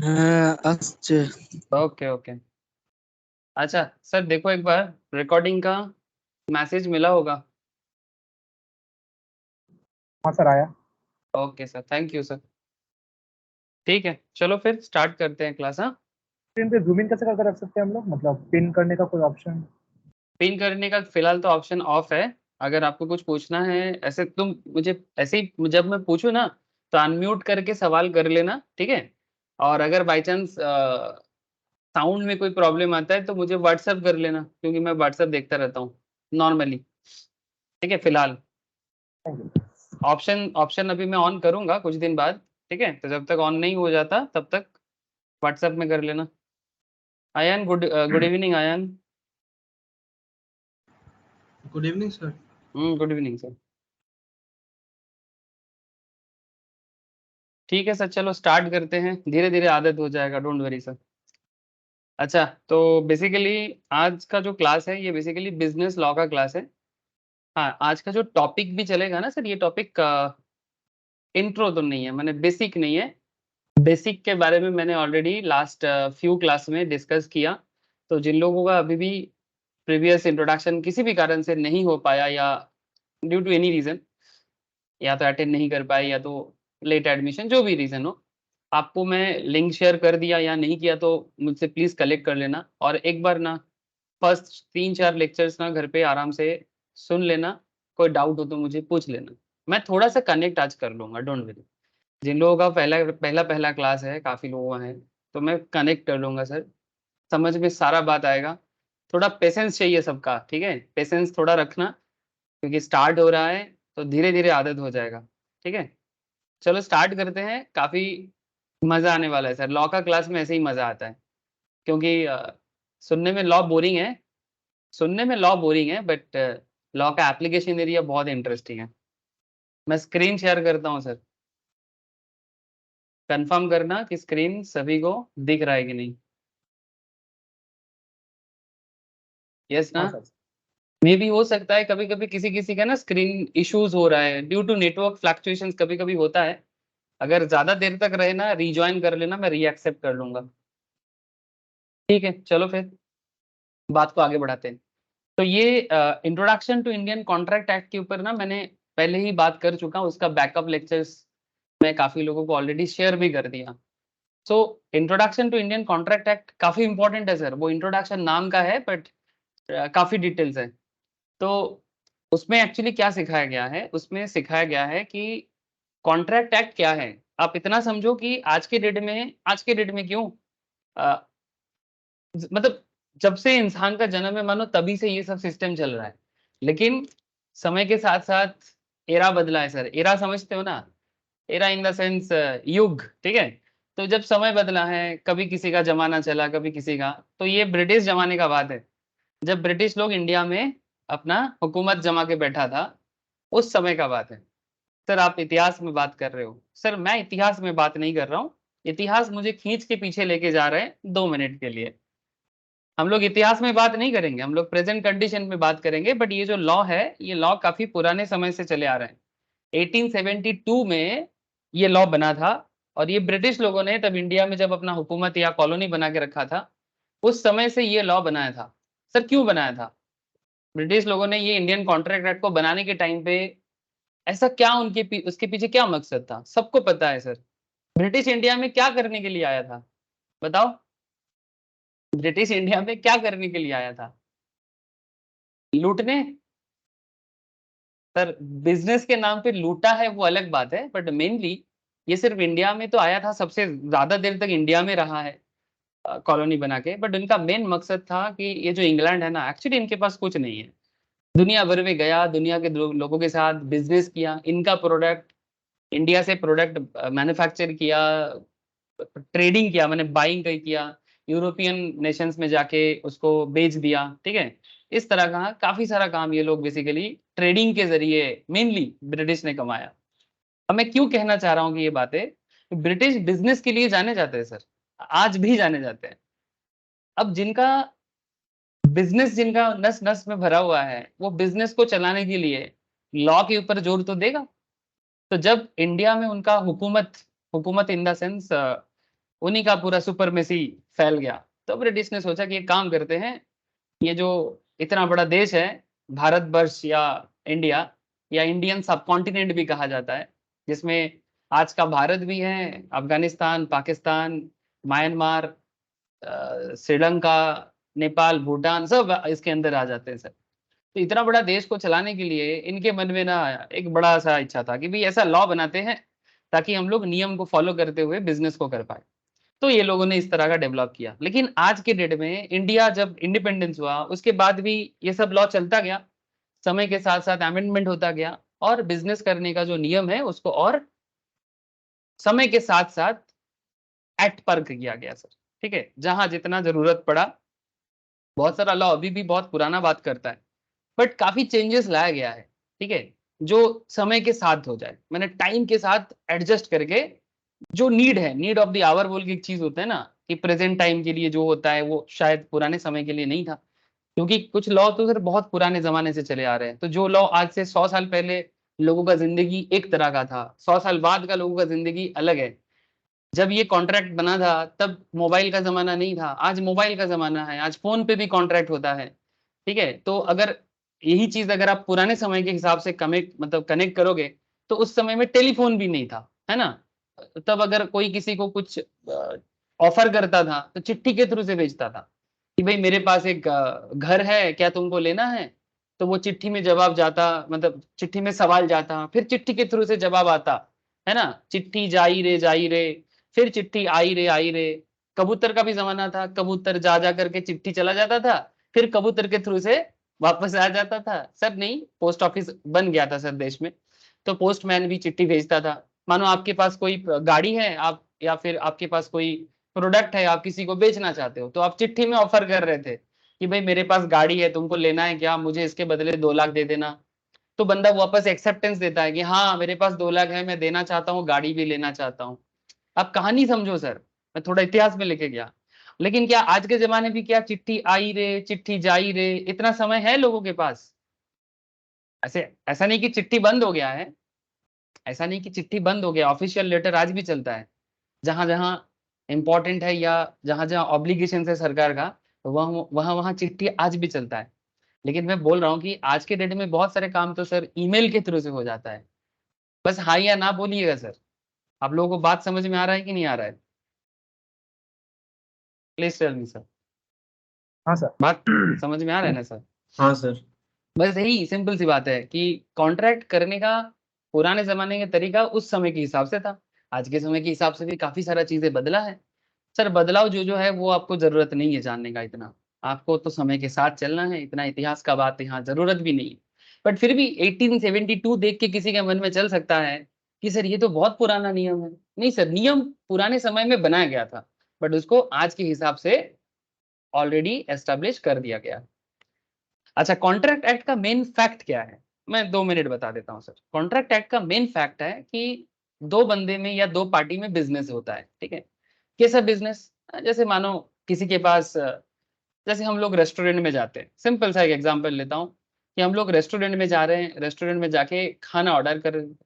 আসছে। Okay okay. अच्छा sir देखो एक बार रिकॉर्डिंग का मैसेज मिला होगा। हाँ सर आया। Okay sir, thank you sir. ठीक है, चलो फिर स्टार्ट करते हैं क्लास। हाँ, स्क्रीन पे जूम इन कैसे करके रख सकते हैं हम लोग, मतलब पिन करने का कोई ऑप्शन? पिन करने का फिलहाल तो ऑप्शन ऑफ है। अगर आपको कुछ पूछना है ऐसे तुम मुझे ऐसे ही जब मैं पूछूं ना तो अनम्यूट करके सवाल कर लेना, ठीक है। और अगर बाई चांस साउंड में कोई प्रॉब्लम आता है तो मुझे व्हाट्सएप कर लेना, क्योंकि मैं व्हाट्सएप देखता रहता हूँ नॉर्मली। ठीक है, फिलहाल थैंक यू। ऑप्शन ऑप्शन अभी मैं ऑन करूंगा कुछ दिन बाद, ठीक है। तो जब तक ऑन नहीं हो जाता तब तक व्हाट्सएप में कर लेना। Ion, good evening ion. Good evening sir. Good evening sir. ठीक है सर, चलो स्टार्ट करते हैं, धीरे धीरे आदत हो जाएगा, डोंट वरी सर। अच्छा, तो बेसिकली आज का जो क्लास है ये बेसिकली बिजनेस लॉ का क्लास है। हाँ, आज का जो टॉपिक भी चलेगा ना सर, ये टॉपिक इंट्रो तो नहीं है, मैंने बेसिक नहीं है। बेसिक के बारे में मैंने ऑलरेडी लास्ट फ्यू क्लास में डिस्कस किया। तो जिन लोगों का अभी भी प्रीवियस इंट्रोडक्शन किसी भी कारण से नहीं हो पाया, या ड्यू टू एनी रीज़न, या तो अटेंड नहीं कर पाए या तो लेट एडमिशन, जो भी रीज़न हो, आपको मैं लिंक शेयर कर दिया या नहीं किया तो मुझसे प्लीज़ कलेक्ट कर लेना। और एक बार ना फर्स्ट 3-4 लेक्चर्स ना घर पे आराम से सुन लेना। कोई डाउट हो तो मुझे पूछ लेना, मैं थोड़ा सा कनेक्ट आज कर लूँगा, डोंट वरी। जिन लोगों का पहला पहला पहला क्लास है, काफ़ी लोग हैं, तो मैं कनेक्ट कर लूँगा सर, समझ में सारा बात आएगा। थोड़ा पेशेंस चाहिए सबका, ठीक है, पेशेंस थोड़ा रखना, क्योंकि स्टार्ट हो रहा है तो धीरे धीरे आदत हो जाएगा, ठीक है। चलो स्टार्ट करते हैं, काफ़ी मज़ा आने वाला है सर। लॉ का क्लास में ऐसे ही मज़ा आता है, क्योंकि सुनने में लॉ बोरिंग है, सुनने में लॉ बोरिंग है, बट लॉ का एप्लीकेशन एरिया बहुत इंटरेस्टिंग है। मैं स्क्रीन शेयर करता हूँ सर, कंफर्म करना कि स्क्रीन सभी को दिख रहा है कि नहीं। यस ना? हाँ सर। मे भी हो सकता है कभी कभी किसी किसी का ना स्क्रीन इश्यूज हो रहा है ड्यू टू नेटवर्क फ्लक्चुएशंस, कभी कभी होता है। अगर ज्यादा देर तक रहे ना, रीज्वाइन कर लेना, मैं रीएक्सेप्ट कर लूंगा। ठीक है, चलो फिर बात को आगे बढ़ाते हैं। तो ये introduction to Indian contract act के ऊपर ना मैंने पहले ही बात कर चुका हूँ, उसका बैकअप लेक्चर्स मैं काफी लोगों को ऑलरेडी शेयर भी कर दिया। So introduction to Indian contract act काफी इंपॉर्टेंट है सर, वो इंट्रोडक्शन नाम का है बट काफी डिटेल्स है। तो उसमें एक्चुअली क्या सिखाया गया है, उसमें सिखाया गया है कि कॉन्ट्रैक्ट एक्ट क्या है। आप इतना समझो कि आज के डेट में क्यों अ, मतलब जब से इंसान का जन्म है मानो तभी से ये सब सिस्टम चल रहा है। लेकिन समय के साथ साथ एरा बदला है सर, एरा समझते हो ना, एरा इन द सेंस युग, ठीक है। तो जब समय बदला है, कभी किसी का जमाना चला, कभी किसी का, तो ये ब्रिटिश जमाने का बात है, जब ब्रिटिश लोग इंडिया में अपना हुकूमत जमा के बैठा था, उस समय का बात है। सर आप इतिहास में बात कर रहे हो, सर मैं इतिहास में बात नहीं कर रहा हूँ। इतिहास मुझे खींच के पीछे लेके जा रहे हैं 2 मिनट के लिए। हम लोग इतिहास में बात नहीं करेंगे, हम लोग प्रेजेंट कंडीशन में बात करेंगे। बट ये जो लॉ है, ये लॉ काफी पुराने समय से चले आ रहे हैं। 1872 में ये लॉ बना था, और ये ब्रिटिश लोगों ने तब इंडिया में जब अपना हुकूमत या कॉलोनी बना के रखा था, उस समय से ये लॉ बनाया था। सर क्यों बनाया था ब्रिटिश लोगों ने ये इंडियन कॉन्ट्रैक्ट एक्ट को बनाने के टाइम पे? ऐसा क्या उसके पीछे क्या मकसद था, सबको पता है सर। ब्रिटिश इंडिया में क्या करने के लिए आया था, बताओ? ब्रिटिश इंडिया में क्या करने के लिए आया था? लूटने? सर बिजनेस के नाम पे लूटा है वो अलग बात है, बट मेनली ये सिर्फ इंडिया में तो आया था, सबसे ज्यादा देर तक इंडिया में रहा है कॉलोनी बना के। बट इनका मेन मकसद था कि ये जो इंग्लैंड है ना, एक्चुअली इनके पास कुछ नहीं है, दुनिया भर में गया, दुनिया के लोगों के साथ बिजनेस किया, इनका प्रोडक्ट इंडिया से प्रोडक्ट मैन्युफैक्चर किया, ट्रेडिंग किया, मैंने बाइंग किया, यूरोपियन नेशंस में जाके उसको बेच दिया, ठीक है। इस तरह का काफी सारा काम ये लोग बेसिकली ट्रेडिंग के जरिए मेनली ब्रिटिश ने कमाया। अब मैं क्यों कहना चाह रहा हूँ कि ये बातें, ब्रिटिश बिजनेस के लिए जाने जाते हैं सर, आज भी जाने जाते हैं। अब जिनका बिजनेस, जिनका नस नस में भरा हुआ है, वो बिजनेस को चलाने के लिए लॉ के ऊपर जोर तो देगा। तो जब इंडिया में उनका हुकूमत, हुकूमत इन द सेंस उन्हीं का पूरा सुपरमेसी फैल गया। तो ब्रिटिश ने सोचा कि एक काम करते हैं, ये जो इतना बड़ा देश है भारतवर्ष या इंडिया या इंडियन सब कॉन्टिनेंट भी कहा जाता है, जिसमें आज का भारत भी है, अफगानिस्तान, पाकिस्तान, म्यांमार, श्रीलंका, नेपाल, भूटान सब इसके अंदर आ जाते हैं सर। तो इतना बड़ा देश को चलाने के लिए इनके मन में ना एक बड़ा सा इच्छा था कि भाई ऐसा लॉ बनाते हैं ताकि हम लोग नियम को फॉलो करते हुए बिजनेस को कर पाए। तो ये लोगों ने इस तरह का डेवलप किया। लेकिन आज के डेट में इंडिया जब इंडिपेंडेंस हुआ उसके बाद भी ये सब लॉ चलता गया, समय के साथ साथ अमेंडमेंट होता गया और बिजनेस करने का जो नियम है उसको और समय के साथ साथ एट पर किया गया सर। ठीक है, जहां जितना जरूरत पड़ा, बहुत सारा लॉ अभी भी बहुत पुराना बात करता है, बट काफी चेंजेस लाया गया है। ठीक है, जो समय के साथ हो जाए, मैंने टाइम के साथ एडजस्ट करके जो नीड है, नीड ऑफ द आवर बोल के एक चीज होता है ना, कि प्रेजेंट टाइम के लिए जो होता है वो शायद पुराने समय के लिए नहीं था, क्योंकि कुछ लॉ तो सर बहुत पुराने जमाने से चले आ रहे हैं। तो जो लॉ आज से 100 साल पहले लोगों का जिंदगी एक तरह का था, 100 साल बाद का लोगों का जिंदगी अलग है। जब ये कॉन्ट्रैक्ट बना था तब मोबाइल का जमाना नहीं था, आज मोबाइल का जमाना है, आज फोन पे भी कॉन्ट्रैक्ट होता है। ठीक है, तो अगर यही चीज अगर आप पुराने समय के हिसाब से कनेक्ट करोगे, तो उस समय में टेलीफोन भी नहीं था, है ना। तब अगर कोई किसी को कुछ ऑफर करता था तो चिट्ठी के थ्रू से भेजता था कि भाई मेरे पास एक घर है, क्या तुमको लेना है। तो वो चिट्ठी में जवाब जाता, मतलब चिट्ठी में सवाल जाता, फिर चिट्ठी के थ्रू से जवाब आता, है ना। चिट्ठी जाई रे, फिर चिट्ठी आई रे। कबूतर का भी जमाना था, कबूतर जा जा करके चिट्ठी चला जाता था, फिर कबूतर के थ्रू से वापस आ जाता था सर। नहीं, पोस्ट ऑफिस बन गया था सर देश में, तो पोस्टमैन भी चिट्ठी भेजता था। मानो आपके पास कोई गाड़ी है, आप या फिर आपके पास कोई प्रोडक्ट है, आप किसी को बेचना चाहते हो, तो आप चिट्ठी में ऑफर कर रहे थे कि भाई मेरे पास गाड़ी है, तुमको लेना है क्या, मुझे इसके बदले 2 लाख दे देना। तो बंदा वापस एक्सेप्टेंस देता है कि हाँ मेरे पास 2 लाख है, मैं देना चाहता हूँ, गाड़ी भी लेना चाहता हूँ। आप कहानी समझो सर, मैं थोड़ा इतिहास में लेके गया। लेकिन क्या आज के जमाने भी क्या चिट्ठी आई रे चिट्ठी जाई रे, इतना समय है लोगों के पास? ऐसे ऐसा नहीं कि चिट्ठी बंद हो गया है, ऐसा नहीं कि चिट्ठी बंद हो गया, ऑफिशियल लेटर आज भी चलता है। जहां जहां इंपॉर्टेंट है या जहां जहां ऑब्लिगेशन है सरकार का, वहां वहां वहां चिट्ठी आज भी चलता है। लेकिन मैं बोल रहा हूँ कि आज के डेट में बहुत सारे काम तो सर ईमेल के थ्रू से हो जाता है। बस हाँ या ना बोलिएगा सर, आप लोगों को बात समझ में आ रहा है कि नहीं आ रहा है? प्लीज टेल मी सर, हाँ सर। बात समझ में आ रहा है ना सर? हाँ सर। बस यही सिंपल सी बात है कि कॉन्ट्रैक्ट करने का पुराने जमाने का तरीका उस समय के हिसाब से था, आज के समय के हिसाब से भी काफी सारा चीजें बदला है। सर बदलाव जो जो है वो आपको जरूरत नहीं है जानने का इतना, आपको तो समय के साथ चलना है, इतना इतिहास का बात यहाँ जरूरत भी नहीं है। बट फिर भी 1872 देख के किसी के मन में चल सकता है कि सर ये तो बहुत पुराना नियम है। नहीं सर, नियम पुराने समय में बनाया गया था, बट उसको आज के हिसाब से ऑलरेडी एस्टेब्लिश कर दिया गया। अच्छा, कॉन्ट्रैक्ट एक्ट का मेन फैक्ट क्या है? मैं 2 मिनट बता देता हूँ सर। कॉन्ट्रैक्ट एक्ट का मेन फैक्ट है कि दो बंदे में या दो पार्टी में बिजनेस होता है। ठीक है, कैसा बिजनेस? जैसे मानो किसी के पास जैसे हम लोग रेस्टोरेंट में जाते हैं, सिंपल सा एक एग्जांपल लेता हूँ कि हम लोग रेस्टोरेंट में जा रहे हैं, रेस्टोरेंट में जाके खाना ऑर्डर कर रहे हैं।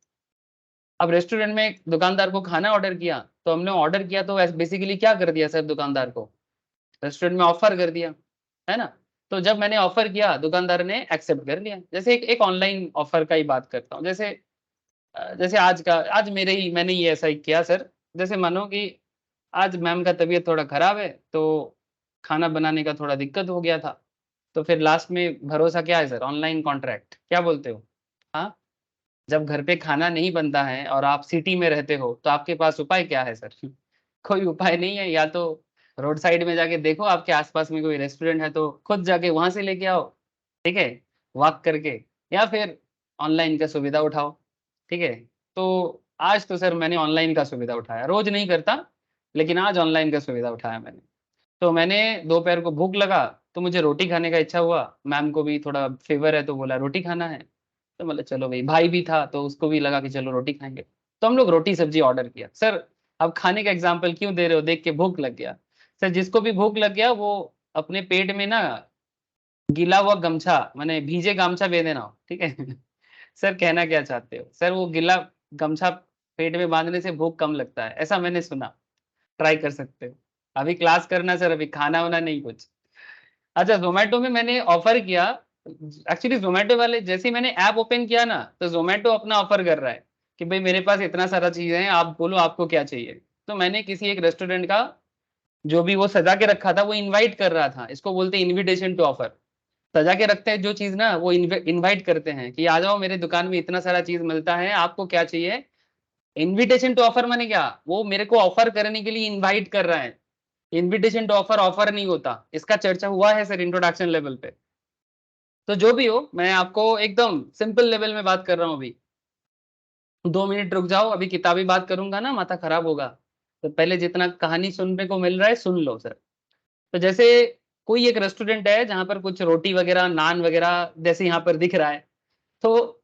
अब रेस्टोरेंट में एक दुकानदार को खाना ऑर्डर किया, तो हमने ऑर्डर किया तो बेसिकली क्या कर दिया सर दुकानदार को? रेस्टोरेंट में ऑफर कर दिया, है ना। तो जब मैंने ऑफर किया दुकानदार ने एक्सेप्ट कर लिया। जैसे एक ऑनलाइन ऑफर का ही बात करता हूँ, जैसे जैसे आज मैंने ही ऐसा ही किया सर। जैसे मानो कि आज मैम का तबीयत थोड़ा खराब है, तो खाना बनाने का थोड़ा दिक्कत हो गया था। तो फिर लास्ट में भरोसा क्या है सर? ऑनलाइन कॉन्ट्रैक्ट, क्या बोलते हो? हाँ, जब घर पे खाना नहीं बनता है और आप सिटी में रहते हो तो आपके पास उपाय क्या है सर? कोई उपाय नहीं है, या तो रोड साइड में जाके देखो आपके आसपास में कोई रेस्टोरेंट है तो खुद जाके वहां से लेके आओ, ठीक है, वॉक करके, या फिर ऑनलाइन का सुविधा उठाओ। ठीक है, तो आज तो सर मैंने ऑनलाइन का सुविधा उठाया, रोज नहीं करता, लेकिन आज ऑनलाइन का सुविधा उठाया मैंने। तो मैंने दोपहर को भूख लगा तो मुझे रोटी खाने का इच्छा हुआ, मैम को भी थोड़ा फेवर है तो बोला रोटी खाना है, तो बोला चलो भाई, भाई भी था तो उसको भी लगा कि चलो रोटी खाएंगे, तो हम लोग रोटी सब्जी ऑर्डर किया सर। अब खाने का एग्जाम्पल क्यों दे रहे हो? देख के भूख लग गया सर। जिसको भी भूख लग गया वो अपने पेट में ना गीला हुआ गमछा, माने भीजे गामछा बेधे हो, ठीक है। सर कहना क्या चाहते हो सर? वो गीला गमछा पेट में बांधने से भूख कम लगता है, ऐसा मैंने सुना। ट्राई कर सकते हो। अभी क्लास करना सर, अभी खाना वाना नहीं कुछ। अच्छा, जोमेटो में मैंने ऑफर किया। एक्चुअली जोमेटो वाले जैसे ही मैंने ऐप ओपन किया ना, तो जोमेटो अपना ऑफर कर रहा है कि भाई मेरे पास इतना सारा चीजें हैं, आप बोलो आपको क्या चाहिए। तो मैंने किसी एक रेस्टोरेंट का जो भी वो सजा के रखा था, वो इनवाइट कर रहा था, इसको बोलते हैं इनविटेशन टू ऑफर। सजा के रखते हैं जो चीज ना, वो इनवाइट करते हैं कि आ जाओ मेरे दुकान में, इतना सारा चीज मिलता है, आपको क्या चाहिए। इनविटेशन टू ऑफर माने क्या, वो मेरे को ऑफर करने के लिए इनवाइट कर रहा है। इनविटेशन टू ऑफर ऑफर नहीं होता, इसका चर्चा हुआ है सर इंट्रोडक्शन लेवल पे। तो जो भी हो, मैं आपको एकदम सिंपल लेवल में बात कर रहा हूँ अभी। 2 मिनट रुक जाओ, अभी किताबी बात करूंगा ना माथा खराब होगा। तो पहले जितना कहानी सुनने को मिल रहा है सुन लो सर। तो जैसे कोई एक रेस्टोरेंट है जहां पर कुछ रोटी वगैरह नान वगैरह जैसे यहाँ पर दिख रहा है, तो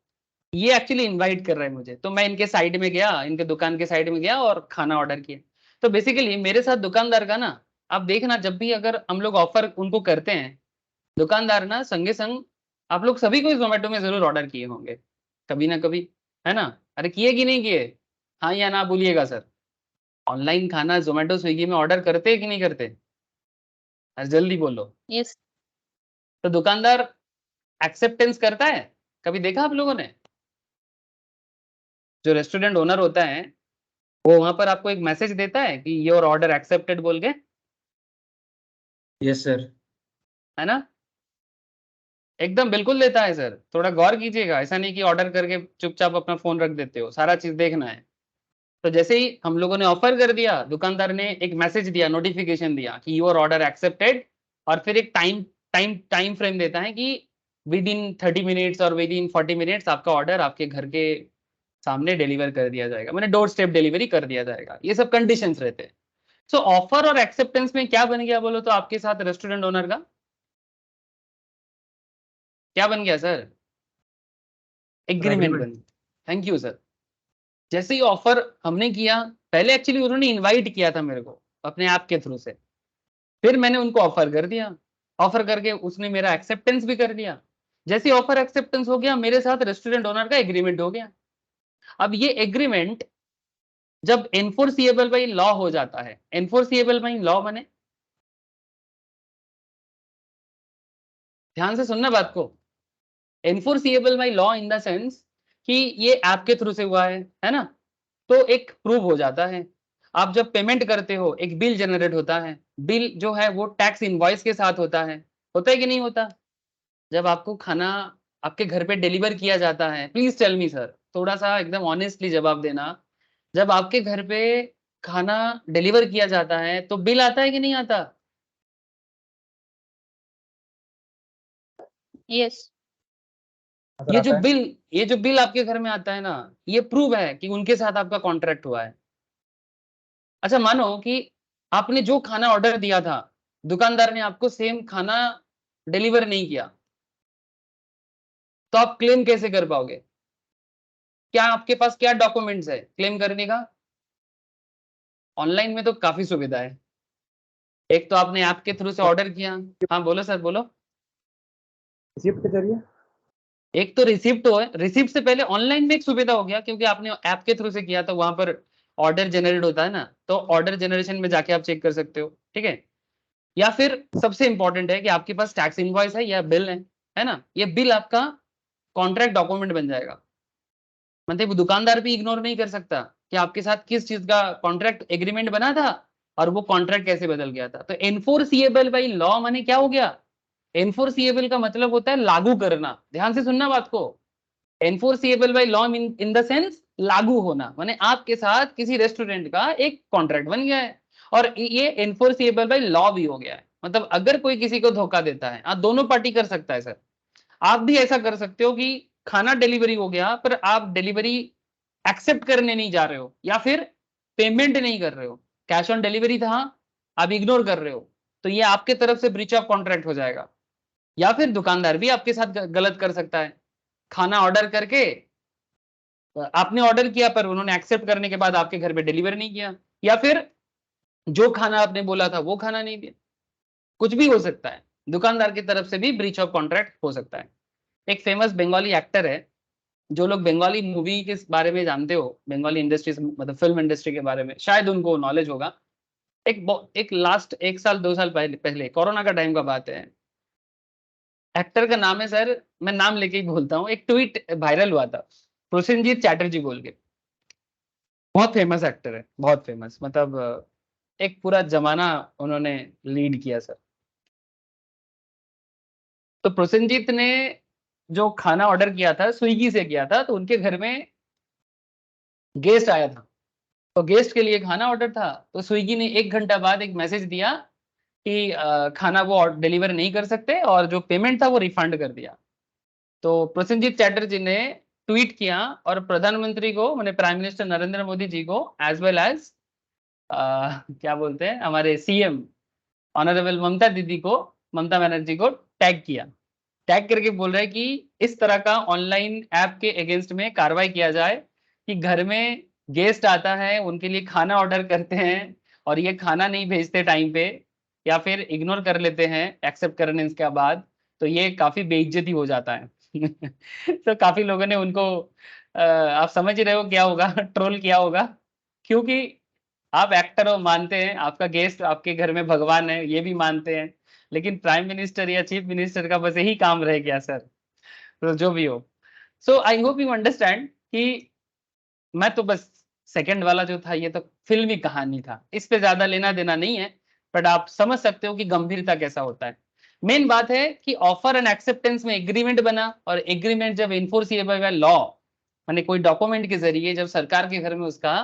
ये एक्चुअली इनवाइट कर रहा है मुझे। तो मैं इनके साइड में गया, इनके दुकान के साइड में गया और खाना ऑर्डर किया। तो बेसिकली मेरे साथ दुकानदार का ना, आप देखना जब भी अगर हम लोग ऑफर उनको करते हैं, दुकानदार ना संगे संग, आप लोग सभी को जोमेटो में जरूर ऑर्डर किए होंगे कभी ना कभी, है ना। अरे किए कि नहीं किए, हाँ या ना बोलिएगा सर। ऑनलाइन खाना जोमेटो स्विगी में ऑर्डर करते हैं कि नहीं करते, अरे जल्दी बोलो। यस। तो दुकानदार एक्सेप्टेंस करता है, कभी देखा आप लोगों ने। जो रेस्टोरेंट ओनर होता है, वो वहां पर आपको एक मैसेज देता है कि योर ऑर्डर एक्सेप्टेड बोल के, यस सर। है ना। एकदम बिल्कुल देता है सर, थोड़ा गौर कीजिएगा, ऐसा नहीं कि ऑर्डर करके चुपचाप अपना फोन रख देते हो, सारा चीज देखना है। तो जैसे ही हम लोगों ने ऑफर कर दिया, दुकानदार ने एक मैसेज दिया, नोटिफिकेशन दिया कि योर ऑर्डर एक्सेप्टेड, और फिर एक टाइम फ्रेम देता है कि विद इन 30 मिनट्स और विद इन 40 मिनट्स आपका ऑर्डर आपके घर के सामने डिलीवर कर दिया जाएगा, मैंने डोर स्टेप डिलीवरी कर दिया जाएगा। ये सब कंडीशंस रहते हैं। सो ऑफर और एक्सेप्टेंस में क्या बन गया बोलो तो आपके साथ रेस्टोरेंट ओनर का क्या बन गया सर, एग्रीमेंट बन गया। Thank you sir. जैसे ही ऑफर हमने किया, पहले एक्चुअली उन्होंने इनवाइट किया था मेरे को अपने ऐप के थ्रू से, फिर मैंने उनको ऑफर कर दिया, ऑफर करके उसने मेरा एक्सेप्टेंस भी कर दिया। जैसे ऑफर एक्सेप्टेंस हो गया, मेरे साथ रेस्टोरेंट ओनर का एग्रीमेंट हो गया। अब ये एग्रीमेंट जब एनफोर्सिएबल बाई लॉ हो जाता है, एनफोर्सिएबल बाई लॉ माने, ध्यान से सुनना बात को, enforceable by law in the sense कि ये ऐप के थ्रू से हुआ है ना, तो एक प्रूव हो जाता है। आप जब पेमेंट करते हो, एक बिल जनरेट होता है, बिल जो है वो टैक्स इनवॉइस के साथ होता है कि नहीं होता। जब आपको खाना आपके घर पे डिलीवर किया जाता है, प्लीज टेल मी सर, थोड़ा सा एकदम ऑनेस्टली जवाब देना, जब आपके घर पे खाना डिलीवर किया जाता है तो बिल आता है कि नहीं आता। यस। अगर ये आता जो है बिल ये जो बिल आपके घर में आता है ना, ये प्रूव है कि उनके साथ आपका कॉन्ट्रैक्ट हुआ है। अच्छा, मानो कि आपने जो खाना ऑर्डर दिया था, दुकानदार ने आपको सेम खाना डिलीवर नहीं किया, तो आप क्लेम कैसे कर पाओगे, क्या आपके पास क्या डॉक्यूमेंट्स है क्लेम करने का। ऑनलाइन में तो काफी सुविधा है। एक तो आपने ऐप के थ्रू से ऑर्डर किया, हाँ बोलो सर बोलो। रिसिप्ट के जरिए एक तो रिसिप्ट हो है, रिसिप्ट से पहले ऑनलाइन में एक सुविधा हो गया, क्योंकि आपने ऐप के थ्रू से किया तो वहां पर ऑर्डर जनरेट होता है ना, तो ऑर्डर जनरेशन में जाके आप चेक कर सकते हो, ठीक है। या फिर सबसे इंपॉर्टेंट है कि आपके पास टैक्स इनवॉइस है या बिल है ना, ये बिल आपका कॉन्ट्रैक्ट डॉक्यूमेंट बन जाएगा। मतलब दुकानदार भी इग्नोर नहीं कर सकता कि आपके साथ किस चीज का कॉन्ट्रैक्ट एग्रीमेंट बना था और वो कॉन्ट्रैक्ट कैसे बदल गया था। तो एनफोर्सिएबल बाई लॉ माने क्या हो गया, एनफोर्सिएबल का मतलब होता है लागू करना, ध्यान से सुनना बात को। Enforceable by law in the sense लागू होना, माने आपके साथ किसी रेस्टोरेंट का एक कॉन्ट्रैक्ट बन गया है और ये एनफोर्सिएबल बाई लॉ भी हो गया है। मतलब अगर कोई किसी को धोखा देता है, आप दोनों पार्टी कर सकता है सर। आप भी ऐसा कर सकते हो कि खाना डिलीवरी हो गया पर आप डिलीवरी एक्सेप्ट करने नहीं जा रहे हो, या फिर पेमेंट नहीं कर रहे हो, कैश ऑन डिलीवरी था आप इग्नोर कर रहे हो, तो ये आपके तरफ से ब्रीच ऑफ कॉन्ट्रैक्ट हो जाएगा। या फिर दुकानदार भी आपके साथ गलत कर सकता है, खाना ऑर्डर करके आपने ऑर्डर किया पर उन्होंने एक्सेप्ट करने के बाद आपके घर पे डिलीवर नहीं किया, या फिर जो खाना आपने बोला था वो खाना नहीं दिया, कुछ भी हो सकता है। दुकानदार की तरफ से भी ब्रीच ऑफ कॉन्ट्रैक्ट हो सकता है। एक फेमस बंगाली एक्टर है, जो लोग बंगाली मूवी के बारे में जानते हो, बंगाली इंडस्ट्री मतलब फिल्म इंडस्ट्री के बारे में शायद उनको नॉलेज होगा, एक लास्ट 1 साल 2 साल पहले कोरोना का टाइम का बात है। एक्टर का नाम है सर, मैं नाम लेके ही बोलता हूँ, एक ट्वीट वायरल हुआ था, प्रोसेनजीत चैटर्जी बोल के। बहुत फेमस एक्टर है, बहुत फेमस, मतलब एक पूरा जमाना उन्होंने लीड किया सर। तो प्रोसेनजीत ने जो खाना ऑर्डर किया था स्विगी से किया था, तो उनके घर में गेस्ट आया था, तो गेस्ट के लिए खाना ऑर्डर था, तो स्विगी ने 1 घंटा बाद एक मैसेज दिया कि खाना वो डिलीवर नहीं कर सकते और जो पेमेंट था वो रिफंड कर दिया। तो प्रसेनजीत चैटर्जी ने ट्वीट किया और प्रधानमंत्री को, मैंने प्राइम मिनिस्टर नरेंद्र मोदी जी को एज वेल एज क्या बोलते हैं हमारे सीएम ऑनरेबल ममता बनर्जी को टैग किया, टैग करके बोल रहे हैं कि इस तरह का ऑनलाइन ऐप के अगेंस्ट में कार्रवाई किया जाए कि घर में गेस्ट आता है, उनके लिए खाना ऑर्डर करते हैं और ये खाना नहीं भेजते टाइम पे या फिर इग्नोर कर लेते हैं एक्सेप्ट करने के बाद, तो ये काफी बेइज्जती हो जाता है। तो काफी लोगों ने उनको आप समझ ही रहे हो क्या होगा, ट्रोल किया होगा, क्योंकि आप एक्टर हो, मानते हैं आपका गेस्ट आपके घर में भगवान है, ये भी मानते हैं, लेकिन प्राइम मिनिस्टर या चीफ मिनिस्टर का बस यही काम रह गया सर। तो जो भी हो, सो आई होप यू अंडरस्टैंड कि मैं तो बस सेकंड वाला जो था ये तो फिल्मी कहानी था, इस पे ज्यादा लेना देना नहीं है, बट आप समझ सकते हो कि गंभीरता कैसा होता है। मेन बात है कि ऑफर एंड एक्सेप्टेंस में एग्रीमेंट बना, और एग्रीमेंट जब इन्फोर्सिएबल बाय लॉ, माने कोई डॉक्यूमेंट के जरिए जब सरकार के घर में उसका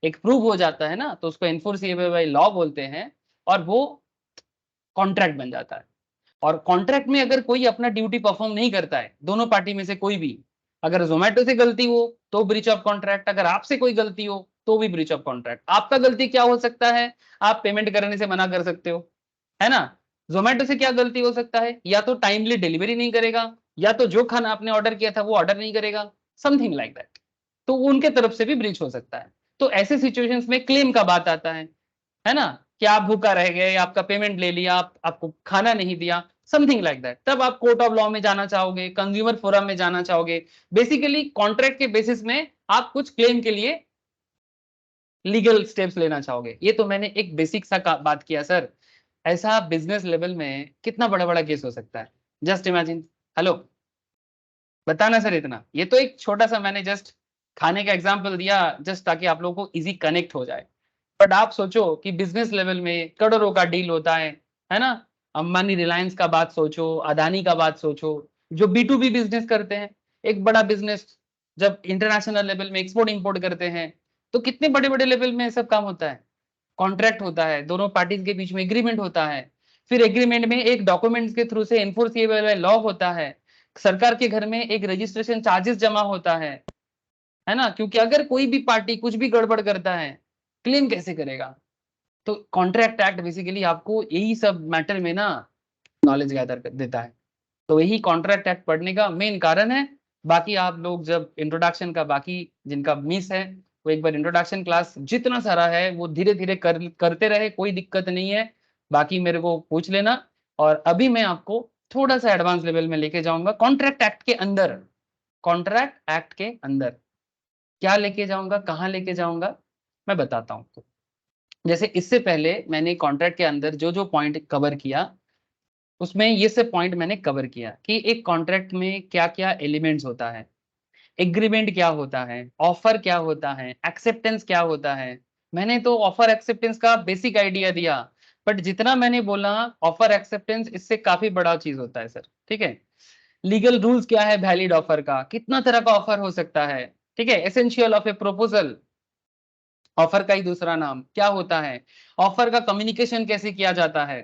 एक प्रूव हो जाता है ना, तो उसको इन्फोर्सिएबल बाय लॉ बोलते हैं, और वो कॉन्ट्रैक्ट बन जाता है। और कॉन्ट्रैक्ट में अगर कोई अपना ड्यूटी परफॉर्म नहीं करता है, दोनों पार्टी में से कोई भी, अगर जोमेटो से गलती हो तो ब्रीच ऑफ कॉन्ट्रैक्ट, अगर आपसे कोई गलती हो तो भी ब्रीच ऑफ कॉन्ट्रैक्ट। आपका गलती क्या हो सकता है, आप पेमेंट करने से मना कर सकते हो, है ना। जोमेटो से क्या गलती हो सकता है, या तो टाइमली डिलीवरी नहीं करेगा, या तो जो खाना आपने ऑर्डर किया था वो ऑर्डर नहीं करेगा, समथिंग लाइक दैट, तो उनके तरफ से भी ब्रीच हो सकता है। तो ऐसे सिचुएशंस में क्लेम का बात आता है ना, कि आप भूखा रह गए, आपका पेमेंट ले लिया, आपको खाना नहीं दिया, समथिंग लाइक दैट, तब आप कोर्ट ऑफ लॉ में जाना चाहोगे, कंज्यूमर फोरम में जाना चाहोगे, बेसिकली कॉन्ट्रैक्ट के बेसिस में आप कुछ क्लेम के लिए लीगल स्टेप्स लेना चाहोगे। ये तो मैंने एक बेसिक सा बात किया सर, ऐसा बिजनेस लेवल में कितना बड़ा बड़ा केस हो सकता है, जस्ट इमेजिन। हेलो, बताना सर, इतना ये तो एक छोटा सा मैंने जस्ट खाने का एग्जांपल दिया, जस्ट ताकि आप लोगों को इजी कनेक्ट हो जाए, बट आप सोचो कि बिजनेस लेवल में करोड़ों का डील होता है ना। अंबानी रिलायंस का बात सोचो, अदानी का बात सोचो, जो B2B बिजनेस करते हैं, एक बड़ा बिजनेस जब इंटरनेशनल लेवल में एक्सपोर्ट इंपोर्ट करते हैं, तो कितने बड़े बड़े लेवल में सब काम होता है, कॉन्ट्रैक्ट होता है, दोनों पार्टीज के बीच में एग्रीमेंट होता है, फिर एग्रीमेंट में एक डॉक्यूमेंट्स के थ्रू से एनफोर्सिएबल लॉ होता है, सरकार के घर में एक रजिस्ट्रेशन चार्जेस जमा होता है ना, क्योंकि अगर कोई भी पार्टी कुछ भी गड़बड़ करता है, क्लेम कैसे करेगा। तो कॉन्ट्रैक्ट एक्ट बेसिकली आपको यही सब मैटर में ना नॉलेज गैदर कर देता है, तो यही कॉन्ट्रैक्ट एक्ट पढ़ने का मेन कारण है। बाकी आप लोग जब इंट्रोडक्शन का, बाकी जिनका मिस है वो एक बार इंट्रोडक्शन क्लास जितना सारा है वो धीरे धीरे करते रहे, कोई दिक्कत नहीं है, बाकी मेरे को पूछ लेना। और अभी मैं आपको थोड़ा सा एडवांस लेवल में लेके जाऊंगा कॉन्ट्रैक्ट एक्ट के अंदर, कॉन्ट्रैक्ट एक्ट के अंदर क्या लेके जाऊंगा, कहाँ लेके जाऊंगा, मैं बताता हूँ। जैसे इससे पहले मैंने कॉन्ट्रैक्ट के अंदर जो जो पॉइंट कवर किया, उसमें ये सब पॉइंट मैंने कवर किया कि एक कॉन्ट्रैक्ट में क्या क्या एलिमेंट्स होता है, एग्रीमेंट क्या होता है, ऑफर क्या होता है, एक्सेप्टेंस क्या होता है। मैंने तो ऑफर एक्सेप्टेंस का बेसिक आइडिया दिया, बट जितना मैंने बोला ऑफर एक्सेप्टेंस इससे काफी बड़ा चीज होता है सर, ठीक है। लीगल रूल्स क्या है वैलिड ऑफर का, कितना तरह का ऑफर हो सकता है, ठीक है। Essential of A proposal, offer का ही दूसरा नाम क्या होता है, ऑफर का कम्युनिकेशन कैसे किया जाता है,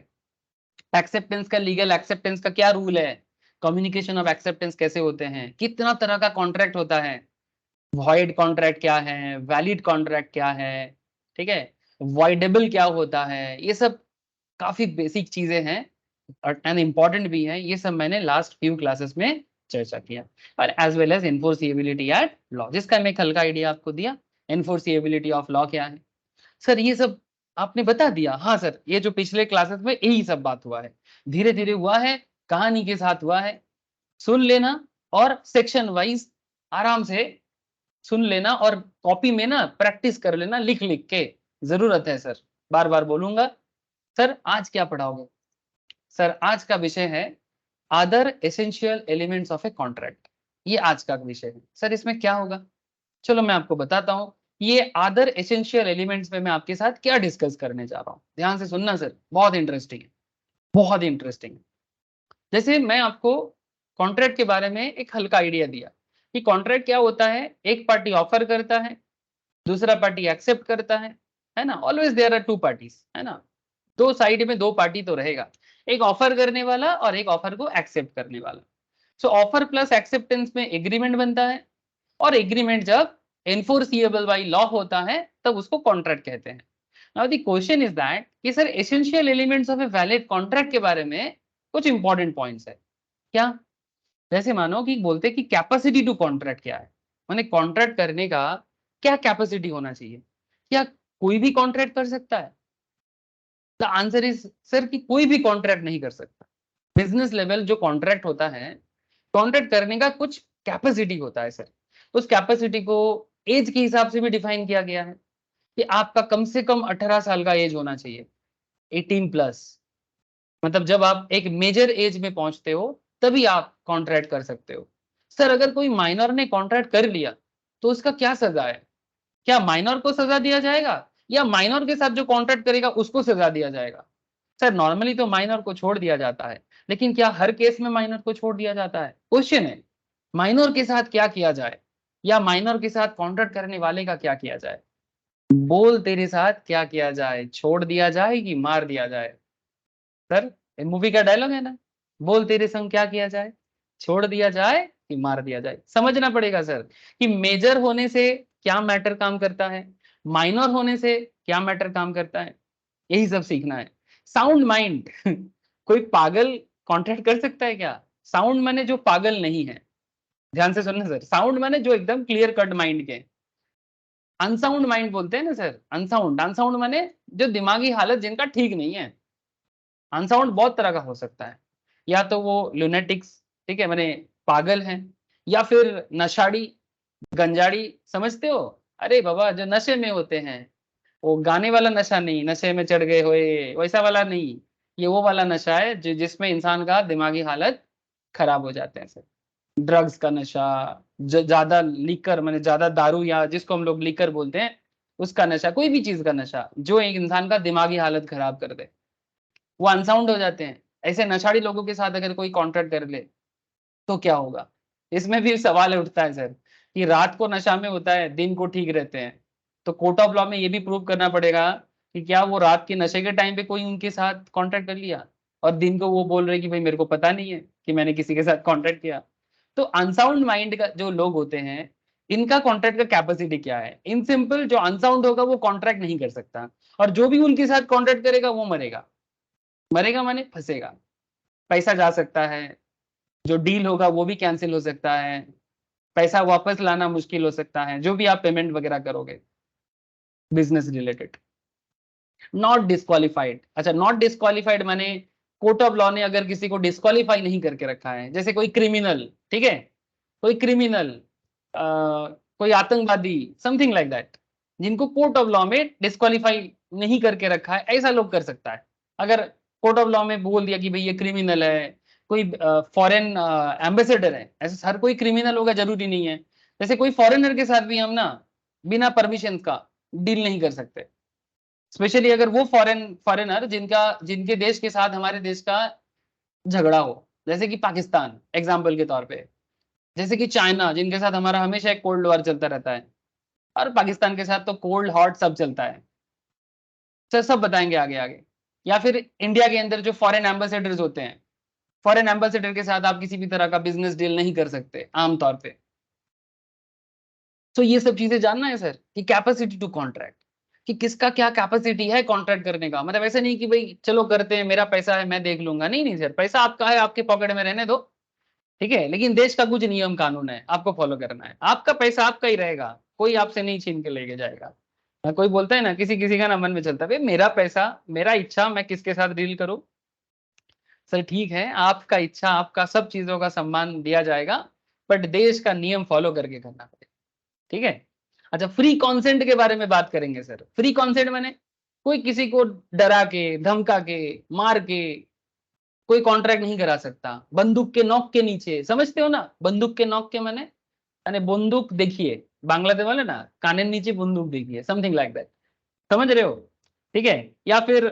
एक्सेप्टेंस का, लीगल एक्सेप्टेंस का क्या रूल है, कम्युनिकेशन ऑफ एक्सेप्टेंस कैसे होते हैं, कितना तरह का कॉन्ट्रैक्ट होता है, वॉइड कॉन्ट्रैक्ट क्या है, वैलिड कॉन्ट्रैक्ट क्या है, ठीक है, वॉइडेबल क्या होता है, ये सब काफी बेसिक चीजें हैं एंड इंपॉर्टेंट भी है, ये सब मैंने लास्ट फ्यू क्लासेस में चर्चा किया। और as well as enforceability at law, जिसका मैं एक हल्का आइडिया आपको दिया, एनफोर्सिएबिलिटी ऑफ लॉ क्या है सर, ये सब आपने बता दिया। हाँ सर, ये जो पिछले क्लासेस में यही सब बात हुआ है, धीरे धीरे हुआ है, कहानी के साथ हुआ है, सुन लेना और सेक्शन वाइज आराम से सुन लेना और कॉपी में ना प्रैक्टिस कर लेना, लिख लिख के, जरूरत है सर, बार बार बोलूंगा। सर आज क्या पढ़ाओगे? सर आज का विषय है other essential elements of a contract. ये आज का विषय है। सर इसमें क्या होगा? चलो मैं आपको बताता हूँ। ये अदर एसेंशियल एलिमेंट्स में मैं आपके साथ क्या डिस्कस करने जा रहा हूँ, ध्यान से सुनना सर, बहुत इंटरेस्टिंग है, बहुत इंटरेस्टिंग है। जैसे मैं आपको कॉन्ट्रैक्ट के बारे में एक हल्का आइडिया दिया कि कॉन्ट्रैक्ट क्या होता है। एक पार्टी ऑफर करता है, दूसरा पार्टी एक्सेप्ट करता है ना। Always there are two parties, है ना। दो साइड में दो पार्टी तो रहेगा, एक ऑफर करने वाला और एक ऑफर को एक्सेप्ट करने वाला। सो ऑफर प्लस एक्सेप्टेंस में एग्रीमेंट बनता है, और एग्रीमेंट जब एनफोर्सिएबल बाय लॉ होता है तब उसको कॉन्ट्रैक्ट कहते हैं। Now the question is that कि sir essential elements of a valid contract के बारे में कुछ इंपॉर्टेंट पॉइंट्स है क्या? जैसे मानो कि बोलते कि कैपेसिटी टू कॉन्ट्रैक्ट क्या है, माने कॉन्ट्रैक्ट करने का क्या कैपेसिटी होना चाहिए? क्या कोई भी कॉन्ट्रैक्ट कर सकता है? द आंसर इज सर कि कोई भी कॉन्ट्रैक्ट नहीं कर सकता। बिजनेस लेवल जो कॉन्ट्रैक्ट होता है, कॉन्ट्रैक्ट करने का कुछ कैपेसिटी होता है सर। उस कैपेसिटी को एज के हिसाब से भी डिफाइन किया गया है कि आपका कम से कम 18 साल का एज होना चाहिए, 18 प्लस। मतलब जब आप एक मेजर एज में पहुंचते हो तभी आप कॉन्ट्रैक्ट कर सकते हो। सर अगर कोई माइनर ने कॉन्ट्रैक्ट कर लिया तो उसका क्या सजा है? क्या माइनर को सजा दिया जाएगा या माइनर के साथ जो कॉन्ट्रैक्ट करेगा उसको सजा दिया जाएगा? सर नॉर्मली तो माइनर को छोड़ दिया जाता है, लेकिन क्या हर केस में माइनर को छोड़ दिया जाता है? क्वेश्चन है माइनर के साथ क्या किया जाए, या माइनर के साथ कॉन्ट्रैक्ट करने वाले का क्या किया जाए? बोल तेरे साथ क्या किया जाए, छोड़ दिया जाए कि मार दिया जाए? सर मूवी का डायलॉग है ना, बोल तेरे संग क्या किया जाए, छोड़ दिया जाए कि मार दिया जाए। समझना पड़ेगा सर कि मेजर होने से क्या मैटर काम करता है, माइनर होने से क्या मैटर काम करता है, यही सब सीखना है। साउंड माइंड कोई पागल कॉन्ट्रैक्ट कर सकता है क्या? साउंड माने जो पागल नहीं है, ध्यान से सुनना सर। साउंड माने जो एकदम क्लियर कट माइंड के। अनसाउंड माइंड बोलते हैं ना सर, अनसाउंड। अनसाउंड माने जो दिमागी हालत जिनका ठीक नहीं है। अनसाउंड बहुत तरह का हो सकता है, या तो वो लुनेटिक्स, ठीक है, माने पागल हैं, या फिर नशाड़ी, गंजाड़ी, समझते हो? अरे बाबा जो नशे में होते हैं, वो गाने वाला नशा नहीं, नशे में चढ़ गए होए वैसा वाला नहीं। ये वो वाला नशा है जिसमें इंसान का दिमागी हालत खराब हो जाते हैं सर। ड्रग्स का नशा, ज्यादा लीकर माने ज्यादा दारू, या जिसको हम लोग लीकर बोलते हैं, उसका नशा, कोई भी चीज का नशा जो एक इंसान का दिमागी हालत खराब कर दे, वो अनसाउंड हो जाते हैं। ऐसे नशाड़ी लोगों के साथ अगर कोई कॉन्ट्रैक्ट कर ले तो क्या होगा? इसमें भी सवाल उठता है सर कि रात को नशा में होता है, दिन को ठीक रहते हैं। तो कोर्ट ऑफ लॉ में ये भी प्रूव करना पड़ेगा कि क्या वो रात के नशे के टाइम पे कोई उनके साथ कॉन्ट्रैक्ट कर लिया, और दिन को वो बोल रहे कि भाई मेरे को पता नहीं है कि मैंने किसी के साथ कॉन्ट्रैक्ट किया। तो अनसाउंड माइंड का जो लोग होते हैं, इनका कॉन्ट्रैक्ट का कैपेसिटी क्या है? इन सिंपल, जो अनसाउंड होगा वो कॉन्ट्रैक्ट नहीं कर सकता, और जो भी उनके साथ कॉन्ट्रैक्ट करेगा वो मरेगा। मरेगा माने फंसेगा, पैसा जा सकता है, जो डील होगा वो भी कैंसिल हो सकता है, पैसा वापस लाना मुश्किल हो सकता है, जो भी आप पेमेंट वगैरह करोगे बिजनेस रिलेटेड। नॉट डिस्क्वालिफाइड, अच्छा नॉट डिस्क्वालिफाइड माने कोर्ट ऑफ लॉ ने अगर किसी को डिस्क्वालीफाई नहीं करके रखा है, जैसे कोई क्रिमिनल, ठीक है, कोई क्रिमिनल, कोई आतंकवादी, समथिंग लाइक दैट, जिनको कोर्ट ऑफ लॉ में डिस्क्वालीफाई नहीं करके रखा है, ऐसा लोग कर सकता है। अगर कोर्ट ऑफ लॉ में बोल दिया कि भाई ये क्रिमिनल है, कोई फॉरेन एम्बेसडर है, ऐसे हर कोई क्रिमिनल होगा जरूरी नहीं है। जैसे कोई फॉरेनर के साथ भी हम ना बिना परमिशन का डील नहीं कर सकते, स्पेशली अगर वो फॉरेनर जिनके देश के साथ हमारे देश का झगड़ा हो, जैसे कि पाकिस्तान एग्जाम्पल के तौर पे, जैसे कि चाइना जिनके साथ हमारा हमेशा एक कोल्ड वॉर चलता रहता है, और पाकिस्तान के साथ तो कोल्ड हॉट सब चलता है। सर सब बताएंगे आगे आगे। या फिर इंडिया के अंदर जो फॉरेन एम्बेसडर्स होते हैं, फॉरेन एम्बेसडर के साथ आप किसी भी तरह का बिजनेस डील नहीं कर सकते आमतौर पे। तो ये सब चीजें जानना है सर कि कैपेसिटी टू कॉन्ट्रैक्ट, कि किसका क्या कैपेसिटी है कॉन्ट्रैक्ट करने का। मतलब ऐसा नहीं कि भाई चलो करते हैं, मेरा पैसा है मैं देख लूंगा, नहीं नहीं सर, पैसा आपका है, आपके पॉकेट में रहने दो, ठीक है, लेकिन देश का कुछ नियम कानून है, आपको फॉलो करना है। आपका पैसा आपका ही रहेगा, कोई आपसे नहीं छीन के लेके जाएगा। कोई बोलता है ना, किसी किसी का ना मन में चलता है भाई मेरा पैसा मेरा इच्छा, मैं किसके साथ डील करूं। सर ठीक है, आपका इच्छा, आपका सब चीजों का सम्मान दिया जाएगा, बट देश का नियम फॉलो करके करना, ठीक है। अच्छा फ्री कॉन्सेंट के बारे में बात करेंगे सर। फ्री कॉन्सेंट माने कोई किसी को डरा के, धमका के, मार के कोई कॉन्ट्रैक्ट नहीं करा सकता। बंदूक के नोक के नीचे, समझते हो ना, बंदूक के नोक के माने बंदूक देखिए, बांग्लादेश वाले ना काने नीचे बंदूक देखिए, समथिंग लाइक दैट, समझ रहे हो? ठीक है। या फिर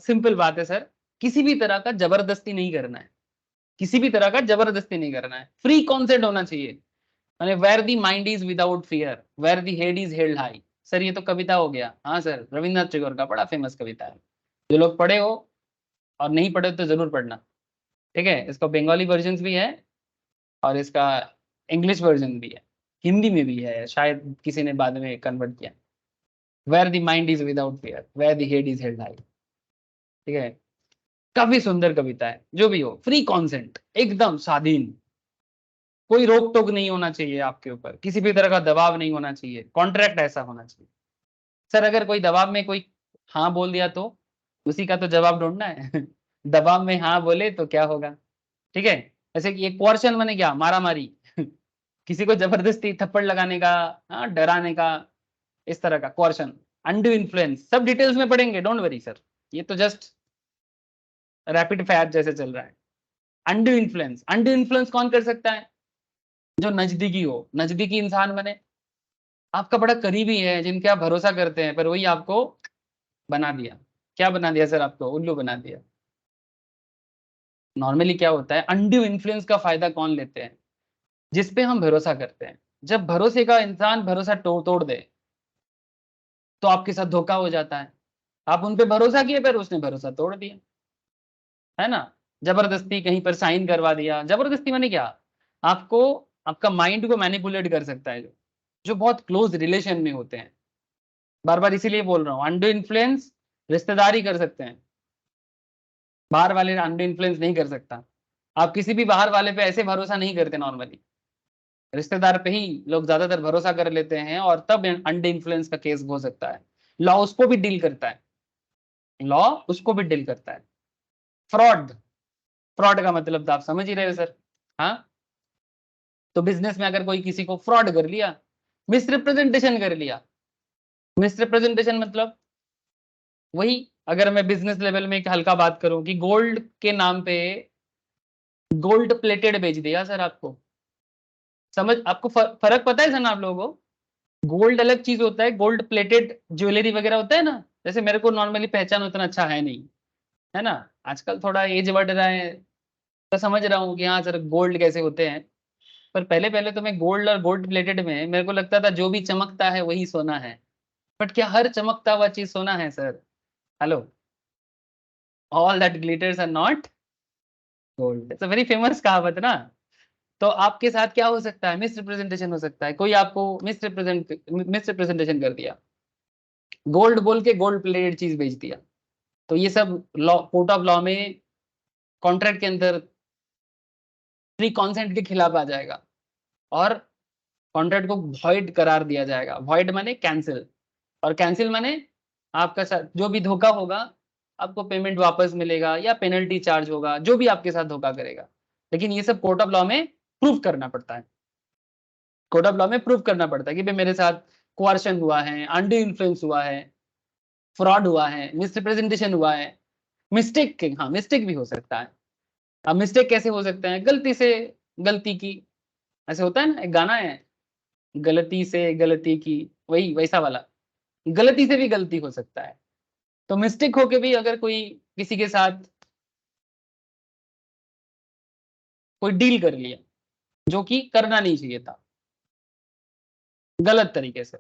सिंपल बात है सर, किसी भी तरह का जबरदस्ती नहीं करना है, किसी भी तरह का जबरदस्ती नहीं करना है, फ्री कॉन्सेंट होना चाहिए। माने where the mind is without fear, where the head is held high. Sir ये तो कविता हो गया। हाँ सर, रविन्द्रनाथ टैगोर का बड़ा फेमस कविता है, जो लोग पढ़े हो और नहीं पढ़े तो जरूर पढ़ना। ठीक है, इसका बंगाली वर्जन भी है और इसका इंग्लिश वर्जन भी है, हिंदी में भी है, शायद किसी ने बाद में कन्वर्ट किया। Where the mind is without fear, where the head is held high. ठीक है, काफी सुंदर कविता है। जो भी हो, फ्री कॉन्सेंट, एकदम स्वाधीन, कोई रोक टोक नहीं होना चाहिए आपके ऊपर, किसी भी तरह का दबाव नहीं होना चाहिए, कॉन्ट्रैक्ट ऐसा होना चाहिए। सर अगर कोई दबाव में कोई हाँ बोल दिया तो उसी का तो जवाब ढूंढना है। दबाव में हाँ बोले तो क्या होगा? ठीक है, जैसे कि एक कोर्शन माने क्या, मारा मारी, किसी को जबरदस्ती थप्पड़ लगाने का, हाँ डराने का, इस तरह का कोर्शन। अनड्यू इन्फ्लुएंस सब डिटेल्स में पढ़ेंगे, डोंट वरी सर, ये तो जस्ट रैपिड फायर जैसे चल रहा है। अनड्यू इन्फ्लुएंस, अनड्यू इन्फ्लुएंस कौन कर सकता है? जो नजदीकी हो, नजदीकी इंसान बने, आपका बड़ा करीबी है, जिनके आप भरोसा करते हैं, पर वही आपको बना दिया। क्या बना दिया सर? आपको उल्लू बना दिया। नॉर्मली क्या होता है, अनड्यू इन्फ्लुएंस का फायदा कौन लेते हैं? जिस पे हम भरोसा करते हैं। जब भरोसे का इंसान भरोसा तोड़ दे तो आपके साथ धोखा हो जाता है। आप उन पे भरोसा किए पर उसने भरोसा तोड़ दिया, है ना? जबरदस्ती कहीं पर साइन करवा दिया। जबरदस्ती माने क्या? आपको, आपका माइंड को मैनिपुलेट कर सकता है, जो बहुत क्लोज रिलेशन में होते हैं। बार बार इसीलिए बोल रहा हूँ, अनड्यू इन्फ्लुएंस रिश्तेदारी कर सकते हैं, बाहर वाले अनड्यू इन्फ्लुएंस नहीं कर सकता। आप किसी भी बाहर वाले पे ऐसे भरोसा नहीं करते नॉर्मली, रिश्तेदार पे ही लोग ज्यादातर भरोसा कर लेते हैं, और तब अनड्यू इन्फ्लुएंस का केस हो सकता है। लॉ उसको भी डील करता है, लॉ उसको भी डील करता है। फ्रॉड, फ्रॉड का मतलब तो आप समझ ही रहे हो सर। हाँ, तो बिजनेस में अगर कोई किसी को फ्रॉड कर लिया, मिसरिप्रेजेंटेशन कर लिया, मिसरिप्रेजेंटेशन मतलब वही, अगर मैं बिजनेस लेवल में एक हल्का बात करूं कि गोल्ड के नाम पे गोल्ड प्लेटेड बेच दिया सर आपको। समझ, आपको फर्क पता है सर ना आप लोगों को? गोल्ड अलग चीज होता है, गोल्ड प्लेटेड ज्वेलरी वगैरह होता है ना। जैसे मेरे को नॉर्मली पहचान उतना अच्छा है नहीं, है ना, आजकल थोड़ा एज बढ़ रहा है, तो समझ रहा हूँ कि हाँ सर गोल्ड कैसे होते हैं। पर पहले पहले तो मैं गोल्ड और गोल्ड प्लेटेड में मेरे को लगता था जो भी चमकता है वही सोना है। बट क्या हर चमकता हुआ चीज सोना है सर? Hello, all that glitters are not gold. It's a very famous कहावत ना। तो आपके साथ क्या हो सकता है? मिसरिप्रेजेंटेशन हो सकता है, कोई आपको मिसरिप्रेजेंटेशन कर दिया, गोल्ड बोल के गोल्ड प्लेटेड चीज बेच दिया। तो ये सब लॉ, कोर्ट ऑफ लॉ में, कॉन्ट्रैक्ट के अंदर फ्री कॉन्सेंट के खिलाफ आ जाएगा, और कॉन्ट्रैक्ट को भॉइड करार दिया जाएगा। भॉइड माने कैंसिल, और कैंसिल माने आपका जो भी धोखा होगा, आपको पेमेंट वापस मिलेगा या पेनल्टी चार्ज होगा, जो भी आपके साथ धोखा करेगा। लेकिन ये सब कोर्ट ऑफ लॉ में प्रूफ करना पड़ता है, कोर्ट ऑफ लॉ में प्रूफ करना पड़ता है कि भाई मेरे साथ कोअर्शन हुआ है, अनड्यू इन्फ्लुएंस हुआ है, फ्रॉड हुआ है, मिसरिप्रेजेंटेशन हुआ है, मिस्टेक, हाँ मिस्टेक भी हो सकता है। अब मिस्टेक कैसे हो सकता है? गलती से, गलती की, ऐसे होता है ना, एक गाना है, गलती से गलती की, वही वैसा वाला, गलती से भी गलती हो सकता है। तो मिस्टेक होके भी अगर कोई किसी के साथ कोई डील कर लिया जो कि करना नहीं चाहिए था, गलत तरीके से,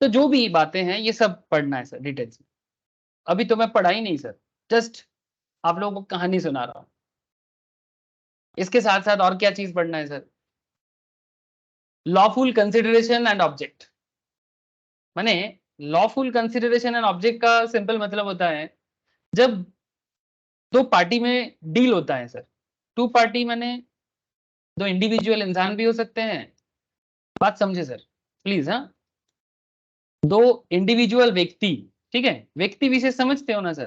तो जो भी बातें हैं ये सब पढ़ना है सर डिटेल्स में। अभी तो मैं पढ़ा ही नहीं सर, जस्ट आप लोगों को कहानी सुना रहा हूं। इसके साथ साथ और क्या चीज पढ़ना है sir? Lawful consideration and object. माने लॉफुल कंसिडरेशन एंड ऑब्जेक्ट का सिंपल मतलब होता है, जब दो पार्टी में डील होता है सर। टू पार्टी माने दो इंडिविजुअल इंसान भी हो सकते हैं, बात समझे सर प्लीज। हाँ, दो इंडिविजुअल व्यक्ति, ठीक है, व्यक्ति विशेष समझते हो ना सर,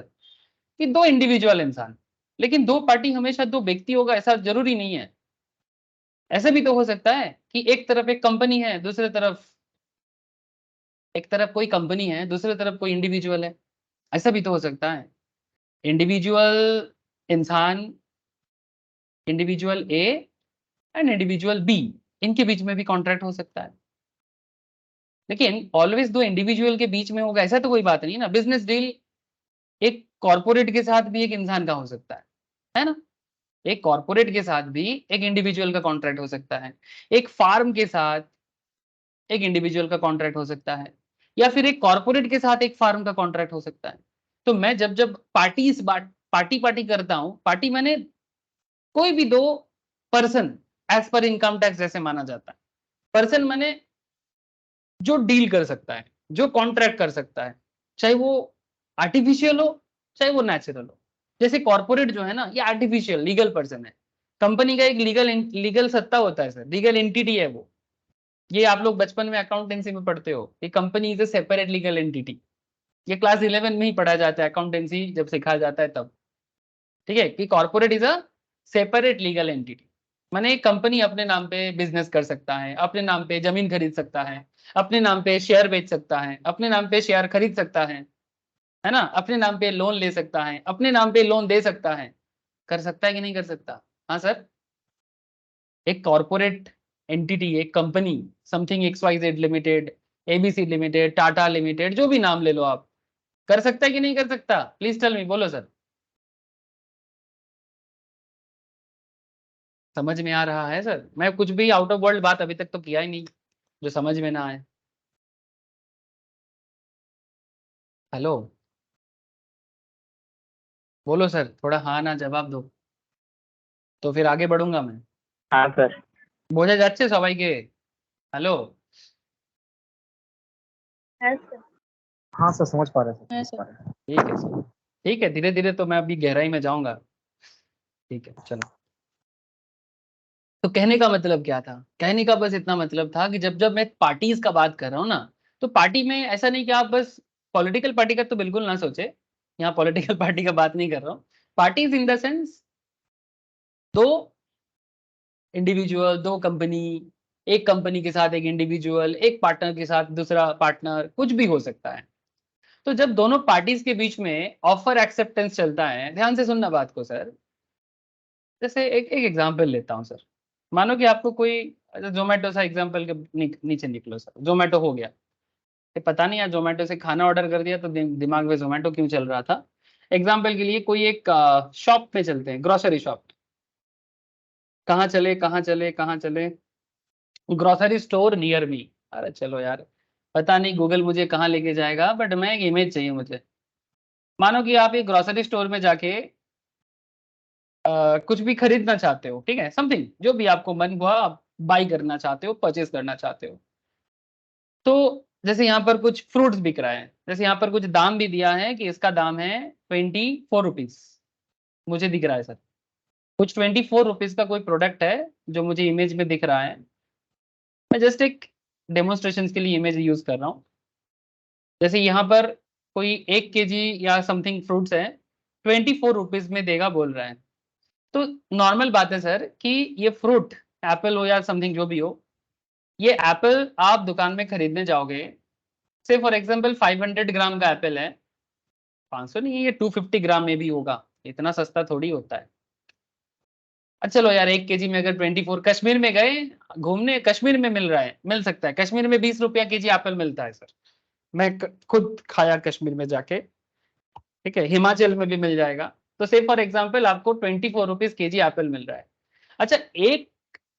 कि दो इंडिविजुअल इंसान। लेकिन दो पार्टी हमेशा दो व्यक्ति होगा ऐसा जरूरी नहीं है। ऐसा भी तो हो सकता है कि एक तरफ एक कंपनी है, दूसरे तरफ, एक तरफ कोई कंपनी है, दूसरी तरफ कोई इंडिविजुअल है। ऐसा भी तो हो सकता है। इंडिविजुअल इंसान, individual A and individual B, इनके बीच में भी कॉन्ट्रैक्ट हो सकता है। लेकिन ऑलवेज दो इंडिविजुअल के बीच में होगा ऐसा तो कोई बात नहीं ना। बिजनेस डील एक कॉर्पोरेट के साथ भी एक इंसान का हो सकता है ना। एक कॉर्पोरेट के साथ भी एक इंडिविजुअल का कॉन्ट्रैक्ट हो सकता है। एक फार्म के साथ एक इंडिविजुअल का कॉन्ट्रैक्ट हो सकता है, या फिर एक कॉर्पोरेट के साथ एक फार्म का कॉन्ट्रैक्ट हो सकता है। तो मैं जब जब पार्टी करता हूं, पार्टी मैंने कोई भी दो पर्सन एज पर इनकम टैक्स जैसे माना जाता है। पर्सन मैंने जो डील कर सकता है, जो कॉन्ट्रैक्ट कर सकता है, चाहे वो आर्टिफिशियल हो चाहे वो नेचुरल हो। जैसे कॉर्पोरेट जो है ना, ये आर्टिफिशियल लीगल पर्सन है। कंपनी का एक लीगल सत्ता होता है सर, लीगल एंटिटी है वो। ये आप लोग बचपन में अकाउंटेंसी में पढ़ते हो, ये company is a separate legal entity. ये क्लास 11 में ही पढ़ा जाता है, अकाउंटेंसी जब सिखाया जाता है तब। ठीक है, कि corporate is a separate legal entity. माने एक कंपनी अपने नाम पे बिजनेस कर सकता है, अपने नाम पे जमीन खरीद सकता है, अपने नाम पे शेयर बेच सकता है, अपने नाम पे शेयर खरीद सकता है ना, अपने नाम पे लोन ले सकता है, अपने नाम पे लोन दे सकता है। कर सकता है कि नहीं कर सकता? हाँ सर। एक कॉर्पोरेट एंटिटी, एक company, something XYZ limited, ABC limited, Tata limited, जो भी नाम ले लो आप, कर सकता है कि नहीं कर सकता? प्लीज टेल मी, बोलो सर। समझ में आ रहा है सर? मैं कुछ भी आउट ऑफ वर्ल्ड बात अभी तक तो किया ही नहीं जो समझ में ना आए। हेलो, बोलो सर, थोड़ा हाँ ना जवाब दो तो फिर आगे बढ़ूंगा मैं। हाँ सर। বোঝা যাচ্ছে সবাইকে? हेलो, है सर। हाँ सर, समझ पा रहे हैं है सर, समझ पा रहे हैं। ठीक है सर, ठीक है, धीरे धीरे तो मैं अभी गहराई में जाऊंगा। ठीक है चलो। तो कहने का मतलब क्या था? कहने का बस इतना मतलब था कि जब जब मैं पार्टीज का बात कर रहा हूँ ना, तो पार्टी में ऐसा नहीं कि आप बस पॉलिटिकल पार्टी का तो बिल्कुल ना सोचे। यहाँ पॉलिटिकल पार्टी का बात नहीं कर रहा हूँ। पार्टीज इन द सेंस दो इंडिविजुअल, दो कंपनी, एक कंपनी के साथ एक इंडिविजुअल, एक पार्टनर के साथ दूसरा पार्टनर, कुछ भी हो सकता है। तो जब दोनों पार्टीज के बीच में ऑफर एक्सेप्टेंस चलता है, ध्यान से सुनना बात को सर। जैसे एक एक एग्जांपल लेता हूं सर। मानो कि आपको कोई जोमेटो सा एग्जांपल के नीचे निकलो सर, जोमेटो हो गया। ये पता नहीं यार, जोमेटो से खाना ऑर्डर कर दिया तो दिमाग में जोमेटो क्यों चल रहा था। एग्जाम्पल के लिए कोई एक शॉप में चलते हैं, ग्रोसरी शॉप। कहाँ चले कहाँ चले कहाँ चले? Grocery store near me. अरे चलो यार, पता नहीं गूगल मुझे कहाँ लेके जाएगा, बट मैं एक इमेज चाहिए मुझे। मानो कि आप एक ग्रोसरी स्टोर में जाके कुछ भी खरीदना चाहते हो, ठीक है, समथिंग जो भी आपको मन हुआ आप बाई करना चाहते हो, परचेज करना चाहते हो। तो जैसे यहाँ पर कुछ फ्रूट्स बिक रहा है, जैसे यहाँ पर कुछ दाम भी दिया है कि इसका दाम है 24 रुपीज, मुझे दिख रहा है सर। कुछ 24 रुपीज का कोई प्रोडक्ट है जो मुझे इमेज में दिख रहा है। मैं जस्ट एक डेमोन्स्ट्रेशन के लिए इमेज यूज कर रहा हूँ। जैसे यहाँ पर कोई 1 kg या समथिंग फ्रूट्स है, 24 रुपीज में देगा बोल रहा है। तो नॉर्मल बात है सर कि ये फ्रूट, एप्पल हो या समथिंग जो भी हो, ये एप्पल आप दुकान में खरीदने जाओगे, से फॉर एग्जांपल 500 ग्राम का एप्पल है, 500 नहीं है, ये 250 ग्राम में भी होगा, इतना सस्ता थोड़ी होता है। अच्छा चलो यार, 1 kg में अगर 24, कश्मीर में गए घूमने, कश्मीर में मिल रहा है, मिल सकता है, कश्मीर में 20 रुपया kg एप्पल मिलता है सर। मैं खुद खाया कश्मीर में जाके, ठीक है, हिमाचल में भी मिल जाएगा। तो से फॉर एग्जाम्पल आपको 24 रुपीज kg एप्पल मिल रहा है। अच्छा, एक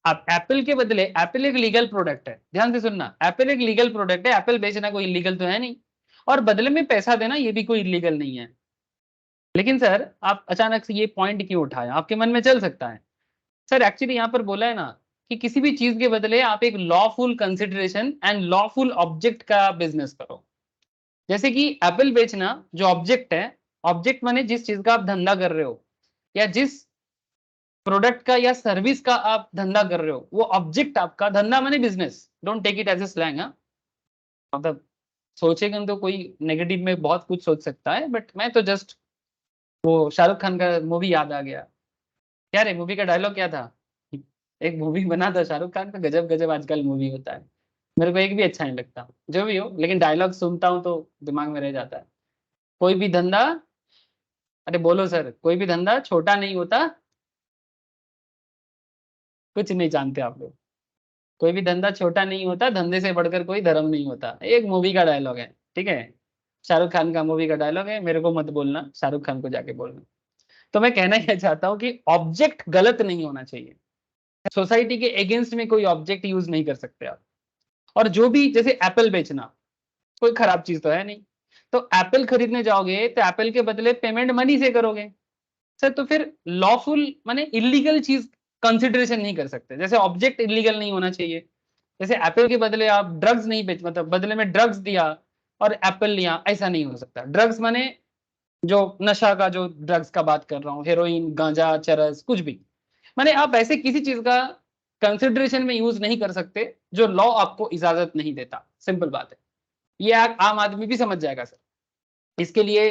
आप एप्पल के बदले, एप्पल एक लीगल प्रोडक्ट है, ध्यान से सुनना, एप्पल एक लीगल प्रोडक्ट है, एप्पल बेचना कोई इलीगल तो है नहीं, और बदले में पैसा देना ये भी कोई इलीगल नहीं है। लेकिन सर आप अचानक से ये पॉइंट क्यों उठाया, आपके मन में चल सकता है सर, एक्चुअली यहाँ पर बोला है ना कि किसी भी चीज के बदले आप एक lawful consideration and lawful object का बिजनेस करो। जैसे कि एप्पल बेचना जो ऑब्जेक्ट है, ऑब्जेक्ट माने जिस चीज का आप धंधा कर रहे हो, या जिस प्रोडक्ट का या सर्विस का आप धंधा कर रहे हो, वो ऑब्जेक्ट आपका, धंधा माने business, don't take it as a slang. मतलब सोचेगा तो कोई नेगेटिव में बहुत कुछ सोच सकता है, बट मैं तो जस्ट, वो शाहरुख खान का मूवी याद आ गया। क्या रे, मूवी का डायलॉग क्या था? एक मूवी बना था शाहरुख खान का, गजब गजब आजकल मूवी होता है, मेरे को एक भी अच्छा नहीं लगता, जो भी हो, लेकिन डायलॉग सुनता हूँ तो दिमाग में रह जाता है। कोई भी धंधा, अरे बोलो सर, कोई भी धंधा छोटा नहीं होता। कुछ नहीं जानते आप लोग। कोई भी धंधा छोटा नहीं होता, धंधे से बढ़कर कोई धर्म नहीं होता, एक मूवी का डायलॉग है, ठीक है। शाहरुख खान का मूवी का डायलॉग है, मेरे को मत बोलना, शाहरुख खान को जाके बोलना। तो मैं कहना यह चाहता हूं कि ऑब्जेक्ट गलत नहीं होना चाहिए। सोसाइटी के अगेंस्ट में कोई ऑब्जेक्ट यूज नहीं कर सकते आप। और जो भी, जैसे एप्पल बेचना कोई खराब चीज तो है नहीं, तो एप्पल खरीदने जाओगे तो एप्पल के बदले पेमेंट मनी से करोगे सर, तो फिर लॉफुल माने इलीगल चीज कंसिडरेशन नहीं कर सकते। जैसे ऑब्जेक्ट इलीगल नहीं होना चाहिए, जैसे एप्पल के बदले आप ड्रग्स नहीं बेच, मतलब बदले में ड्रग्स दिया और एप्पल लिया, ऐसा नहीं हो सकता। ड्रग्स माने जो नशा का, जो ड्रग्स का बात कर रहा हूँ, हेरोइन, गांजा, चरस, कुछ भी, माने आप ऐसे किसी चीज का कंसिडरेशन में यूज नहीं कर सकते जो लॉ आपको इजाजत नहीं देता। सिंपल बात है, ये आम आदमी भी समझ जाएगा सर। इसके लिए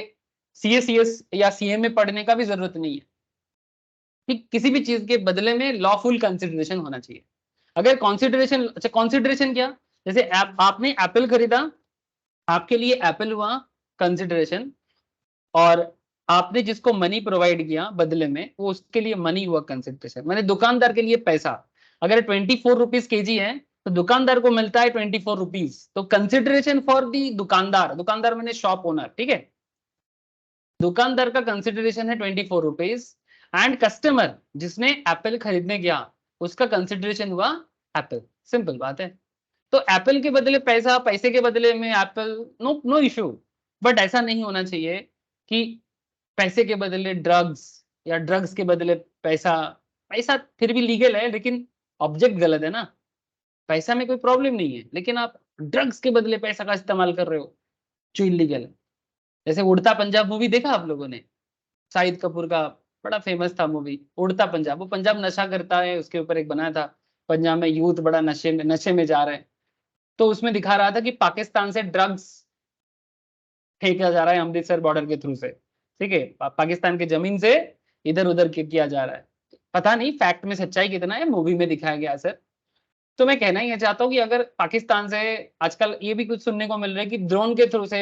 सीएसीएस या सीएमए पढ़ने का भी जरूरत नहीं है कि किसी भी चीज के बदले में लॉफुल कंसिडरेशन होना चाहिए। अगर कंसिडरेशन, अच्छा कंसिडरेशन क्या, जैसे आपने एप्पल खरीदा, आपके लिए एप्पल हुआ कंसिडरेशन, और आपने जिसको मनी प्रोवाइड किया बदले में, वो उसके लिए मनी हुआ कंसिडरेशन। मैंने दुकानदार के लिए पैसा, अगर 24 रुपीज केजी है तो दुकानदार को मिलता है 24 रुपीज, तो कंसिडरेशन फॉर दी दुकानदार, दुकानदार मैंने शॉप ओनर, ठीक है, दुकानदार का कंसिडरेशन है 24 रुपीज, एंड कस्टमर जिसने एप्पल खरीदने गया उसका कंसिडरेशन हुआ एप्पल। सिंपल बात है। तो एप्पल के बदले पैसा, पैसे के बदले में apple, no no issue. But ऐसा नहीं होना चाहिए कि पैसे के बदले ड्रग्स, या ड्रग्स के बदले पैसा। पैसा फिर भी लीगल है, लेकिन ऑब्जेक्ट गलत है ना। पैसा में कोई प्रॉब्लम नहीं है, लेकिन आप ड्रग्स के बदले पैसा का इस्तेमाल कर रहे हो जो इलीगल है। जैसे उड़ता पंजाब मूवी देखा आप लोगों ने, शाहिद कपूर का बड़ा फेमस था मूवी उड़ता पंजाब। वो पंजाब नशा करता है, उसके ऊपर एक बनाया था, पंजाब में यूथ बड़ा नशे में जा रहे हैं। तो उसमें दिखा रहा था कि पाकिस्तान से ड्रग्स फेंका जा रहा है अमृतसर बॉर्डर के थ्रू से, ठीक है, पाकिस्तान की जमीन से इधर उधर किया जा रहा है। पता नहीं फैक्ट में सच्चाई कितना है, मूवी में दिखाया गया सर। तो मैं कहना ही चाहता हूँ कि अगर पाकिस्तान से, आजकल ये भी कुछ सुनने को मिल रहा है कि ड्रोन के थ्रू से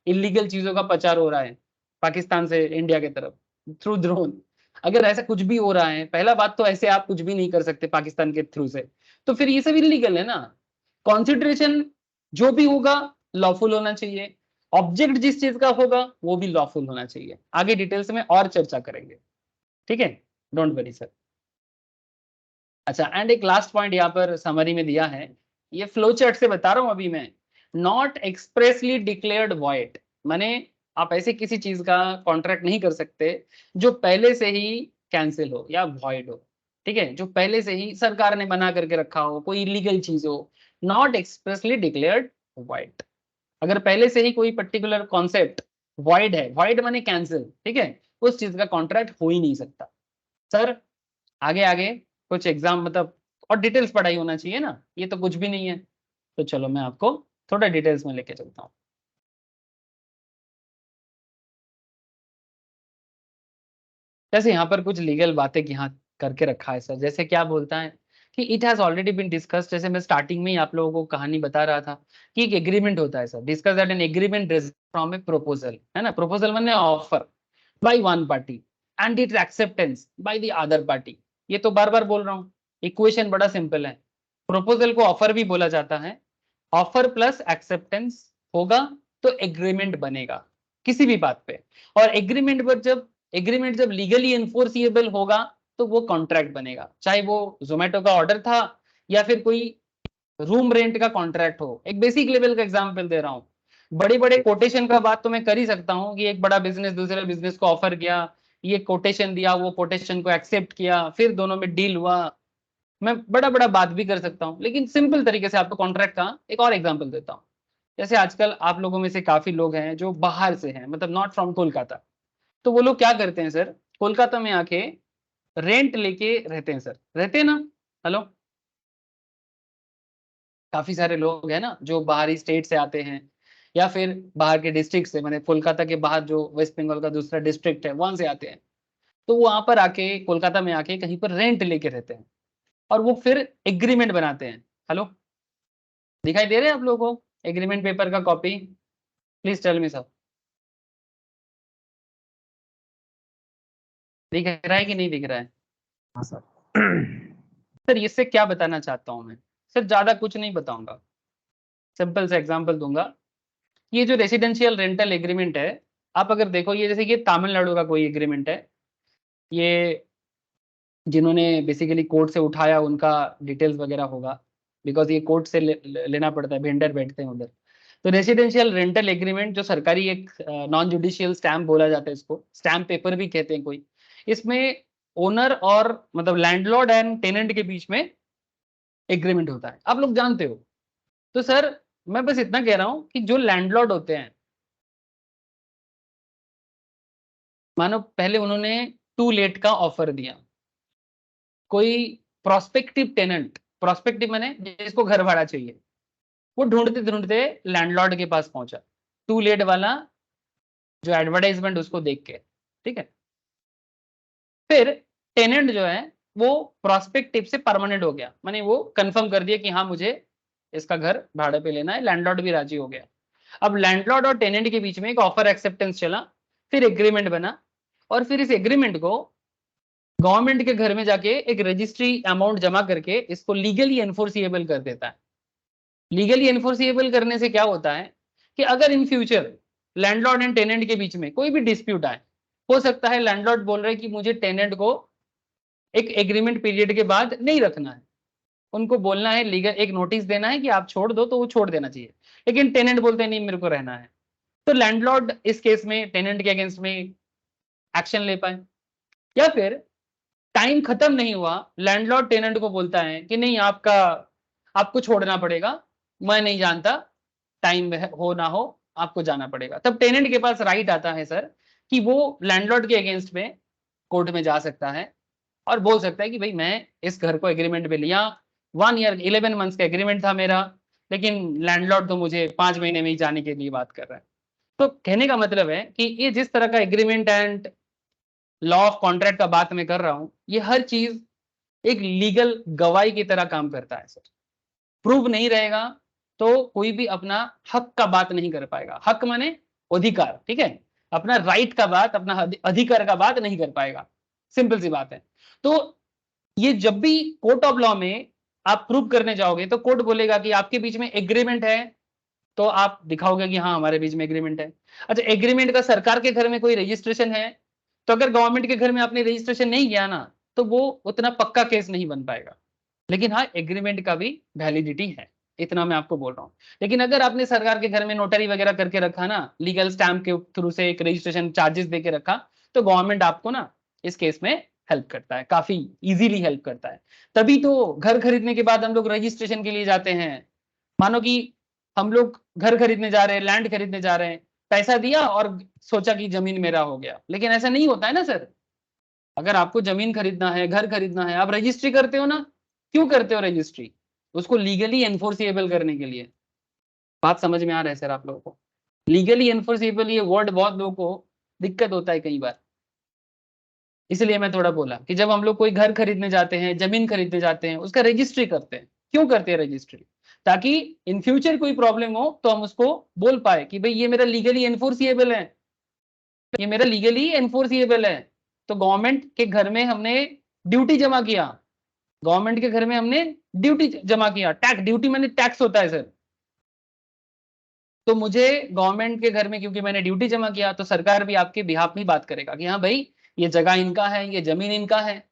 इलीगल चीजों का प्रचार हो रहा है पाकिस्तान से इंडिया की तरफ, थ्रू ड्रोन। अगर ऐसा कुछ भी हो रहा है, पहला बात तो ऐसे आप कुछ भी नहीं कर सकते पाकिस्तान के थ्रू से, तो फिर ये सब इलीगल है ना। कॉन्सिडरेशन जो भी होगा लॉफुल होना चाहिए, ऑब्जेक्ट जिस चीज का होगा वो भी लॉफुल होना चाहिए। आगे डिटेल्स में और चर्चा करेंगे, ठीक है, डोंट वरी सर। अच्छा, एंड एक लास्ट पॉइंट यहाँ पर समरी में दिया है, ये फ्लो चार्ट से बता रहा हूं अभी मैं। नॉट एक्सप्रेसली डिक्लेयर्ड वॉइड, माने आप ऐसे किसी चीज का कॉन्ट्रैक्ट नहीं कर सकते जो पहले से ही कैंसिल हो या वॉइड हो, ठीक है, जो पहले से ही सरकार ने बना करके रखा हो, कोई इलीगल चीज हो। नॉट एक्सप्रेसली डिक्लेयर्ड वॉइड, अगर पहले से ही कोई पर्टिकुलर कॉन्सेप्ट वॉइड है, वॉइड माने कैंसिल, ठीक है, उस चीज का कॉन्ट्रैक्ट हो ही नहीं सकता सर। आगे आगे कुछ एग्जाम, मतलब और डिटेल्स पढ़ाई होना चाहिए ना, ये तो कुछ भी नहीं है। तो चलो मैं आपको थोड़ा डिटेल्स में लेके चलता हूँ। जैसे यहाँ पर कुछ लीगल बातें यहाँ करके रखा है सर, जैसे क्या बोलता है कि it has already been discussed. जैसे मैं स्टार्टिंग में ही आप लोगों को कहानी बता रहा था कि एक एग्रीमेंट होता है sir, discuss that an agreement from A proposal, है ना, प्रपोजल माने offer by one party and it's acceptance by the other party. ये तो बार बार बोल रहा हूँ, इक्वेशन बड़ा सिंपल है। प्रपोजल को ऑफर भी बोला जाता है, ऑफर प्लस एक्सेप्टेंस होगा तो एग्रीमेंट बनेगा किसी भी बात पे। और एग्रीमेंट जब लीगली एनफोर्सिएबल होगा तो वो कॉन्ट्रैक्ट बनेगा, चाहे वो जोमेटो का ऑर्डर था या फिर कोई रूम रेंट का कॉन्ट्रैक्ट हो। एक बेसिक लेवल का एग्जांपल दे रहा हूँ, बड़े बड़े कोटेशन का बात तो मैं कर ही सकता हूँ कि एक बड़ा बिजनेस दूसरे बिजनेस को ऑफर किया, ये कोटेशन दिया, वो कोटेशन को एक्सेप्ट किया, फिर दोनों में डील हुआ। मैं बड़ा बड़ा बात भी कर सकता हूँ, लेकिन सिंपल तरीके से आपको कॉन्ट्रैक्ट का एक और एग्जांपल देता हूँ। जैसे आजकल आप लोगों में से काफी लोग हैं जो बाहर से हैं, मतलब नॉट फ्रॉम कोलकाता, तो वो लोग क्या करते हैं सर, कोलकाता में आके रेंट लेके रहते हैं सर, रहते हैं ना, हेलो, काफी सारे लोग हैं ना जो बाहरी स्टेट से आते हैं या फिर बाहर के डिस्ट्रिक्ट से, मैंने कोलकाता के बाहर जो वेस्ट बंगाल का दूसरा डिस्ट्रिक्ट है वहां से आते हैं। तो वो वहां पर आके कोलकाता में आके कहीं पर रेंट लेके रहते हैं और वो फिर एग्रीमेंट बनाते हैं। हेलो, दिखाई दे रहे हैं आप लोगों को एग्रीमेंट पेपर का copy? Please tell me sir. दिख रहा है कि नहीं दिख रहा है? हाँ सर। सर इससे क्या बताना चाहता हूं मैं? सर ज्यादा कुछ नहीं बताऊंगा, सिंपल सा एग्जांपल दूंगा। ये जो रेसिडेंशियल रेंटल एग्रीमेंट है, आप अगर देखो, ये जैसे ये तमिलनाडु का कोई एग्रीमेंट है, ये जिन्होंने बेसिकली कोर्ट से उठाया उनका डिटेल्स वगैरह होगा, बिकॉज ये कोर्ट से लेना पड़ता है, वेंडर बैठते हैं उधर। तो रेसिडेंशियल रेंटल एग्रीमेंट जो सरकारी एक नॉन जुडिशियल स्टैम्प बोला जाता है, इसको स्टैम्प पेपर भी कहते हैं कोई। इसमें ओनर और मतलब लैंडलॉर्ड एंड टेनेंट के बीच में एग्रीमेंट होता है, आप लोग जानते हो। तो सर मैं बस इतना कह रहा हूं कि जो लैंडलॉर्ड होते हैं, मानो पहले उन्होंने टू लेट का ऑफर दिया, कोई प्रोस्पेक्टिव टेनेंट, प्रोस्पेक्टिव माने जिसको घर भाड़ा चाहिए, वो ढूंढते ढूंढते लैंडलॉर्ड के पास पहुंचा, टू लेट वाला जो एडवर्टाइजमेंट उसको देख के, ठीक है। फिर टेनेंट जो है वो प्रोस्पेक्टिव से परमानेंट हो गया, माने वो कंफर्म कर दिया कि हाँ मुझे इसका घर भाड़े पे लेना है, लैंडलॉर्ड भी राजी हो गया। अब लैंडलॉर्ड और टेनेंट के बीच में एक ऑफर एक्सेप्टेंस चला, फिर एग्रीमेंट बना, और फिर इस एग्रीमेंट को गवर्नमेंट के घर में जाके एक रजिस्ट्री अमाउंट जमा करके इसको लीगली एनफोर्सिएबल कर देता है। लीगली एनफोर्सिएबल करने से क्या होता है कि अगर in future landlord and tenant के बीच में कोई भी डिस्प्यूट आए, हो सकता है लैंडलॉर्ड बोल रहे हैं कि मुझे टेनेंट को एक एग्रीमेंट पीरियड के बाद नहीं रखना है, उनको बोलना है, लीगल एक नोटिस देना है कि आप छोड़ दो, तो वो छोड़ देना चाहिए। लेकिन टेनेंट बोलते हैं नहीं मेरे को रहना है, तो लैंडलॉर्ड इस केस में टेनेंट के अगेंस्ट में एक्शन ले पाए। या फिर टाइम खत्म नहीं हुआ, लैंडलॉर्ड टेनेंट को बोलता है कि नहीं आपका आपको छोड़ना पड़ेगा, मैं नहीं जानता, टाइम हो ना हो आपको जाना पड़ेगा। तब टेनेंट के पास राइट आता है सर कि वो लैंडलॉर्ड के अगेंस्ट में कोर्ट में जा सकता है और बोल सकता है कि भाई मैं इस घर को एग्रीमेंट पे लिया, 1 ईयर 11 मंथ्स का एग्रीमेंट था मेरा, लेकिन लैंडलॉर्ड तो मुझे 5 महीने में ही जाने के लिए बात कर रहा है। तो कहने का मतलब है कि ये जिस तरह का agreement and law of contract का बात मैं कर रहा हूं, ये हर चीज एक लीगल गवाही की तरह काम करता है सर। प्रूफ नहीं रहेगा तो कोई भी अपना हक का बात नहीं कर पाएगा, हक माने अधिकार, ठीक है, अपना राइट का बात, अपना अधिकार का बात नहीं कर पाएगा, सिंपल सी बात है। तो ये जब भी कोर्ट ऑफ लॉ में आप प्रूव करने जाओगे तो कोर्ट बोलेगा कि आपके बीच में एग्रीमेंट है, तो आप दिखाओगे कि हाँ हमारे बीच में एग्रीमेंट है। अच्छा, एग्रीमेंट का सरकार के घर में कोई रजिस्ट्रेशन है, तो अगर गवर्नमेंट के घर में आपने रजिस्ट्रेशन नहीं किया ना, तो वो उतना पक्का केस नहीं बन पाएगा। लेकिन हाँ एग्रीमेंट का भी वैलिडिटी है, इतना मैं आपको बोल रहा हूँ। लेकिन अगर आपने सरकार के घर में नोटरी वगैरह करके रखा ना, लीगल स्टैम्प के थ्रू से एक रजिस्ट्रेशन चार्जेस देके रखा, तो गवर्नमेंट आपको ना इस केस में हेल्प करता है, काफी इजीली हेल्प करता है। तभी तो घर खरीदने के बाद हम लोग रजिस्ट्रेशन के लिए जाते हैं। मानो कि हम लोग घर खरीदने जा रहे हैं, लैंड खरीदने जा रहे हैं, पैसा दिया और सोचा कि जमीन मेरा हो गया, लेकिन ऐसा नहीं होता है ना सर। अगर आपको जमीन खरीदना है, घर खरीदना है, आप रजिस्ट्री करते हो ना। क्यों करते हो रजिस्ट्री? उसको लीगली एनफोर्सिएबल करने के लिए। बात समझ में आ रहा है सर आप लोगों को? लीगली एनफोर्सिएबल ये वर्ड बहुत लोगों को दिक्कत होता है कई बार, इसलिए मैं थोड़ा बोला कि जब हम लोग कोई घर खरीदने जाते हैं, जमीन खरीदने जाते हैं, उसका रजिस्ट्री करते हैं। क्यों करते हैं रजिस्ट्री? ताकि इन फ्यूचर कोई प्रॉब्लम हो तो हम उसको बोल पाए कि भाई ये मेरा लीगली एनफोर्सिएबल है, ये मेरा लीगली एनफोर्सिएबल है। तो गवर्नमेंट के घर में हमने ड्यूटी जमा किया, गवर्नमेंट के घर में हमने ड्यूटी जमा किया, टैक्स, ड्यूटी मैंने टैक्स होता है सर। तो मुझे गवर्नमेंट के घर में क्योंकि मैंने ड्यूटी जमा किया, तो सरकार भी आपके बिहाफ में बात करेगा कि हाँ भाई ये जगह इनका है, ये जमीन इनका है।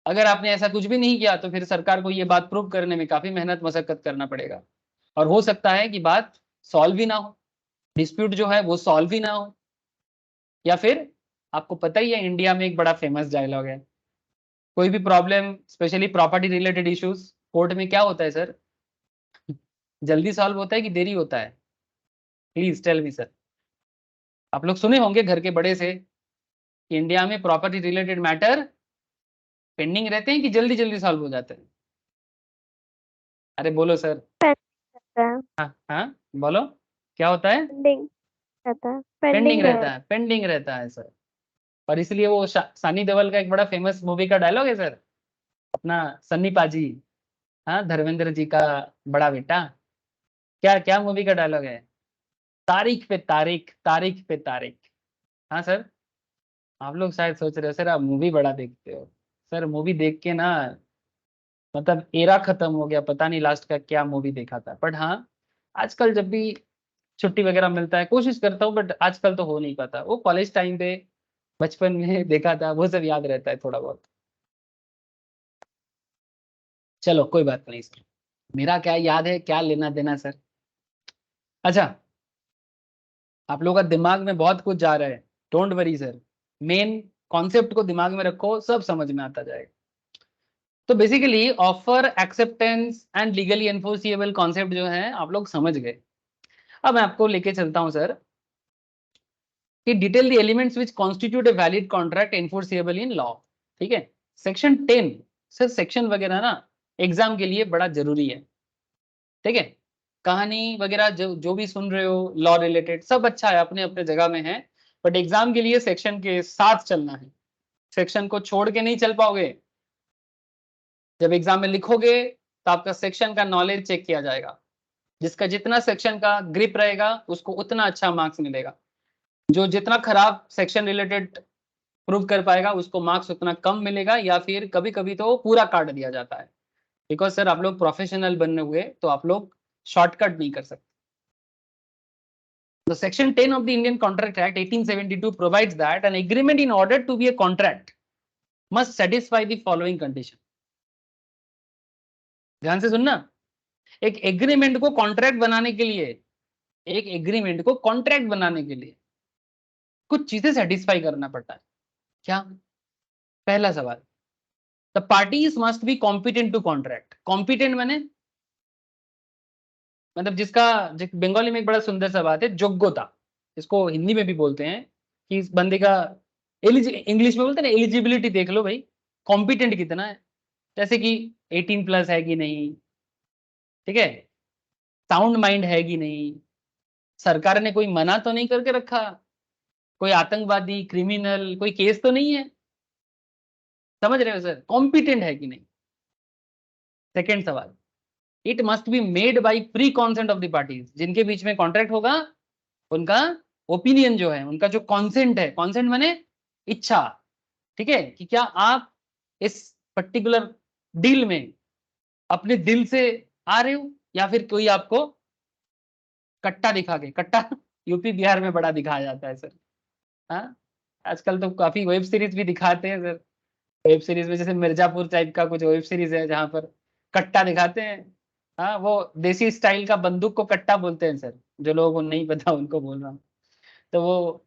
अगर आपने ऐसा कुछ भी नहीं किया तो फिर सरकार को ये बात प्रूव करने में काफी मेहनत मशक्कत करना पड़ेगा, और हो सकता है कि बात सॉल्व ही ना हो, डिस्प्यूट जो है वो सॉल्व ही ना हो। या फिर आपको पता ही है इंडिया में एक बड़ा फेमस डायलॉग है, कोई भी problem specially property related issues court में क्या होता है सर? जल्दी सॉल्व होता है कि देरी होता है? Please tell me sir. आप लोग सुने होंगे घर के बड़े से कि इंडिया में प्रॉपर्टी रिलेटेड मैटर पेंडिंग रहते हैं कि जल्दी जल्दी सॉल्व हो जाते हैं? अरे बोलो सर। हाँ हाँ, बोलो क्या होता है? पेंडिंग रहता है, पेंडिंग पेंडिंग रहता है, पेंडिंग रहता है सर। और इसलिए वो सनी देओल का एक बड़ा फेमस मूवी का डायलॉग है सर, अपना सन्नी पाजी, हाँ धर्मेंद्र जी का बड़ा बेटा, क्या क्या मूवी का डायलॉग है? तारीख पे तारीख, तारीख पे तारीख। हाँ सर, आप लोग शायद सोच रहे हो सर आप मूवी बड़ा देखते हो। सर मूवी देख के ना मतलब एरा खत्म हो गया, पता नहीं लास्ट का क्या मूवी देखा था। बट हाँ, आजकल जब भी छुट्टी वगैरह मिलता है कोशिश करता हूँ, बट आजकल तो हो नहीं पाता। वो कॉलेज टाइम पे बचपन में देखा था, वो सब याद रहता है थोड़ा बहुत। चलो कोई बात नहीं सर, मेरा क्या याद है, क्या लेना देना सर। अच्छा, आप लोगों का दिमाग में बहुत कुछ जा रहा है, don't worry sir. Main concept को दिमाग में रखो, सब समझ में आता जाएगा। तो basically offer, acceptance and legally enforceable concept जो है आप लोग समझ गए। अब मैं आपको लेके चलता हूं सर कि detail the elements which constitute A valid contract enforceable in law. ठीक है, सेक्शन 10। सर सेक्शन वगैरह ना एग्जाम के लिए बड़ा जरूरी है। ठीक है, कहानी वगैरह जो जो भी सुन रहे हो लॉ रिलेटेड सब अच्छा है, अपने अपने जगह में है। बट एग्जाम के लिए सेक्शन के साथ चलना है, सेक्शन को छोड़ के नहीं चल पाओगे। जब एग्जाम में लिखोगे तो आपका सेक्शन का नॉलेज चेक किया जाएगा। जिसका जितना सेक्शन का ग्रिप रहेगा उसको उतना अच्छा मार्क्स मिलेगा। जो जितना खराब सेक्शन रिलेटेड प्रूव कर पाएगा उसको मार्क्स उतना कम मिलेगा, या फिर कभी कभी तो पूरा काट दिया जाता है। बिकॉज सर आप लोग प्रोफेशनल बनने हुए तो आप लोग शॉर्टकट नहीं कर सकते। तो section 10 of the Indian Contract Act 1872 provides that an agreement in order to be a contract must satisfy the following condition. ध्यान से सुनना, एक एग्रीमेंट को कॉन्ट्रैक्ट बनाने के लिए, एक एग्रीमेंट को कॉन्ट्रैक्ट बनाने के लिए कुछ चीजें सेटिस्फाई करना पड़ता है। क्या? पहला सवाल, the parties must be competent to contract. Competent माने मतलब जिसका बंगाली में एक बड़ा सुंदर सा बात है, योग्यता। इसको हिंदी में भी बोलते हैं कि इस बंदे का इंग्लिश में बोलते हैं ना एलिजिबिलिटी देख लो भाई, कॉम्पिटेंट कितना है। जैसे कि 18 प्लस है कि नहीं, ठीक है, साउंड माइंड है कि नहीं, सरकार ने कोई मना तो नहीं करके रखा, कोई आतंकवादी क्रिमिनल कोई केस तो नहीं है। समझ रहे हो सर, कॉम्पिटेंट है कि नहीं। सेकेंड सवाल, it must be made by pre consent of the parties. जिनके बीच में कॉन्ट्रैक्ट होगा उनका ओपिनियन जो है, उनका जो कॉन्सेंट है, कॉन्सेंट माने इच्छा, ठीक है, कि क्या आप इस पर्टिकुलर डील में अपने दिल से आ रहे हो या फिर कोई आपको कट्टा दिखा के, कट्टा यूपी बिहार में बड़ा दिखाया जाता है सर। हाँ, आजकल तो काफी वेब सीरीज भी दिखाते हैं सर। वेब सीरीज में जैसे मिर्जापुर टाइप का कुछ वेब सीरीज है जहां पर कट्टा दिखाते हैं। हाँ, वो देसी स्टाइल का बंदूक को कट्टा बोलते हैं सर, जो लोगों को नहीं पता उनको बोल रहा हूँ। तो वो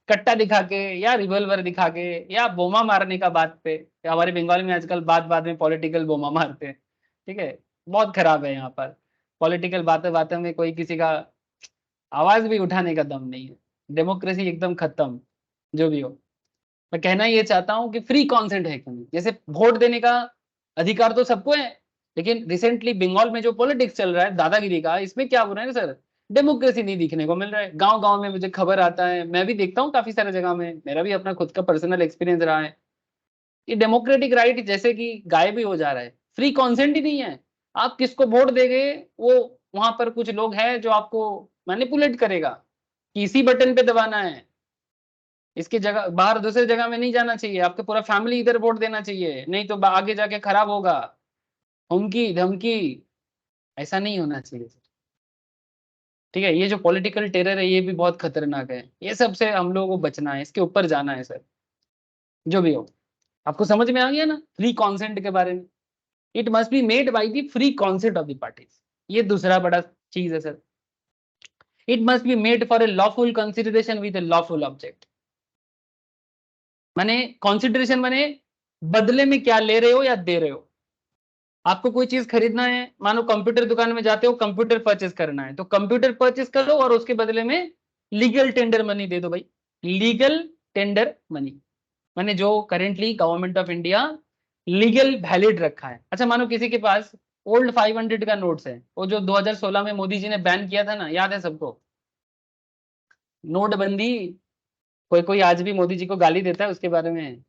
कट्टा दिखा के या रिवॉल्वर दिखा के या बोमा मारने का बात पे, या हमारे बंगाल में आजकल बात बात में पॉलिटिकल बोमा मारते हैं। ठीक है, बहुत खराब है यहाँ पर। पॉलिटिकल बातें बातें में कोई किसी का आवाज भी उठाने का दम नहीं है। डेमोक्रेसी एकदम खत्म। जो भी हो, मैं कहना ये चाहता हूँ कि फ्री कॉन्सेंट है कि नहीं। जैसे वोट देने का अधिकार तो सबको है, लेकिन रिसेंटली बंगाल में जो पॉलिटिक्स चल रहा है दादागिरी का, इसमें क्या हो रहा है सर, डेमोक्रेसी नहीं दिखने को मिल रहा है। गांव गांव में मुझे खबर आता है, मैं भी देखता हूँ काफी सारे जगह में, मेरा भी अपना खुद का पर्सनल एक्सपीरियंस रहा है। ये डेमोक्रेटिक राइट जैसे कि गायब ही हो जा रहा है, फ्री कॉन्सेंट ही नहीं है। आप किसको वोट देंगे, वो वहां पर कुछ लोग हैं जो आपको मैनिपुलेट करेगा कि इसी बटन पे दबाना है, इसकी जगह बाहर दूसरे जगह में नहीं जाना चाहिए, आपको पूरा फैमिली इधर वोट देना चाहिए, नहीं तो आगे जाके खराब होगा। हुमकी धमकी, ऐसा नहीं होना चाहिए। ठीक है, ये जो पॉलिटिकल टेरर है ये भी बहुत खतरनाक है, ये सब से हम लोगों को बचना है, इसके ऊपर जाना है सर। जो भी हो, आपको समझ में आ गया ना फ्री कॉन्सेंट के बारे में। It must be made by the free consent of the parties, ये दूसरा बड़ा चीज है sir. It must be made for a lawful consideration with a lawful object. माने कंसिडरेशन माने बदले में क्या ले रहे हो या दे रहे हो। आपको कोई चीज खरीदना है, मानो कंप्यूटर दुकान में जाते हो, कंप्यूटर परचेस करना है, तो कंप्यूटर परचेस करो और उसके बदले में लीगल टेंडर मनी दे दो भाई। लीगल टेंडर मनी माने जो currently government of India legal valid रखा है। अच्छा, मानो किसी के पास ओल्ड 500 का नोट्स है, वो जो 2016 में मोदी जी ने बैन किया था ना, याद है सबको, नोटबंदी। कोई कोई आज भी मोदी जी को गाली देता है उसके बारे में।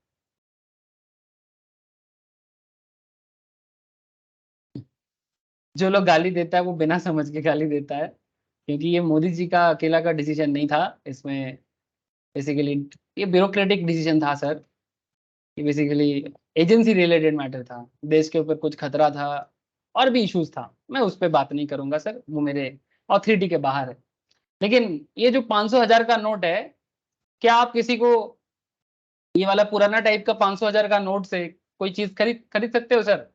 जो लोग गाली देता है वो बिना समझ के गाली देता है, क्योंकि ये मोदी जी का अकेला का डिसीजन नहीं था इसमें। बेसिकली ये ब्यूरोक्रेटिक डिसीजन था सर, ये बेसिकली एजेंसी रिलेटेड मैटर था, देश के ऊपर कुछ खतरा था और भी इश्यूज था, मैं उस पर बात नहीं करूंगा सर, वो मेरे ऑथोरिटी के बाहर है। लेकिन ये जो 500,000 का नोट है, क्या आप किसी को ये वाला पुराना टाइप का 500,000 का नोट से कोई चीज खरीद खरीद सकते हो सर?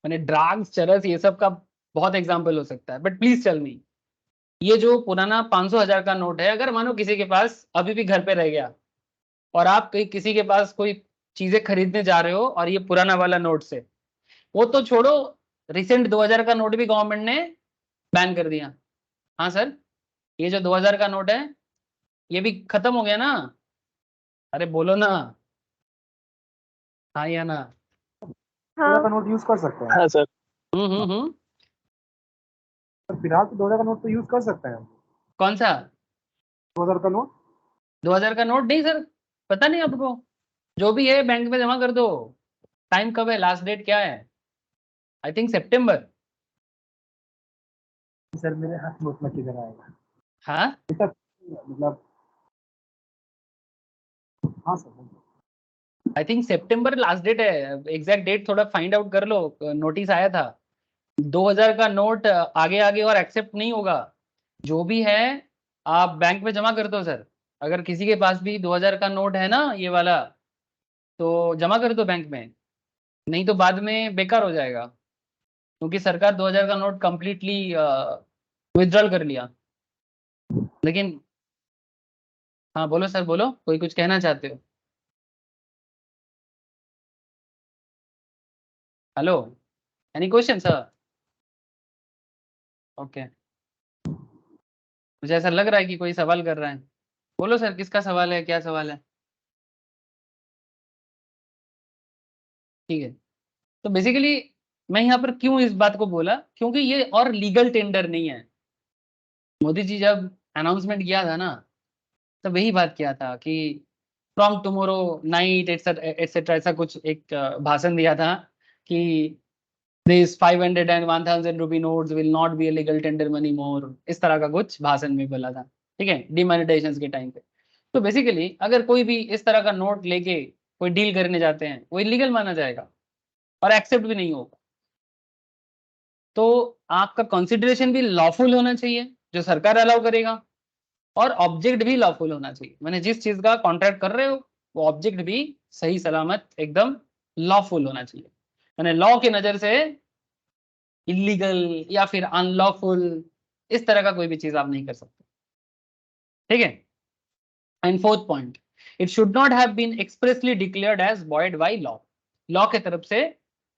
मैंने ड्रग्स, चरस, ये सब का बहुत एग्जाम्पल हो सकता है, बट प्लीज टेल मी, ये जो पुराना 500,000 का नोट है, अगर मानो किसी के पास अभी भी घर पे रह गया और आप कहीं किसी के पास कोई चीजें खरीदने जा रहे हो और ये पुराना वाला नोट से, वो तो छोड़ो, रिसेंट 2000 का नोट भी गवर्नमेंट ने बैन कर दिया। हाँ सर, ये जो 2000 का नोट है ये भी खत्म हो गया ना? अरे बोलो ना, हाँ या ना? का नोट यूज कर सकते हैं। हाँ सर। हम्म। तो फिलहाल तो 2000 का नोट तो यूज कर सकते हैं। कौन सा 2000 का नोट 2000 का नोट? नहीं सर, पता नहीं आपको, जो भी है बैंक में जमा कर दो। टाइम कब है, लास्ट डेट क्या है? आई थिंक सितंबर। सर मेरे हाथ नोट में किधर आएगा? हाँ मतलब हाँ सर, आई थिंक सितंबर लास्ट डेट है, एग्जैक्ट डेट थोड़ा फाइंड आउट कर लो। नोटिस आया था 2000 का नोट आगे आगे और एक्सेप्ट नहीं होगा, जो भी है आप बैंक में जमा कर दो सर। अगर किसी के पास भी 2000 का नोट है ना ये वाला, तो जमा कर दो बैंक में, नहीं तो बाद में बेकार हो जाएगा, क्योंकि सरकार 2000 का नोट कंप्लीटली विथड्रॉल कर लिया। लेकिन हाँ बोलो सर, बोलो, कोई कुछ कहना चाहते हो? Hello, any question sir? Okay, मुझे ऐसा लग रहा है कि कोई सवाल कर रहा है। बोलो सर, किसका सवाल है, क्या सवाल है? ठीक है, तो बेसिकली मैं यहाँ पर क्यों इस बात को बोला, क्योंकि ये और लीगल टेंडर नहीं है। मोदी जी जब अनाउंसमेंट किया था ना, तब वही बात किया था कि फ्रॉम टुमारो नाइट एटसेट्रा, ऐसा कुछ एक भाषण दिया था कि this 500 and 1000 rupee notes will not be a legal tender money more, इस तरह का कुछ भाषण में बोला था, ठीक है, डिमोनेटाइजेशन के टाइम पे। तो बेसिकली अगर कोई भी इस तरह का नोट लेके कोई डील करने जाते हैं, वो इलीगल माना जाएगा और एक्सेप्ट भी नहीं होगा। तो आपका कंसिडरेशन भी लॉफुल होना चाहिए, जो सरकार अलाउ करेगा, और ऑब्जेक्ट भी लॉफुल होना चाहिए। मैंने जिस चीज का कॉन्ट्रैक्ट कर रहे हो, वो ऑब्जेक्ट भी सही सलामत एकदम लॉफुल होना चाहिए। मैंने लॉ की नजर से इलीगल या फिर अनलॉफुल इस तरह का कोई भी चीज आप नहीं कर सकते, ठीक है। And fourth point, it should not have been expressly declared as void by law. Law के तरफ से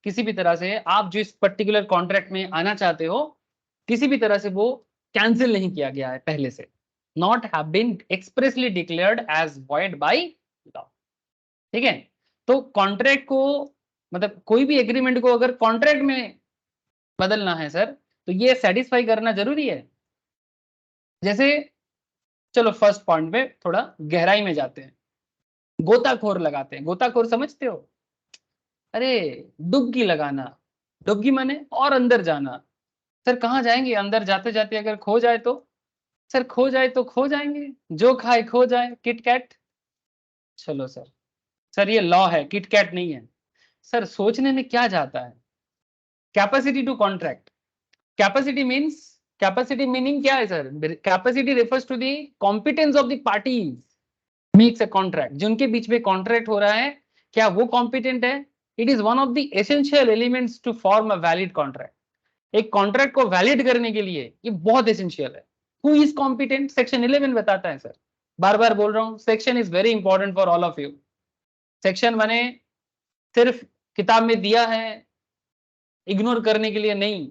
किसी भी तरह से आप जो इस पर्टिकुलर कॉन्ट्रैक्ट में आना चाहते हो, किसी भी तरह से वो कैंसिल नहीं किया गया है पहले से, not have been expressly declared as void by law, ठीक है। तो कॉन्ट्रैक्ट को, मतलब कोई भी एग्रीमेंट को अगर कॉन्ट्रैक्ट में बदलना है सर, तो ये सेटिस्फाई करना जरूरी है। जैसे चलो फर्स्ट पॉइंट पे थोड़ा गहराई में जाते हैं, गोताखोर लगाते हैं। गोताखोर समझते हो? अरे डुबकी लगाना, डुबकी माने और अंदर जाना। सर कहाँ जाएंगे, अंदर जाते जाते अगर खो जाए तो? सर खो जाए तो खो जाएंगे, जो खाए खो जाए, किटकैट। चलो सर, सर ये लॉ है, किटकैट नहीं है। सर सोचने में क्या जाता है, capacity to contract. Capacity means, capacity meaning क्या है sir? Capacity refers to the competence of the parties makes a contract. जिनके बीच में कॉन्ट्रैक्ट हो रहा है, क्या वो कॉम्पिटेंट है? It is one of the essential elements to form a valid contract. एक कॉन्ट्रैक्ट को वैलिड करने के लिए ये बहुत एसेंशियल है। Who is competent? सेक्शन 11 बताता है सर, बार बार बोल रहा हूं, section is very important for all of you. Section मैंने सिर्फ किताब में दिया है इग्नोर करने के लिए नहीं,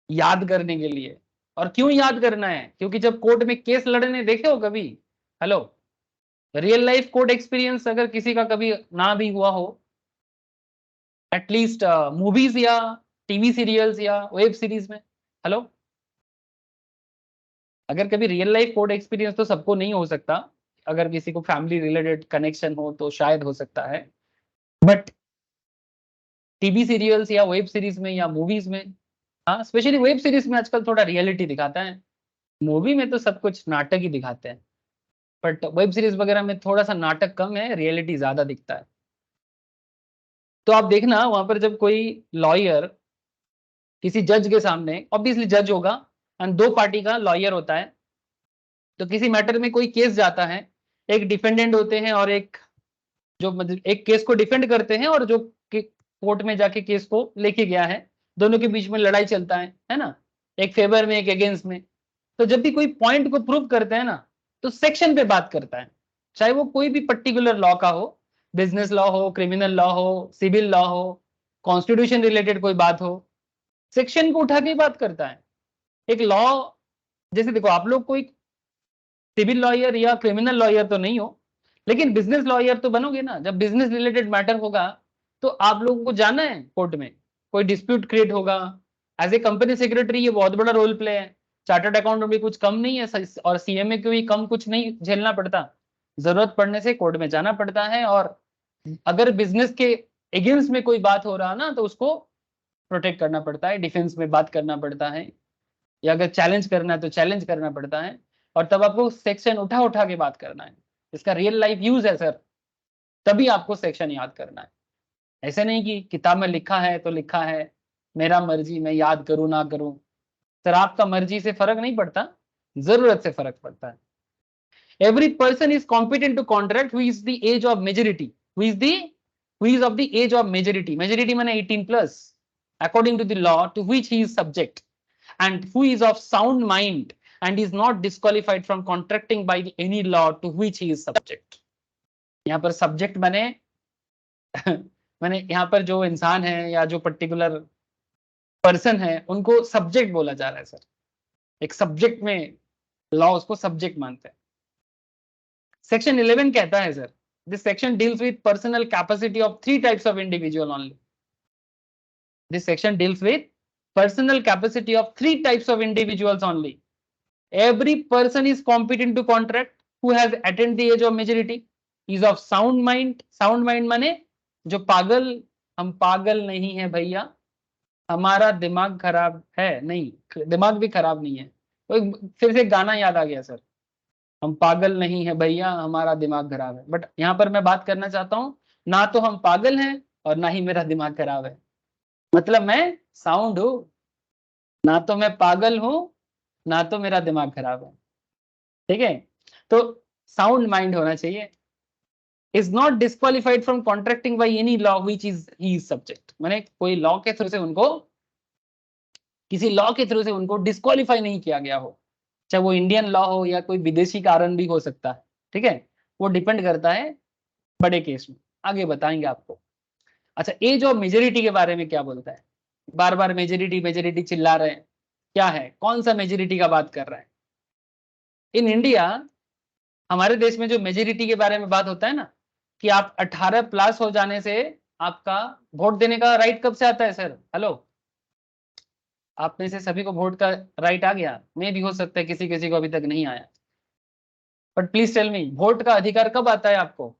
याद करने के लिए। और क्यों याद करना है? क्योंकि जब कोर्ट में केस लड़ने देखे हो कभी, hello, real life court experience अगर किसी का कभी ना भी हुआ हो, एटलीस्ट मूवीज या टीवी सीरियल्स या वेब सीरीज में, हेलो, अगर कभी रियल लाइफ कोर्ट एक्सपीरियंस तो सबको नहीं हो सकता, अगर किसी को फैमिली रिलेटेड कनेक्शन हो तो शायद हो सकता है, बट टीवी सीरियल्स या वेब सीरीज में या मूवीज में, हाँ स्पेशली वेब सीरीज में आजकल थोड़ा रियलिटी दिखाता है, मूवी में तो सब कुछ नाटक ही दिखाते हैं। बट वेब सीरीज वगैरह में थोड़ा सा नाटक कम है, रियलिटी ज्यादा दिखता है। तो आप देखना वहां पर जब कोई लॉयर किसी जज के सामने, ऑब्वियसली जज होगा एंड दो पार्टी का लॉयर होता है, तो किसी मैटर में कोई केस जाता है, एक डिफेंडेंट होते हैं और एक जो मतलब एक केस को डिफेंड करते हैं और जो कोर्ट में जाके केस को लेके गया है, दोनों के बीच में लड़ाई चलता है ना, एक फेवर में एक अगेंस्ट में। तो जब भी कोई पॉइंट को प्रूव करते हैं ना, तो सेक्शन पे बात करता है, चाहे वो कोई भी पर्टिकुलर लॉ का हो, बिजनेस लॉ हो, क्रिमिनल लॉ हो, सिविल लॉ हो, कॉन्स्टिट्यूशन रिलेटेड कोई बात हो, सेक्शन को उठा के ही बात करता है। एक लॉ, जैसे देखो आप लोग कोई सिविल लॉयर या क्रिमिनल लॉयर तो नहीं हो, लेकिन बिजनेस लॉयर तो बनोगे ना। जब बिजनेस रिलेटेड मैटर होगा तो आप लोगों को जाना है कोर्ट में, कोई डिस्प्यूट क्रिएट होगा, एज ए कंपनी सेक्रेटरी ये बहुत बड़ा रोल प्ले है। चार्टर्ड अकाउंटेंट भी कुछ कम नहीं है और सीएमए को भी कम कुछ नहीं झेलना पड़ता, जरूरत पड़ने से कोर्ट में जाना पड़ता है। और अगर बिजनेस के अगेंस्ट में कोई बात हो रहा ना तो उसको प्रोटेक्ट करना पड़ता है, डिफेंस में बात करना पड़ता है, या अगर चैलेंज करना है तो चैलेंज करना पड़ता है। और तब आपको सेक्शन उठा उठा के बात करना है, इसका रियल लाइफ यूज है सर, तभी आपको सेक्शन याद करना है। ऐसे नहीं कि किताब में लिखा है तो लिखा है, मेरा मर्जी मैं याद करूं ना करूं। सर आपका मर्जी से फर्क नहीं पड़ता, जरूरत से फर्क पड़ता है। Every person is competent to contract who is the age of majority, who is of the age of majority, majority माने 18+ according to the law to which he is subject, and who is of sound mind and is not disqualified from contracting by any law to which he is subject। यहाँ पर subject बने मैंने यहाँ पर जो इंसान है या जो पर्टिकुलर पर्सन है उनको सब्जेक्ट बोला जा रहा है सर। एक सब्जेक्ट में लॉ उसको सब्जेक्ट मानते हैं। सेक्शन 11 कहता है sir, this section deals with personal capacity of 3 types of individual only. This section deals with personal capacity of 3 types of individuals only। Every person is competent to contract who has attained the age of majority, is of sound mind। sound mind माने जो पागल, हम पागल नहीं है भैया, हमारा दिमाग खराब है नहीं, दिमाग भी खराब नहीं है। तो फिर से गाना याद आ गया सर, हम पागल नहीं है भैया हमारा दिमाग खराब है। बट यहाँ पर मैं बात करना चाहता हूँ, ना तो हम पागल हैं और ना ही मेरा दिमाग खराब है, मतलब मैं साउंड हूं, ना तो मैं पागल हूं ना तो मेरा दिमाग खराब है। ठीक है, तो साउंड माइंड होना चाहिए। Is not disqualified from contracting by any law which is he is subject, माने कोई लॉ के थ्रू से उनको, किसी लॉ के थ्रू से उनको डिस्क्वालीफाई नहीं किया गया हो, चाहे वो इंडियन लॉ हो या कोई विदेशी कारण भी हो सकता है। ठीक है, वो डिपेंड करता है बड़े केस में, आगे बताएंगे आपको। अच्छा, एज ऑफ मेजोरिटी के बारे में क्या बोलता है? बार बार मेजोरिटी मेजोरिटी चिल्ला रहे हैं, क्या है, कौन सा मेजोरिटी का बात कर रहा है? इन इंडिया, हमारे देश में जो मेजोरिटी के बारे में बात होता है ना, कि आप 18+ हो जाने से आपका वोट देने का राइट कब से आता है सर? हेलो, आप में से सभी को वोट का राइट आ गया? में भी हो सकता है किसी किसी को अभी तक नहीं आया, but please tell me, vote का अधिकार कब आता है आपको?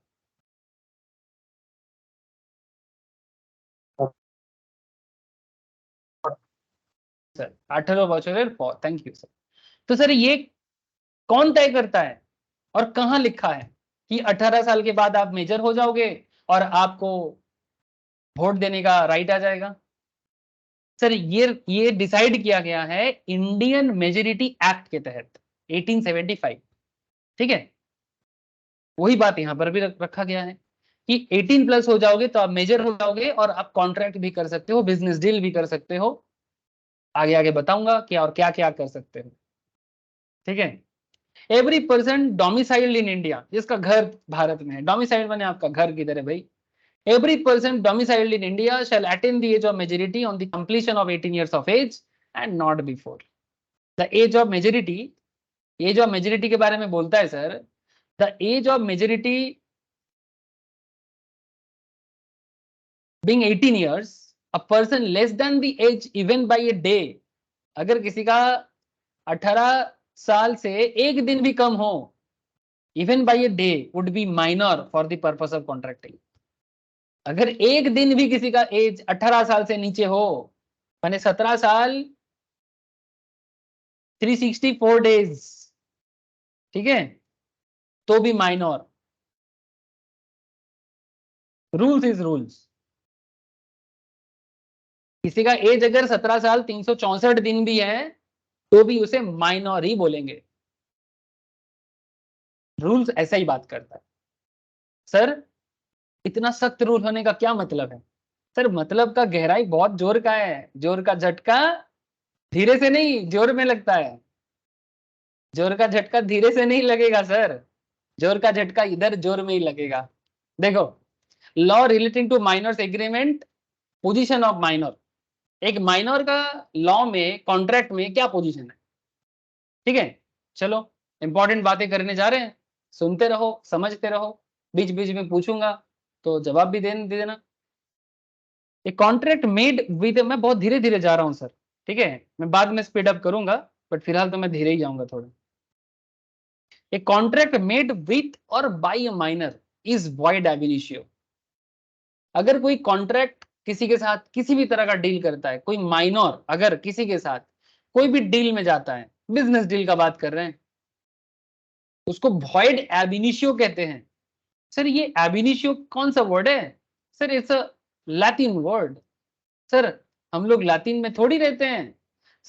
सर 18 বছরের পর। Thank you sir. तो सर ये कौन तय करता है और कहां लिखा है कि 18 साल के बाद आप मेजर हो जाओगे और आपको वोट देने का राइट आ जाएगा? सर ये डिसाइड किया गया है इंडियन मेजोरिटी एक्ट के तहत 1875। ठीक है, वही बात यहां पर भी रखा गया है कि 18+ हो जाओगे तो आप मेजर हो जाओगे और आप कॉन्ट्रैक्ट भी कर सकते हो, बिजनेस डील भी कर सकते हो। आगे आगे बताऊंगा क्या और क्या क्या कर सकते हो। ठीक है, every person domiciled in India, जिसका घर भारत में है, डोमिसाइल्ड माने आपका घर किधर है भाई, every person domiciled in India shall attain the age of majority on the completion of 18 years of age and not before। The age of majority, age of majority के बारे में बोलता है sir, the age of majority being 18 years, a person less than the age even by a day, अगर किसी का 18 साल से एक दिन भी कम हो, even by a day would be minor for the purpose of contracting। अगर एक दिन भी किसी का एज 18 साल से नीचे हो, माने 17 साल 364 डेज, ठीक है, तो भी माइनर। Rules is rules. किसी का एज अगर 17 साल 364 दिन भी है तो भी उसे माइनर ही बोलेंगे। रूल्स ऐसा ही बात करता है। सर इतना सख्त रूल होने का क्या मतलब है? सर मतलब का गहराई बहुत जोर का है। जोर का झटका धीरे से नहीं जोर में लगता है। जोर का झटका धीरे से नहीं लगेगा सर। जोर का झटका इधर जोर में ही लगेगा। देखो, law relating to miners agreement, position of minor. एक माइनर का लॉ में, कॉन्ट्रैक्ट में क्या पोजीशन है? ठीक है, चलो इंपॉर्टेंट बातें करने जा रहे हैं, सुनते रहो, समझते रहो, बीच बीच में पूछूंगा तो जवाब भी दे देना। ए कॉन्ट्रैक्ट मेड विद, मैं बहुत धीरे धीरे जा रहा हूं सर, ठीक है, मैं बाद में स्पीड अप करूंगा, बट फिलहाल तो मैं धीरे ही जाऊंगा थोड़ा। A contract made with or by a minor is void ab initio। अगर कोई कॉन्ट्रैक्ट किसी के साथ किसी भी तरह का डील करता है, कोई माइनर अगर किसी के साथ कोई भी डील में जाता है, बिजनेस डील का बात कर रहे हैं, उसको वॉइड ab initio कहते हैं। सर ये ab initio कौन सा वर्ड है? Sir it's a Latin word. Sir हम लोग लैटिन में थोड़ी रहते हैं।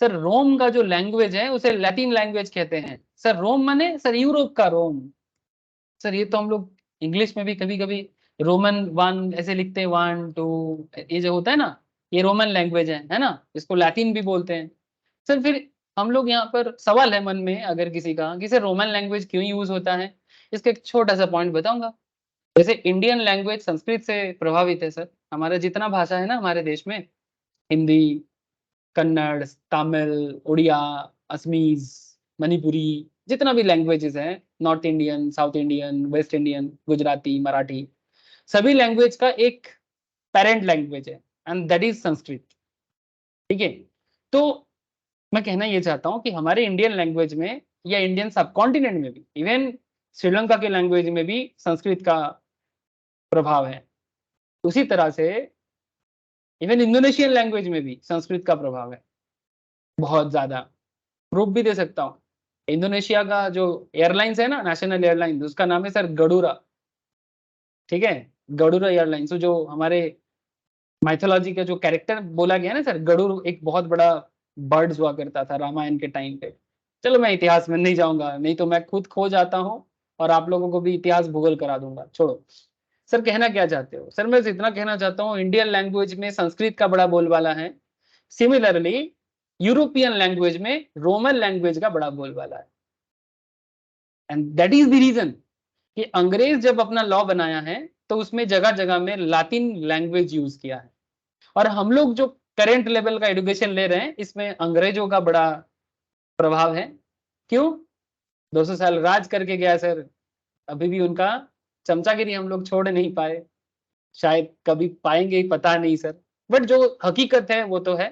सर रोम का जो लैंग्वेज है उसे लैटिन लैंग्वेज कहते हैं। सर रोम माने सर यूरोप का रोम। सर ये तो हम लोग इंग्लिश में भी कभी कभी रोमन वन ऐसे लिखते हैं, 1 2, ये जो होता है ना, ये रोमन लैंग्वेज है ना, इसको लैटिन भी बोलते हैं। सर फिर हम लोग यहाँ पर सवाल है मन में अगर किसी का कि सर रोमन लैंग्वेज क्यों यूज होता है, इसका एक छोटा सा पॉइंट बताऊंगा। जैसे इंडियन लैंग्वेज संस्कृत से प्रभावित है सर। हमारा जितना भाषा है ना हमारे देश में, हिंदी, कन्नड़, तमिल, उड़िया, असमीज, मणिपुरी, जितना भी लैंग्वेजेस हैं, north Indian, south Indian, West Indian, Gujarati, Marathi, सभी लैंग्वेज का एक पेरेंट लैंग्वेज है एंड दैट इज संस्कृत। ठीक है, तो मैं कहना ये चाहता हूं कि हमारे इंडियन लैंग्वेज में या इंडियन सब कॉन्टिनेंट में भी, इवन श्रीलंका के लैंग्वेज में भी संस्कृत का प्रभाव है। उसी तरह से इवन इंडोनेशियन लैंग्वेज में भी संस्कृत का प्रभाव है बहुत ज्यादा। प्रूफ भी दे सकता हूँ। इंडोनेशिया का जो एयरलाइंस है ना, नेशनल एयरलाइंस, उसका नाम है सर गडुरा। ठीक है, गडुरा एयरलाइंस, तो जो हमारे माइथोलॉजी का जो कैरेक्टर बोला गया है ना सर, गरुड़ एक बहुत बड़ा बर्ड हुआ करता था रामायण के टाइम पे। चलो मैं इतिहास में नहीं जाऊंगा, नहीं तो मैं खुद खो जाता हूँ और आप लोगों को भी इतिहास भूगोल करा दूंगा, छोड़ो। सर कहना क्या चाहते हो? सर मैं इतना कहना चाहता हूँ इंडियन लैंग्वेज में संस्कृत का बड़ा बोलबाला है। सिमिलरली यूरोपियन लैंग्वेज में रोमन लैंग्वेज का बड़ा बोलबाला है। And that is the reason कि अंग्रेज जब अपना लॉ बनाया है तो उसमें जगह जगह में लातिन लैंग्वेज यूज किया है। और हम लोग जो करेंट लेवल का एजुकेशन ले रहे हैं इसमें अंग्रेजों का बड़ा प्रभाव है। क्यों? 200 साल राज करके गया सर, अभी भी उनका चमचागिरी हम लोग छोड़ नहीं पाए। शायद कभी पाएंगे ही, पता नहीं सर, बट जो हकीकत है वो तो है।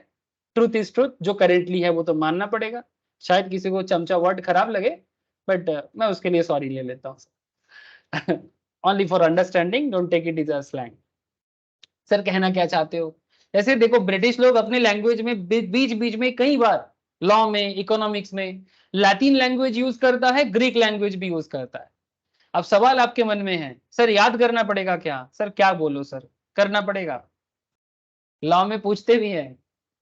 ट्रूथ इज ट्रूथ, जो करेंटली है वो तो मानना पड़ेगा। शायद किसी को चमचा वर्ड खराब लगे, बट मैं उसके लिए सॉरी ले लेता हूँ। Only for understanding, don't take it is a slang. Sir कहना क्या चाहते हो? जैसे देखो ब्रिटिश लोग अपने लैंग्वेज में बीच बीच में कई बार लॉ में, इकोनॉमिक्स में लैटिन लैंग्वेज यूज करता है, ग्रीक लैंग्वेज भी यूज करता है। अब सवाल आपके मन में है सर याद करना पड़ेगा क्या? सर क्या बोलो सर, करना पड़ेगा। लॉ में पूछते भी हैं,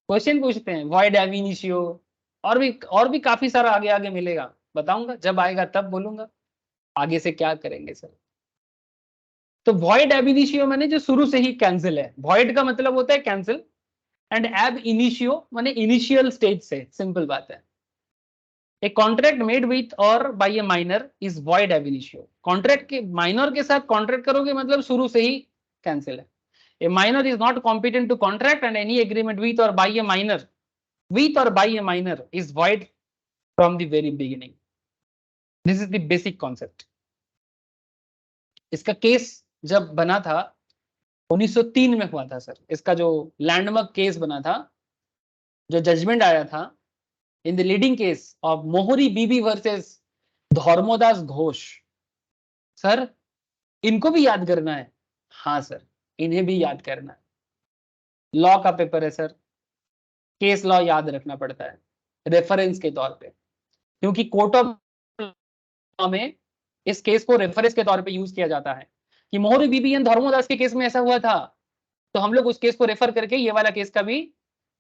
क्वेश्चन पूछते हैं, वॉइड ab initio, और भी काफी सारा आगे आगे मिलेगा, बताऊंगा जब आएगा तब बोलूंगा आगे से क्या करेंगे सर। तो वॉइड ab initio माने जो शुरू से ही कैंसिल है। वॉइड का मतलब होता है कैंसिल, एंड ab initio माने इनिशियल स्टेज से, सिंपल बात है। A contract made with or by a minor is void ab initio। Contract के माइनर के साथ कॉन्ट्रैक्ट करोगे मतलब शुरू से ही कैंसिल है। A minor is not competent to contract and any agreement with or by a minor, with or by a minor is void from the very beginning. This is the basic concept. इसका case जब बना था 1903 में हुआ था sir. इसका जो landmark case बना था, जो जजमेंट आया था in the leading case of मोहरी बीबी वर्सेस धर्मोदास घोष। सर इनको भी याद करना है? हाँ सर, इन्हें भी याद करना है। लॉ का पेपर है सर, केस लॉ याद रखना पड़ता है रेफरेंस के तौर पे, क्योंकि कोर्ट ऑफ लॉ में इस केस को रेफरेंस के तौर पे यूज किया जाता है कि मोहरी बीबी एंड धर्मोदास के केस में ऐसा हुआ था, तो हम लोग उस केस को रेफर करके ये वाला केस का भी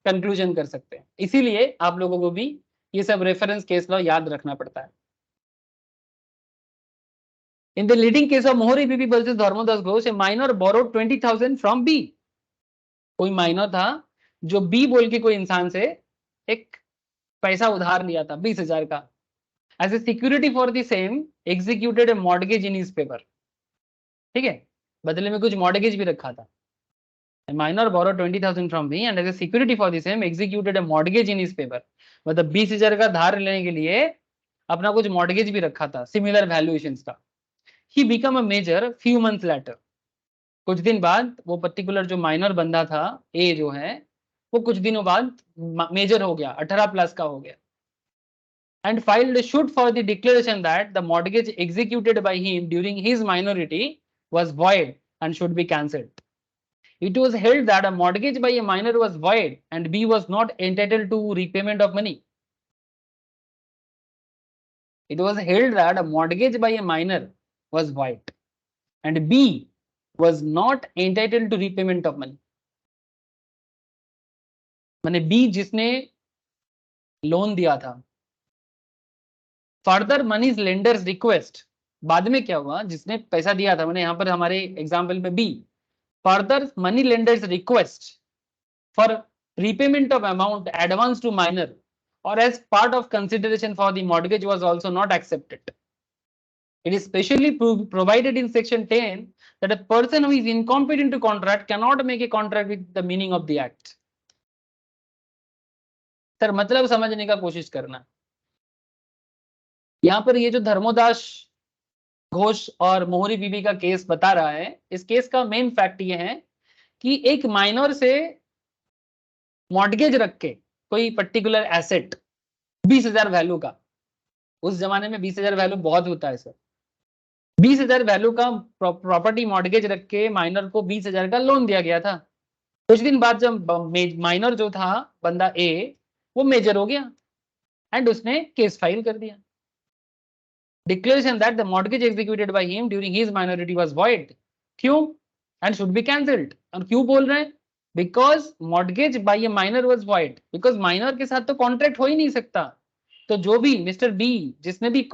कंक्लूजन कर सकते हैं। इसीलिए आप लोगों को भी ये सब रेफरेंस केस लॉ याद रखना पड़ता है। In the leading case of Mohori Bibi versus Dharmodas Ghosh, a minor borrowed 20,000 from B. कोई माइनर था जो बी बोल के कोई इंसान से एक पैसा उधार लिया था 20,000 का। As a security for the same, executed a mortgage in his favor. ठीक है, बदले में कुछ मॉर्गेज भी रखा था। A minor borrowed 20,000 from B and as a security for the same, executed a mortgage in his favor. मतलब 20,000 का धार लेने के लिए अपना कुछ मॉर्गेज भी रखा था सिमिलर वैल्यूएशंस का। He became a major few months later. कुछ दिन बाद वो पर्टिकुलर जो माइनर बंदा था ए जो है वो कुछ दिनों बाद मेजर हो गया, 18+ का हो गया। And filed a suit for the declaration that the mortgage executed by him during his minority was void and should be cancelled. It was held that a mortgage by a minor was void and B was not entitled to repayment of money. It was held that a mortgage by a minor was void and B was not entitled to repayment of money. माने B जिसने loan दिया था, further money lenders request, बाद में क्या हुआ जिसने पैसा दिया था, मैंने यहाँ पर हमारे एग्जाम्पल में B, further money lenders request for repayment of amount advance to minor or as part of consideration for the mortgage was also not accepted. It is specially provided in section 10 that a person who is incompetent to contract cannot make a contract with the meaning of the act. Sir मतलब समझने का कोशिश करना। यहाँ पर ये जो धर्मोदास घोष और मोहरी बीबी का केस बता रहा है, इस केस का मेन फैक्ट ये है कि एक माइनर से मॉर्गेज रख के कोई पर्टिकुलर एसेट 20,000 वैल्यू का, उस जमाने में 20,000 वैल्यू बहुत होता है सर, 20,000 वैल्यू का प्रॉपर्टी मॉर्गेज रख के माइनर को 20,000 का लोन दिया गया था। कुछ दिन बाद जब माइनर जो था बंदा ए वो मेजर हो गया एंड उसने केस फाइल कर दिया। Declaration that the mortgage executed by him during his minority was void, क्यों एंड शुड बी कैंसिल्ड। और क्यों बोल रहे हैं, because mortgage bye a minor was void, because minor के साथ तो कॉन्ट्रैक्ट हो ही नहीं सकता। तो जो भी मिस्टर बी जिसने भी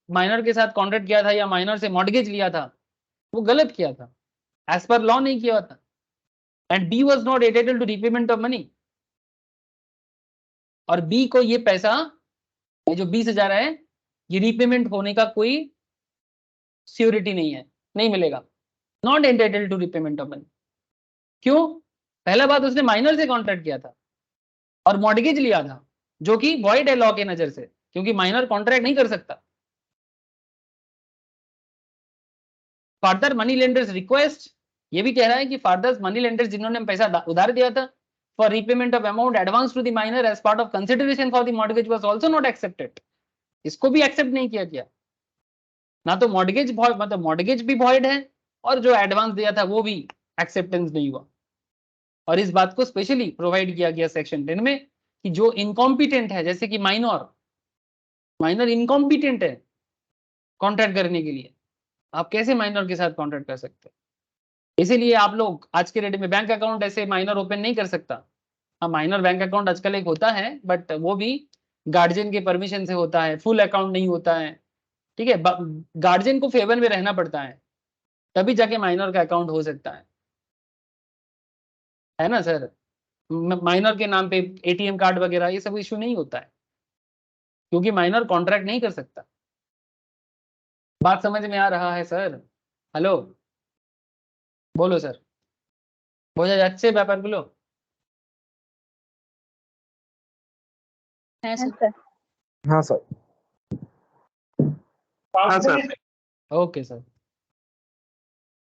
माइनर के साथ कॉन्ट्रैक्ट किया था या माइनर से मॉर्गेज लिया था वो गलत किया था, एज पर लॉ नहीं किया था। And B was not entitled to repayment of money, और बी को ये पैसा, ये जो 20,000 है, ये रीपेमेंट होने का कोई सियोरिटी नहीं है, नहीं मिलेगा, not entitled to repayment of money. क्यों, पहला बात उसने माइनर से कॉन्ट्रैक्ट किया था और मॉर्गेज लिया था जो कि वॉइड है लॉ के नजर से, क्योंकि माइनर कॉन्ट्रैक्ट नहीं कर सकता। फर्दर मनी लेंडर्स रिक्वेस्ट, ये भी कह रहा है कि फर्दर मनी लेंडर्स जिन्होंने पैसा उधार दिया था for repayment of amount advance to the minor as part of consideration for the mortgage was also not accepted, इसको भी एक्सेप्ट नहीं किया गया। ना तो मॉर्गेज मतलब मॉर्गेज भी वॉइड है और जो एडवांस दिया था वो भी एक्सेप्टेंस नहीं हुआ। और इस बात को स्पेशली प्रोवाइड किया गया सेक्शन 10 में कि जो इनकॉम्पिटेंट है, जैसे कि माइनर इनकॉम्पिटेंट है कॉन्ट्रैक्ट करने के लिए, आप कैसे माइनर के साथ कॉन्ट्रैक्ट कर सकते हैं। इसीलिए आप लोग आज के डेट में बैंक अकाउंट ऐसे माइनर ओपन नहीं कर सकता। हाँ, माइनर बैंक अकाउंट आजकल एक होता है बट वो भी गार्जियन के परमिशन से होता है, फुल अकाउंट नहीं होता है, ठीक है, गार्जियन को फेवर में रहना पड़ता है तभी जाके माइनर का अकाउंट हो सकता है ना सर। माइनर के नाम पे एटीएम कार्ड वगैरह ये सब इशू नहीं होता है क्योंकि माइनर कॉन्ट्रैक्ट नहीं कर सकता। बात समझ में आ रहा है सर? हेलो बोलो सर, বোঝা যাচ্ছে ব্যাপারগুলো? হ্যাঁ স্যার। हाँ सर। हाँ sir. Okay sir.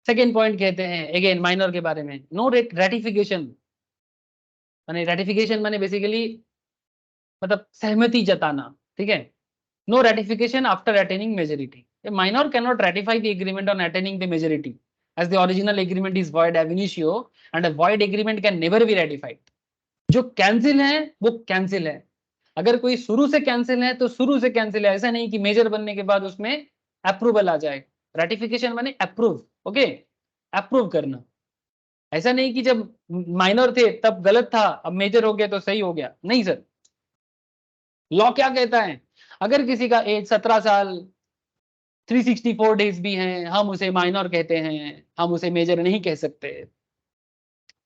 Second point कहते हैं अगेन माइनर के बारे में, नो रेटिफिकेशन, माने रेटिफिकेशन माने बेसिकली मतलब सहमति जताना, ठीक है। No ratification after attaining majority, a minor can not ratify the agreement on attaining the majority as the original agreement is void ab initio and a void agreement can never be ratified. जो cancel है वो cancel है, अगर कोई शुरू से cancel है तो शुरू से कैंसिल है, ऐसा नहीं कि मेजर बनने के बाद उसमें अप्रूवल आ जाएगा। रेटिफिकेशन माने अप्रूव, ओके, अप्रूव करना। ऐसा नहीं कि जब माइनर थे तब गलत था, अब मेजर हो गया तो सही हो गया, नहीं सर। लॉ क्या कहता है, अगर किसी का एज 17 साल 364 डेज भी हैं, हम उसे माइनर कहते हैं, हम उसे मेजर नहीं कह सकते।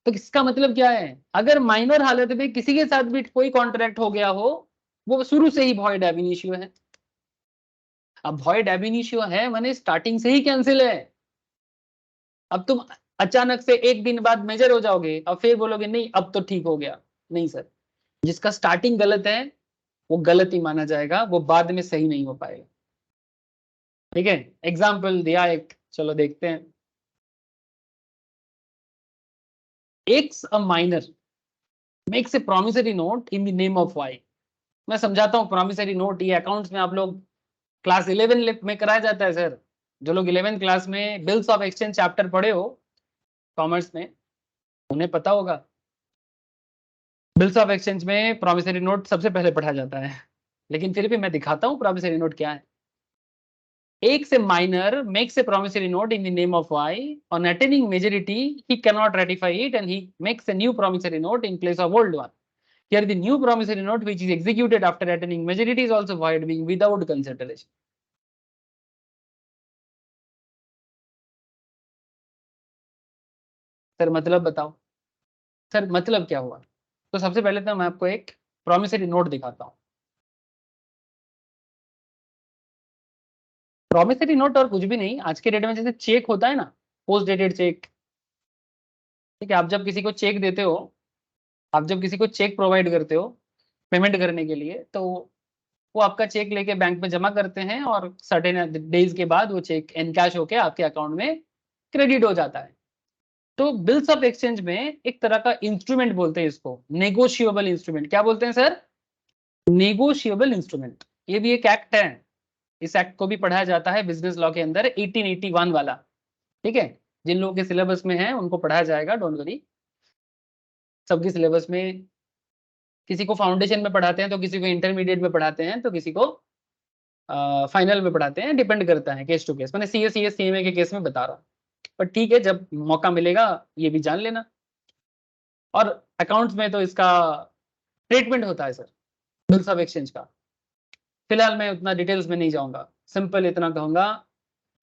तो इसका मतलब क्या है, अगर माइनर हालत में किसी के साथ भी कोई कॉन्ट्रैक्ट हो गया हो, वो शुरू से ही वॉइड एब इनिशियो है। अब वॉइड एब इनिशियो है माने स्टार्टिंग से ही कैंसिल है। अब तुम अचानक से एक दिन बाद मेजर हो जाओगे अब फिर बोलोगे नहीं अब तो ठीक हो गया, नहीं सर। जिसका स्टार्टिंग गलत है वो गलत ही माना जाएगा, वो बाद में सही नहीं हो पाएगा। ठीक है, एग्जाम्पल दिया एक, चलो देखते हैं। X a minor makes a promissory note in the name of Y. मैं समझाता हूँ प्रॉमिसरी नोट, ये अकाउंट्स में आप लोग क्लास 11 में कराया जाता है सर। जो लोग 11th क्लास में बिल्स ऑफ एक्सचेंज चैप्टर पढ़े हो कॉमर्स में, उन्हें पता होगा बिल्स ऑफ एक्सचेंज में प्रॉमिसरी नोट सबसे पहले पढ़ा जाता है। लेकिन फिर भी मैं दिखाता हूँ प्रॉमिसरी नोट क्या है। एक से minor makes a promissory note in the name of Y, on attaining majority he can not ratify it and he makes a new promissory note in place of old one. Here the new promissory note which is executed after attaining majority is also void, being without consideration. Sir मतलब बताओ, sir मतलब क्या हुआ। तो सबसे पहले तो मैं आपको एक प्रॉमिसरी नोट दिखाता हूँ। प्रॉमिसरी नोट और कुछ भी नहीं, आज के डेट में जैसे चेक होता है ना, पोस्ट डेटेड चेक, ठीक है, आप जब किसी को चेक देते हो, आप जब किसी को चेक प्रोवाइड करते हो पेमेंट करने के लिए, तो वो आपका चेक लेके बैंक में जमा करते हैं और सर्टेन डेज के बाद वो चेक एनकैश होके आपके अकाउंट में क्रेडिट हो जाता है। तो बिल्स ऑफ एक्सचेंज में एक तरह का इंस्ट्रूमेंट बोलते हैं इसको, नेगोशिएबल इंस्ट्रूमेंट। क्या बोलते हैं सर, नेगोशिएबल इंस्ट्रूमेंट। ये भी एक एक्ट है, इस एक्ट को भी पढ़ाया जाता है बिजनेस लॉ के अंदर, 1881 वाला। ठीक है, जिन लोगों के सिलेबस में है उनको पढ़ाया जाएगा, डोंट वरी। सबके सिलेबस में किसी को फाउंडेशन में पढ़ाते हैं, तो किसी को इंटरमीडिएट में पढ़ाते हैं, तो किसी को फाइनल में पढ़ाते हैं, डिपेंड करता है केस टू केस। मैंने सीएस सीएमए के केस में बता रहा हूँ, पर ठीक है जब मौका मिलेगा ये भी जान लेना। और अकाउंट्स में तो इसका ट्रीटमेंट होता है सर बिल्स ऑफ एक्सचेंज का। फिलहाल मैं उतना डिटेल्स में नहीं जाऊंगा, सिंपल इतना कहूंगा,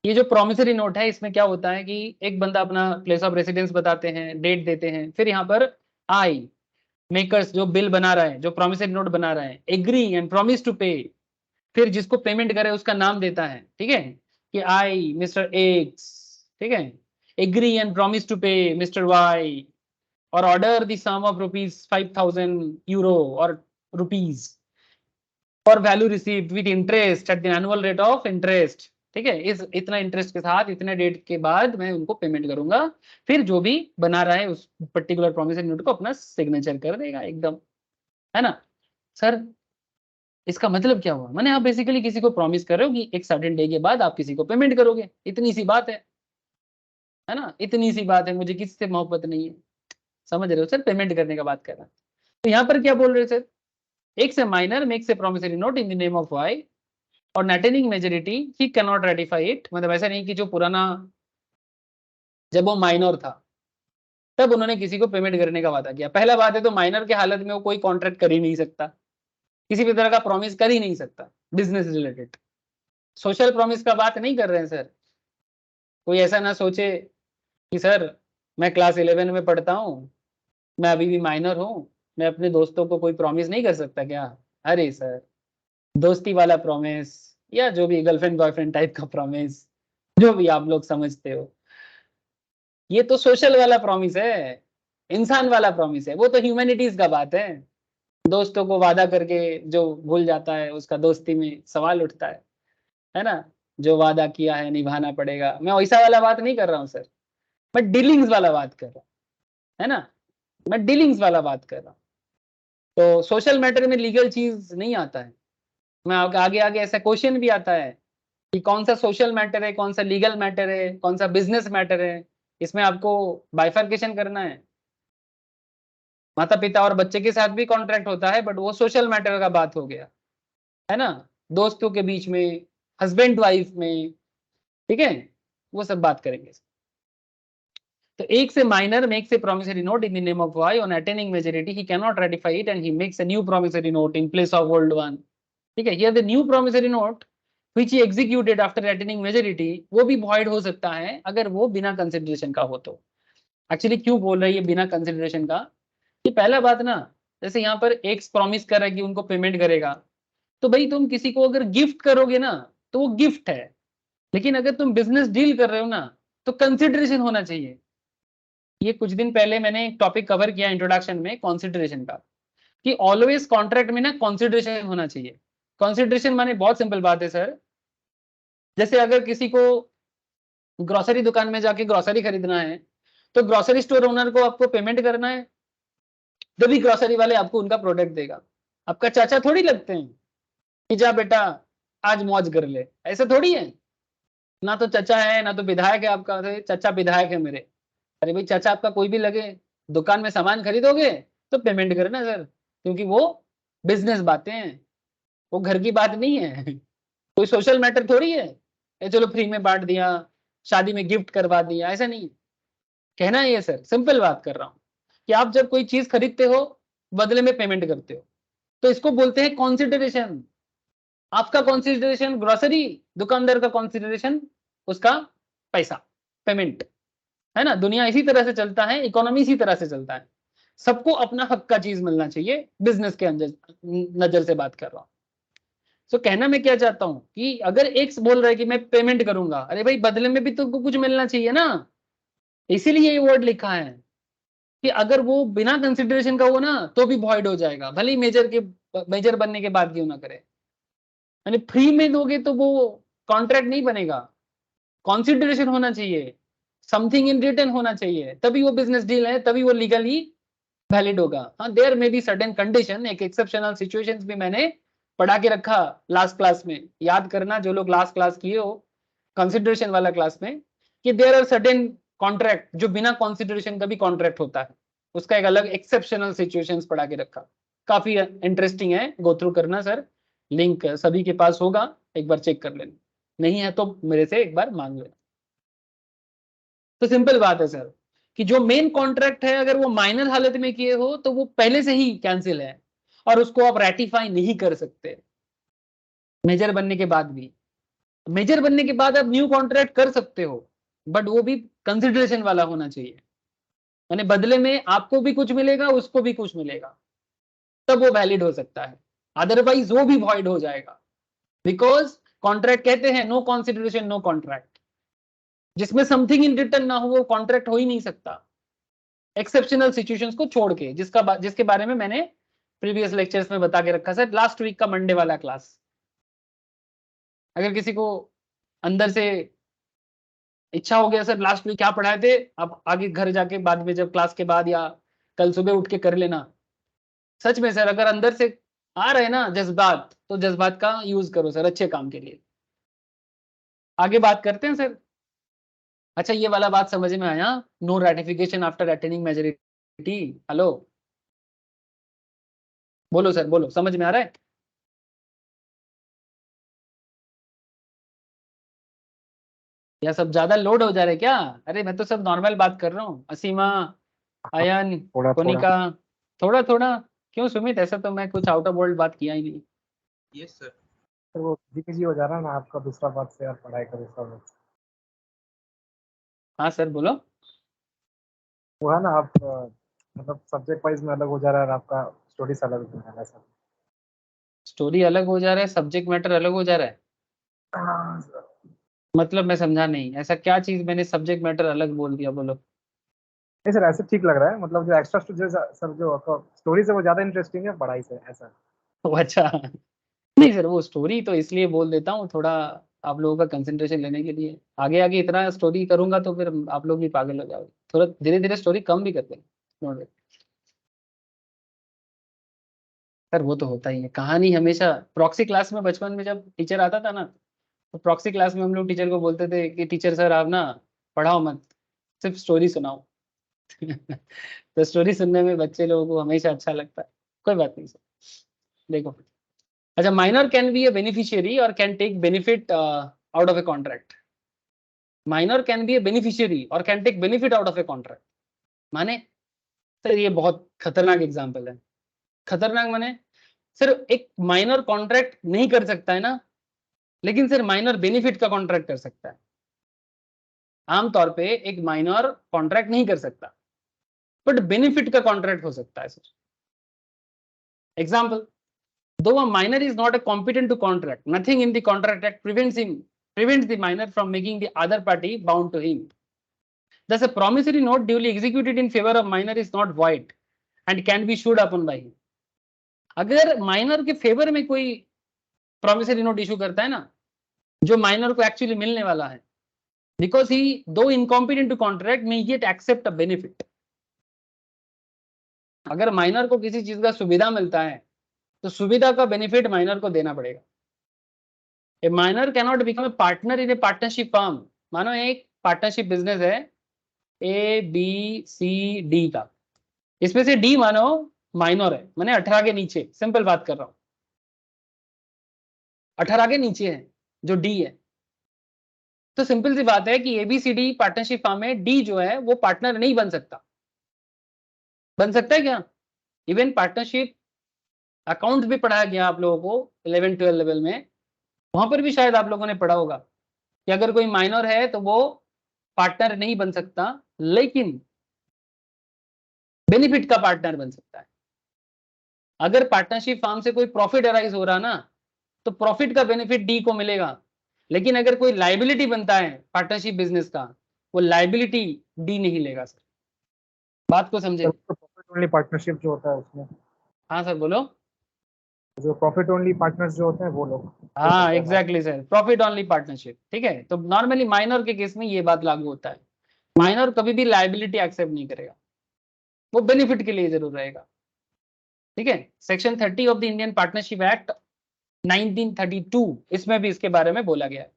ये जो प्रॉमिसरी नोट है इसमें क्या होता है कि एक बंदा अपना प्लेस ऑफ रेसिडेंस बताते हैं, डेट देते हैं, फिर यहाँ पर आई मेकर्स जो बिल बना रहा है, जो प्रॉमिसरी नोट बना रहा है, एग्री एंड प्रॉमिस टू पे, फिर जिसको पेमेंट करे उसका नाम देता है, ठीक है, कि आई मिस्टर एक्स, ठीक है, agree and promise to pay mister Y, or order the sum of rupees 5000 euro or rupees or value received with interest at the annual rate of interest. ठीक है, इस इतना इंटरेस्ट के साथ इतने डेट के बाद मैं उनको पेमेंट करूंगा। फिर जो भी बना रहा है उस पर्टिकुलर प्रॉमिसरी नोट को अपना सिग्नेचर कर देगा एकदम, है ना सर। इसका मतलब क्या हुआ, मैंने आप बेसिकली किसी को प्रॉमिस कर रहे हो कि एक सर्टेन डे के बाद आप किसी को पेमेंट करोगे, इतनी सी बात है ना, इतनी सी बात है, मुझे किसी से मोहब्बत नहीं है, समझ रहे हो सर, पेमेंट करने का बात कर रहा है। तो यहाँ पर क्या बोल रहे सर, एक से minor makes a promissory note in the name of Y और attaining majority he can not ratify it. मतलब ऐसा नहीं कि जो पुराना, जब वो माइनर था तब उन्होंने किसी को पेमेंट करने का वादा किया। पहला बात है तो माइनर के हालत में वो कोई कॉन्ट्रैक्ट कर ही नहीं सकता, किसी भी तरह का प्रॉमिस कर ही नहीं सकता बिजनेस रिलेटेड। सोशल प्रॉमिस का बात नहीं कर रहे हैं सर। कोई ऐसा ना सोचे कि सर मैं क्लास 11 में पढ़ता हूँ, मैं अभी भी माइनर हूँ, मैं अपने दोस्तों को कोई प्रॉमिस नहीं कर सकता क्या। अरे सर, दोस्ती वाला प्रॉमिस या जो भी गर्लफ्रेंड बॉयफ्रेंड टाइप का प्रॉमिस, जो भी आप लोग समझते हो, ये तो सोशल वाला प्रॉमिस है, इंसान वाला प्रॉमिस है, वो तो ह्यूमैनिटीज का बात है। दोस्तों को वादा करके जो भूल जाता है उसका दोस्ती में सवाल उठता है ना। जो वादा किया है निभाना पड़ेगा, मैं वैसा वाला बात नहीं कर रहा हूँ सर, मैं डीलिंग्स वाला बात कर रहा हूँ, है ना, मैं डीलिंग्स वाला बात कर रहा हूँ। तो सोशल मैटर में लीगल चीज नहीं आता है। मैं आगे आगे ऐसा क्वेश्चन भी आता है कि कौन सा सोशल मैटर है, कौन सा लीगल मैटर है, कौन सा बिजनेस मैटर है, इसमें आपको बाइफर्केशन करना है। माता पिता और बच्चे के साथ भी कॉन्ट्रैक्ट होता है, बट वो सोशल मैटर का बात हो गया, है ना। दोस्तों के बीच में, हस्बैंड वाइफ में, ठीक है, वो सब बात करेंगे। तो एक से minor makes A promissory note in the name of Y on attaining majority he cannot ratify it and he makes a new promissory note in place of old one। ठीक है, here the new promissory note which he executed after attaining majority वो भी void हो सकता है अगर वो बिना कंसिडरेशन का हो तो। एक्चुअली क्यों बोल रही है बिना कंसिडरेशन का, कि पहला बात ना, जैसे यहाँ पर एक्स प्रॉमिस कर रहा है कि उनको पेमेंट करेगा, तो भाई तुम किसी को अगर गिफ्ट करोगे ना तो वो गिफ्ट है, लेकिन अगर तुम बिजनेस डील कर रहे हो ना तो कंसिडरेशन होना चाहिए। ये कुछ दिन पहले मैंने एक टॉपिक कवर किया इंट्रोडक्शन में कंसिडरेशन का, कि ऑलवेज कॉन्ट्रैक्ट में ना कंसिडरेशन होना चाहिए। कंसिडरेशन माने बहुत सिंपल बात है सर, जैसे अगर किसी को ग्रोसरी दुकान में जाके ग्रोसरी खरीदना है तो ग्रोसरी स्टोर ओनर को आपको पेमेंट करना है, तभी ग्रोसरी वाले आपको उनका प्रोडक्ट देगा। आपका चाचा थोड़ी लगते हैं कि जा बेटा आज मौज कर ले, ऐसा थोड़ी है। ना तो चाचा है ना तो विधायक है आपका, अरे चाचा विधायक है मेरे, अरे भाई चाचा आपका कोई भी लगे, दुकान में सामान खरीदोगे तो पेमेंट करना सर, क्योंकि वो बिजनेस बातें हैं, वो घर की बात नहीं है। कोई सोशल मैटर थोड़ी है, ये चलो फ्री में बांट दिया, शादी में गिफ्ट करवा दिया, ऐसा नहीं है। कहना है ये सर, सिंपल बात कर रहा हूँ कि आप जब कोई चीज खरीदते हो बदले में पेमेंट करते हो तो इसको बोलते हैं कॉन्सिडरेशन। आपका कॉन्सिडरेशन ग्रोसरी, दुकानदार का कॉन्सिडरेशन उसका पैसा, पेमेंट, है ना। दुनिया इसी तरह से चलता है, इकोनॉमी इसी तरह से चलता है, सबको अपना हक का चीज मिलना चाहिए। बिजनेस के अंदर नजर से बात कर रहा हूं। तो कहना मैं क्या चाहता हूं कि अगर एक्स बोल रहा है कि मैं पेमेंट करूंगा, अरे भाई बदले में भी तो कुछ मिलना चाहिए ना, इसीलिए ये वर्ड लिखा है कि अगर वो बिना कंसिडरेशन का हो ना तो भी वॉइड हो जाएगा, भले ही मेजर बनने के बाद क्यों ना करे। यानी फ्री में दोगे तो वो कॉन्ट्रैक्ट नहीं बनेगा, कॉन्सिडरेशन होना चाहिए, समथिंग इन रिटर्न होना चाहिए, तभी वो बिजनेस डील है, तभी वो लीगली वैलिड होगा। हाँ, there may be certain condition, एक एक्सेप्शनल सिचुएशंस भी मैंने पढ़ा के रखा लास्ट क्लास में, याद करना जो लोग लास्ट क्लास किए हो कंसिडरेशन वाला क्लास में, कि देयर आर सर्टेन कॉन्ट्रैक्ट जो बिना कंसिडरेशन का भी कॉन्ट्रैक्ट होता है, उसका एक अलग एक्सेप्शनल सिचुएशंस पढ़ा के रखा, काफी इंटरेस्टिंग है, गो थ्रू करना सर। लिंक सभी के पास होगा, एक बार चेक कर लेना, नहीं है तो मेरे से एक बार मांग लेना। तो सिंपल बात है सर कि जो मेन कॉन्ट्रैक्ट है अगर वो माइनर हालत में किए हो तो वो पहले से ही कैंसिल है और उसको आप रेटिफाई नहीं कर सकते मेजर बनने के बाद भी। मेजर बनने के बाद आप न्यू कॉन्ट्रैक्ट कर सकते हो, बट वो भी कंसिडरेशन वाला होना चाहिए, यानी बदले में आपको भी कुछ मिलेगा उसको भी कुछ मिलेगा, तब वो वैलिड हो सकता है, अदरवाइज वो भी वॉइड हो जाएगा। बिकॉज कॉन्ट्रैक्ट कहते हैं नो कंसिडरेशन नो कॉन्ट्रैक्ट, जिसमें समथिंग इन रिटर्न ना हो वो कॉन्ट्रैक्ट हो ही नहीं सकता, एक्सेप्शनल सिचुएशंस को छोड़ के, जिसके बारे में मैंने प्रीवियस लेक्चर्स में बता के रखा सर, लास्ट वीक का मंडे वाला क्लास। अगर किसी को अंदर से इच्छा हो गया सर लास्ट वीक क्या पढ़ाए थे, आप आगे घर जाके बाद में जब क्लास के बाद या कल सुबह उठ के कर लेना। सच में सर अगर अंदर से आ रहे ना जज्बात, तो जज्बात का यूज करो सर अच्छे काम के लिए। आगे बात करते हैं सर। अच्छा ये वाला बात समझ में आया, no ratification after attaining majority, hello बोलो सर बोलो, समझ में आ रहा है? या सब ज्यादा लोड हो जा रहे क्या? अरे मैं तो सब नॉर्मल बात कर रहा हूँ, असीमा, अयन, थोड़ा थोड़ा कोनिका, थोड़ा थोड़ा क्यों सुमित, ऐसा तो मैं कुछ आउट ऑफ वर्ल्ड बात किया ही नहीं। Yes sir. सर वो बिजी हो जा रहा है ना आपका दूसरा बात से, यार पढ़ाई का दूसरा बात से। हाँ सर बोलो। वो है ना आप मतलब सब्जेक्ट वाइज में अलग हो जा रहा है और आपका स्टोरीज अलग हो जा रहा है सर। स्टोरी अलग हो जा रहा है, सब्जेक्ट मैटर अलग हो जा रहा है, हाँ सर। मतलब मैं समझा नहीं, ऐसा क्या चीज मैंने सब्जेक्ट मैटर अलग बोल दिया, बोलो। नहीं सर ऐसे ठीक लग रहा है, मतलब जो एक्स्ट्रा जो सर जो स्टोरी से वो ज्यादा इंटरेस्टिंग है पढ़ाई से, ऐसा। ओ अच्छा, नहीं सर वो स्टोरी तो इसलिए बोल देता हूँ थोड़ा आप लोगों का कंसंट्रेशन लेने के लिए, आगे आगे इतना स्टोरी करूंगा तो फिर आप लोग भी पागल हो जाओगे, थोड़ा धीरे धीरे स्टोरी कम भी करते हैं। सर वो तो होता ही है, कहानी हमेशा प्रॉक्सी क्लास में बचपन में जब टीचर आता था ना, तो प्रॉक्सी क्लास में हम लोग टीचर को बोलते थे कि टीचर सर आप ना पढ़ाओ मत, सिर्फ स्टोरी सुनाओ। तो स्टोरी सुनने में बच्चे लोगों को हमेशा अच्छा लगता है, कोई बात नहीं सर। देखो अच्छा, minor can be a beneficiary और can take benefit out of a contract. Minor can be a beneficiary और can take benefit out of a contract. माने सर ये बहुत खतरनाक एग्जांपल है। खतरनाक माने सर एक माइनर कॉन्ट्रैक्ट नहीं कर सकता है ना, लेकिन सर माइनर बेनिफिट का कॉन्ट्रैक्ट कर सकता है। आमतौर पे एक माइनर कॉन्ट्रैक्ट नहीं कर सकता, बट बेनिफिट का कॉन्ट्रैक्ट हो सकता है sir. Example, though a minor is not a competent to contract, nothing in the contract act prevents the minor from making the other party bound to him. Thus, a promissory note duly executed in favor of minor is not void and can be sued upon by him. अगर minor के favour में कोई promissory note issue करता है ना, जो minor को actually मिलने वाला है, because he though incompetent to contract may yet accept a benefit. अगर माइनर को किसी चीज का सुविधा मिलता है तो सुविधा का बेनिफिट माइनर को देना पड़ेगा। ए minor can not become a partner in A partnership firm. मानो एक पार्टनरशिप बिजनेस है ए बी सी डी का, इसमें से डी मानो माइनर है, मैंने 18 के नीचे, सिंपल बात कर रहा हूं, 18 के नीचे है जो डी है। तो सिंपल सी बात है कि एबीसीडी पार्टनरशिप फर्म में डी जो है वो पार्टनर नहीं बन सकता। बन सकता है क्या? इवन पार्टनरशिप अकाउंट भी पढ़ाया गया आप लोगों को 11-12 लेवल में, वहां पर भी शायद आप लोगों ने पढ़ा होगा कि अगर कोई माइनर है तो वो पार्टनर नहीं बन सकता, लेकिन बेनिफिट का पार्टनर बन सकता है। अगर पार्टनरशिप फर्म से कोई प्रॉफिट अराइज हो रहा ना, तो प्रॉफिट का बेनिफिट डी को मिलेगा, लेकिन अगर कोई लाइबिलिटी बनता है पार्टनरशिप बिजनेस का, वो लाइबिलिटी डी नहीं लेगा। सर बात को समझे? प्रॉफिट ओनली पार्टनरशिप जो होता है उसमें, हाँ सर बोलो। जो प्रॉफिट ओनली पार्टनर्स जो होते हैं वो लोग, हाँ exactly sir, profit only partnership. ठीक है, तो नॉर्मली माइनर के केस में ये बात लागू होता है। माइनर कभी भी लायबिलिटी एक्सेप्ट नहीं करेगा, वो बेनिफिट के लिए जरूर रहेगा। ठीक है, section 30 of the Indian partnership act 1932, इसमें भी इसके बारे में बोला गया है।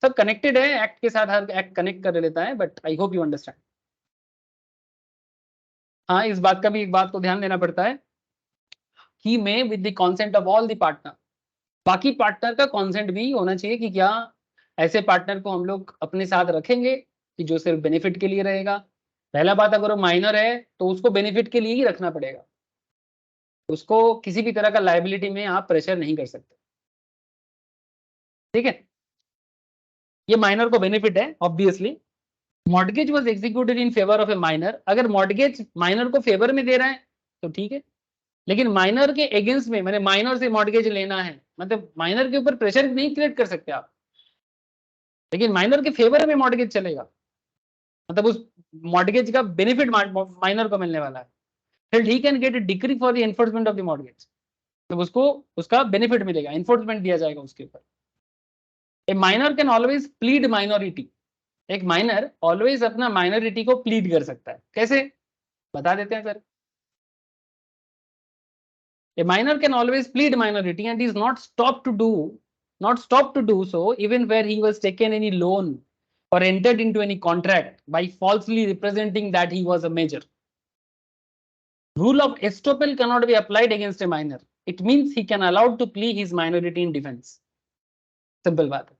सब कनेक्टेड है एक्ट के साथ, हर एक्ट कनेक्ट कर लेता है, but I hope you understand. हाँ, इस बात का भी एक बात को ध्यान देना पड़ता है कि में with the consent of all the partner, बाकी पार्टनर का कॉन्सेंट भी होना चाहिए कि क्या ऐसे पार्टनर को हम लोग अपने साथ रखेंगे कि जो सिर्फ बेनिफिट के लिए रहेगा। पहला बात, अगर वो माइनर है तो उसको बेनिफिट के लिए ही रखना पड़ेगा, उसको किसी भी तरह का लायबिलिटी में आप प्रेशर नहीं कर सकते। ठीक है, ये माइनर को बेनिफिट है obviously. Mortgage was executed in favour of a minor, अगर मॉर्गेज माइनर को फेवर में दे रहा है तो ठीक है, लेकिन माइनर के अगेंस्ट में, मैंने माइनर से मॉर्गेज लेना है, मतलब माइनर के ऊपर प्रेशर नहीं क्रिएट कर सकते आप, लेकिन माइनर के फेवर में मॉर्गेज चलेगा, मतलब उस मॉर्गेज का बेनिफिट माइनर को मिलने वाला है। फिर he can get A decree for the enforcement of the mortgage, तो उसको उसका बेनिफिट मिलेगा, एनफोर्समेंट दिया जाएगा उसके ऊपर। ए minor can always plead minority, एक माइनर ऑलवेज अपना माइनॉरिटी को प्लीड कर सकता है। कैसे बता देते हैं sir. A minor can always plead minority and is not stopped to do so even where he was taken any loan or entered into any contract by falsely representing that he was a major. Rule of estoppel cannot be applied against a minor. It means he can allowed to plead his minority in defense. Simple बात है।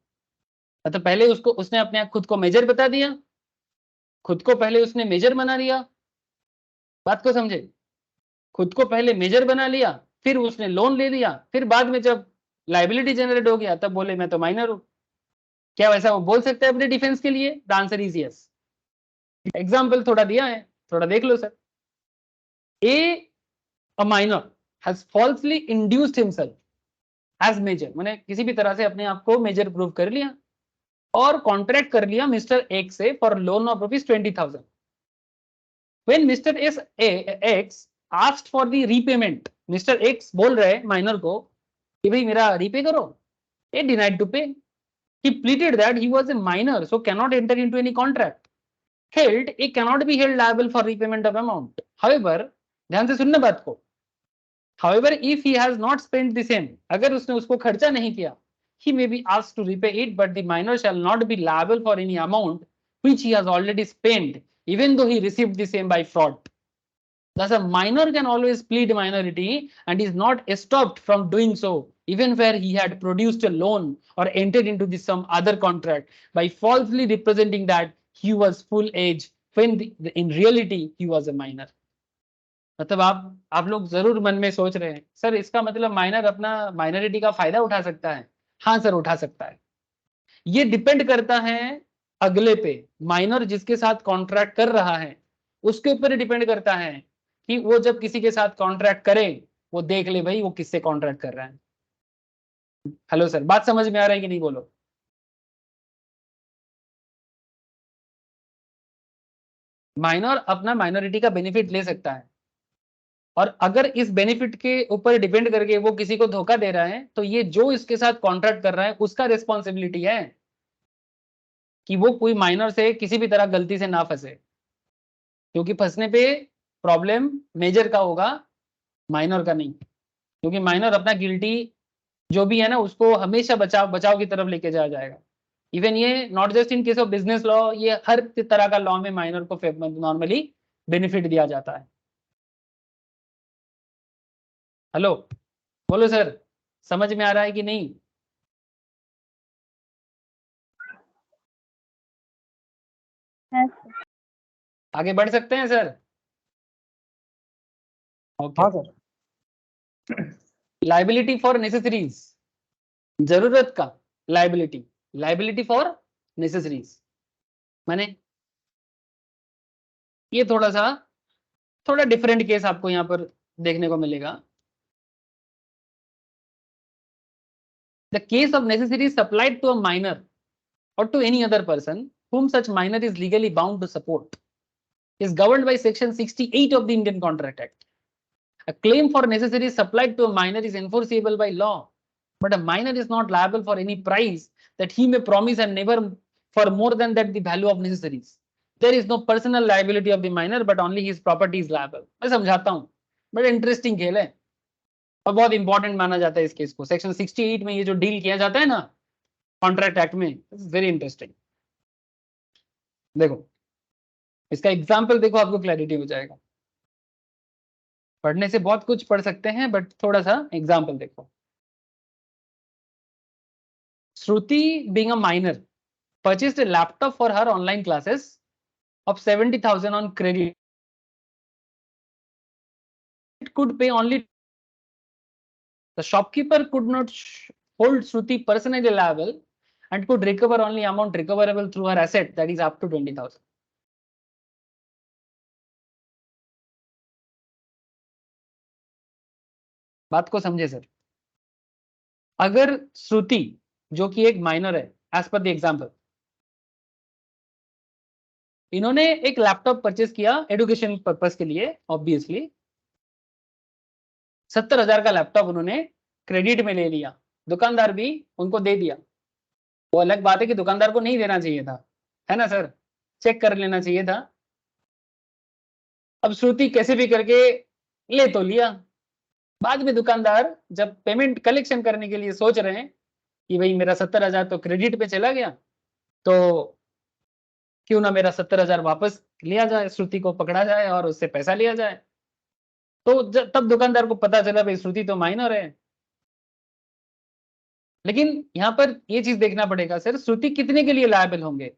मतलब पहले उसने अपने खुद को major बता दिया, खुद को पहले उसने मेजर बना लिया, बात को समझे, खुद को पहले मेजर बना लिया, फिर उसने लोन ले लिया, फिर बाद में जब लायबिलिटी जनरेट हो गया तब बोले मैं तो माइनर हूं। क्या वैसा वो बोल सकता है अपने डिफेंस के लिए? The answer is yes. Example थोड़ा दिया है, थोड़ा देख लो sir. A minor has falsely induced himself as major, मैंने किसी भी तरह से अपने आप को मेजर प्रूव कर लिया और कॉन्ट्रैक्ट कर लिया मिस्टर एक्स से for loan of ₹20,000। When mister x asked for the repayment, mister x बोल रहे माइनर को कि भाई मेरा रीपे करो, ए denied to pay. He pleaded that he was a minor so can not enter into any contract held, a can not be held liable for repayment of amount. However, ध्यान से सुनना बात को, however if he has not spent the same, अगर उसने उसको खर्चा नहीं किया, he may be asked to repay it but the minor shall not be liable for any amount which he has already spent even though he received the same by fraud. Thus, a minor can always plead minority and is not stopped from doing so, even where he had produced a loan or entered into some other contract by falsely representing that he was full age when in reality he was a minor. मतलब आप लोग जरूर मन में सोच रहे हैं, sir इसका मतलब माइनर अपना माइनॉरिटी का फायदा उठा सकता है? हाँ सर, उठा सकता है। ये डिपेंड करता है अगले पे, माइनर जिसके साथ कॉन्ट्रैक्ट कर रहा है उसके ऊपर डिपेंड करता है कि वो जब किसी के साथ कॉन्ट्रैक्ट करे वो देख ले भाई वो किससे कॉन्ट्रैक्ट कर रहा है। हेलो सर, बात समझ में आ रहा है कि नहीं? बोलो। माइनर अपना माइनॉरिटी का बेनिफिट ले सकता है, और अगर इस बेनिफिट के ऊपर डिपेंड करके वो किसी को धोखा दे रहा है तो ये जो इसके साथ कॉन्ट्रैक्ट कर रहा है उसका रिस्पॉन्सिबिलिटी है कि वो कोई माइनर से किसी भी तरह गलती से ना फंसे, क्योंकि फंसने पे प्रॉब्लम मेजर का होगा, माइनर का नहीं। क्योंकि माइनर अपना गिल्टी जो भी है ना उसको हमेशा बचाव की तरफ लेके जाया जाएगा। इवन ये not just in case of business law, ये हर तरह का लॉ में माइनर को नॉर्मली बेनिफिट दिया जाता है। हेलो, बोलो सर, समझ में आ रहा है कि नहीं? आगे बढ़ सकते हैं सर? ओके। हाँ सर। लाइबिलिटी फॉर नेसेसरीज, जरूरत का लाइबिलिटी, लाइबिलिटी फॉर नेसेसरीज माने ये थोड़ा डिफरेंट केस आपको यहाँ पर देखने को मिलेगा। The case of necessaries supplied to a minor or to any other person whom such minor is legally bound to support is governed by section 68 of the Indian Contract Act. A claim for necessaries supplied to a minor is enforceable by law, but a minor is not liable for any price that he may promise and never for more than that the value of necessaries. There is no personal liability of the minor, but only his property is liable. मैं समझाता हूँ, बड़ा interesting खेल है और बहुत important माना जाता है इस केस को। सेक्शन 68 में ये जो डील किया जाता है ना कॉन्ट्रैक्ट एक्ट में, वेरी इंटरेस्टिंग। देखो इसका एग्जाम्पल देखो, आपको क्लैरिटी हो जाएगा। पढ़ने से बहुत कुछ पढ़ सकते हैं बट थोड़ा सा एग्जाम्पल देखो। श्रुति being a minor purchased a laptop for her online classes of 70,000 on credit. It could pay only. The shopkeeper could not hold Shruti personally liable and could recover only amount recoverable through her asset, that is up to 20,000. बात को समझे sir? अगर श्रुति जो कि एक minor है as per the example, इन्होंने एक लैपटॉप परचेज किया एजुकेशन पर्पस के लिए, ऑब्वियसली 70,000 का लैपटॉप उन्होंने क्रेडिट में ले लिया, दुकानदार भी उनको दे दिया। वो अलग बात है कि दुकानदार को नहीं देना चाहिए था, है ना सर, चेक कर लेना चाहिए था। अब श्रुति कैसे भी करके ले तो लिया, बाद में दुकानदार जब पेमेंट कलेक्शन करने के लिए सोच रहे हैं कि भाई मेरा 70,000 तो क्रेडिट पे चला गया, तो क्यों ना मेरा 70,000 वापस लिया जाए, श्रुति को पकड़ा जाए और उससे पैसा लिया जाए। तो तब दुकानदार को पता चला भाई श्रुति तो माइनर है। लेकिन यहाँ पर ये चीज देखना पड़ेगा सर, श्रुति कितने के लिए लायबल होंगे।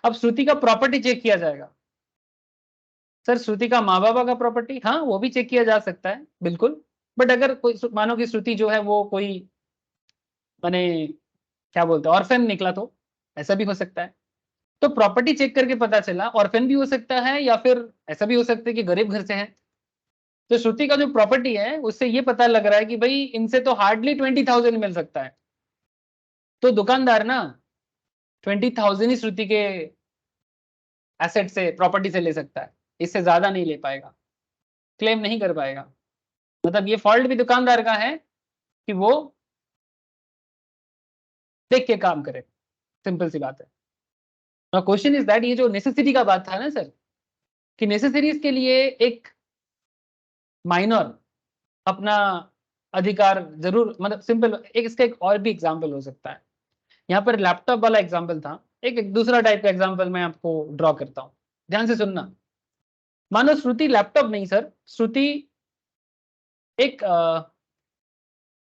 अब श्रुति का प्रॉपर्टी चेक किया जाएगा। सर श्रुति का माँ बाबा का प्रॉपर्टी, हाँ वो भी चेक किया जा सकता है बिल्कुल, बट अगर कोई मानो कि श्रुति जो है वो कोई माने क्या बोलते हैं ऑर्फन निकला, तो ऐसा भी हो सकता है। तो प्रॉपर्टी चेक करके पता चला ऑर्फन भी हो सकता है या फिर ऐसा भी हो सकता है कि गरीब घर से है। तो श्रुति का जो प्रॉपर्टी है उससे ये पता लग रहा है कि भाई इनसे तो हार्डली 20,000 मिल सकता है। तो दुकानदार ना 20,000 ही श्रुति के एसेट से, प्रॉपर्टी से ले सकता है, इससे ज्यादा नहीं ले पाएगा, क्लेम नहीं कर पाएगा। मतलब ये फॉल्ट भी दुकानदार का है कि वो देख के काम करे, सिंपल सी बात है। नाउ क्वेश्चन इज दैट ये जो नेसेसिटी का बात था ना सर, कि नेसेसरीज के लिए एक माइनर अपना अधिकार जरूर, मतलब सिंपल एक इसका एक और भी एग्जांपल हो सकता है। यहाँ पर लैपटॉप वाला एग्जांपल था, एक दूसरा टाइप का एग्जांपल मैं आपको ड्रॉ करता हूँ, ध्यान से सुनना। मानो श्रुति लैपटॉप नहीं सर, श्रुति एक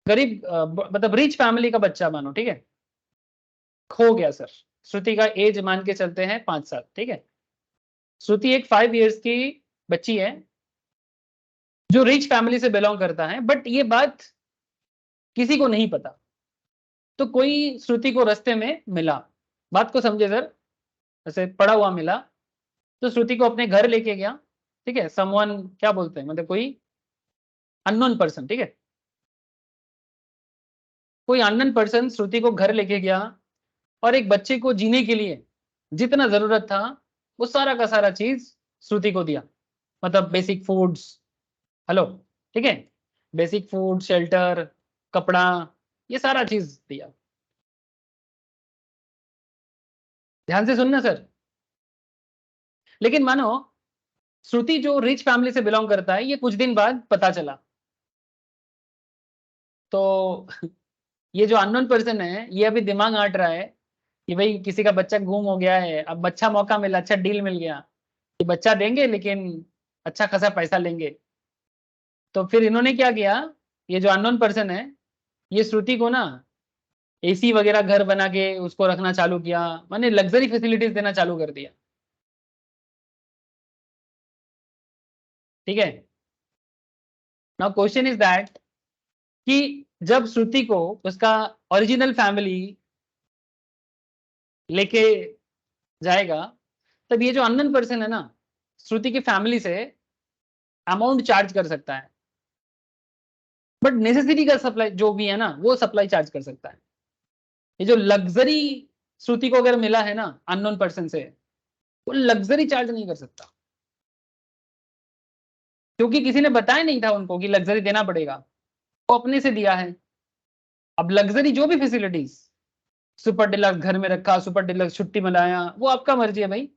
गरीब मतलब रिच फैमिली का बच्चा मानो, ठीक है, खो गया सर। श्रुति का एज मान के चलते हैं 5 साल, ठीक है। श्रुति एक 5 इयर्स की बच्ची है जो रिच फैमिली से बिलोंग करता है, बट ये बात किसी को नहीं पता। तो कोई श्रुति को रास्ते में मिला, बात को समझे सर, ऐसे पड़ा हुआ मिला, तो श्रुति को अपने घर लेके गया, ठीक है। समवन क्या बोलते हैं, मतलब कोई अननोन पर्सन, ठीक है, कोई अननोन पर्सन श्रुति को घर लेके गया और एक बच्चे को जीने के लिए जितना जरूरत था वो सारा का सारा चीज श्रुति को दिया, मतलब बेसिक फूड्स, हेलो, ठीक है, बेसिक फूड, शेल्टर, कपड़ा, ये सारा चीज दिया। ध्यान से सुनना सर। लेकिन मानो श्रुति जो रिच फैमिली से बिलोंग करता है, ये कुछ दिन बाद पता चला, तो ये जो अननोन पर्सन है ये अभी दिमाग आट रहा है कि भाई किसी का बच्चा गुम हो गया है, अब अच्छा मौका मिला, अच्छा डील मिल गया, ये बच्चा देंगे लेकिन अच्छा खासा पैसा लेंगे। तो फिर इन्होंने क्या किया, ये जो अननोन पर्सन है ये श्रुति को ना एसी वगैरह घर बना के उसको रखना चालू किया, माने लग्जरी फैसिलिटीज देना चालू कर दिया, ठीक है। नाउ क्वेश्चन इज दैट कि जब श्रुति को उसका ओरिजिनल फैमिली लेके जाएगा, तब ये जो अननोन पर्सन है ना श्रुति की फैमिली से अमाउंट चार्ज कर सकता है, बट नेसेसिटी का सप्लाई जो भी है ना वो सप्लाई चार्ज कर सकता है। ये जो लग्जरी श्रुति को अगर मिला है ना अननोन पर्सन से, वो लग्जरी चार्ज नहीं कर सकता, क्योंकि किसी ने बताया नहीं था उनको कि लग्जरी देना पड़ेगा, वो अपने से दिया है। अब लग्जरी जो भी फैसिलिटीज, सुपर डिलक्स घर में रखा, सुपर डिलक्स छुट्टी मनाया, वो आपका मर्जी है भाई।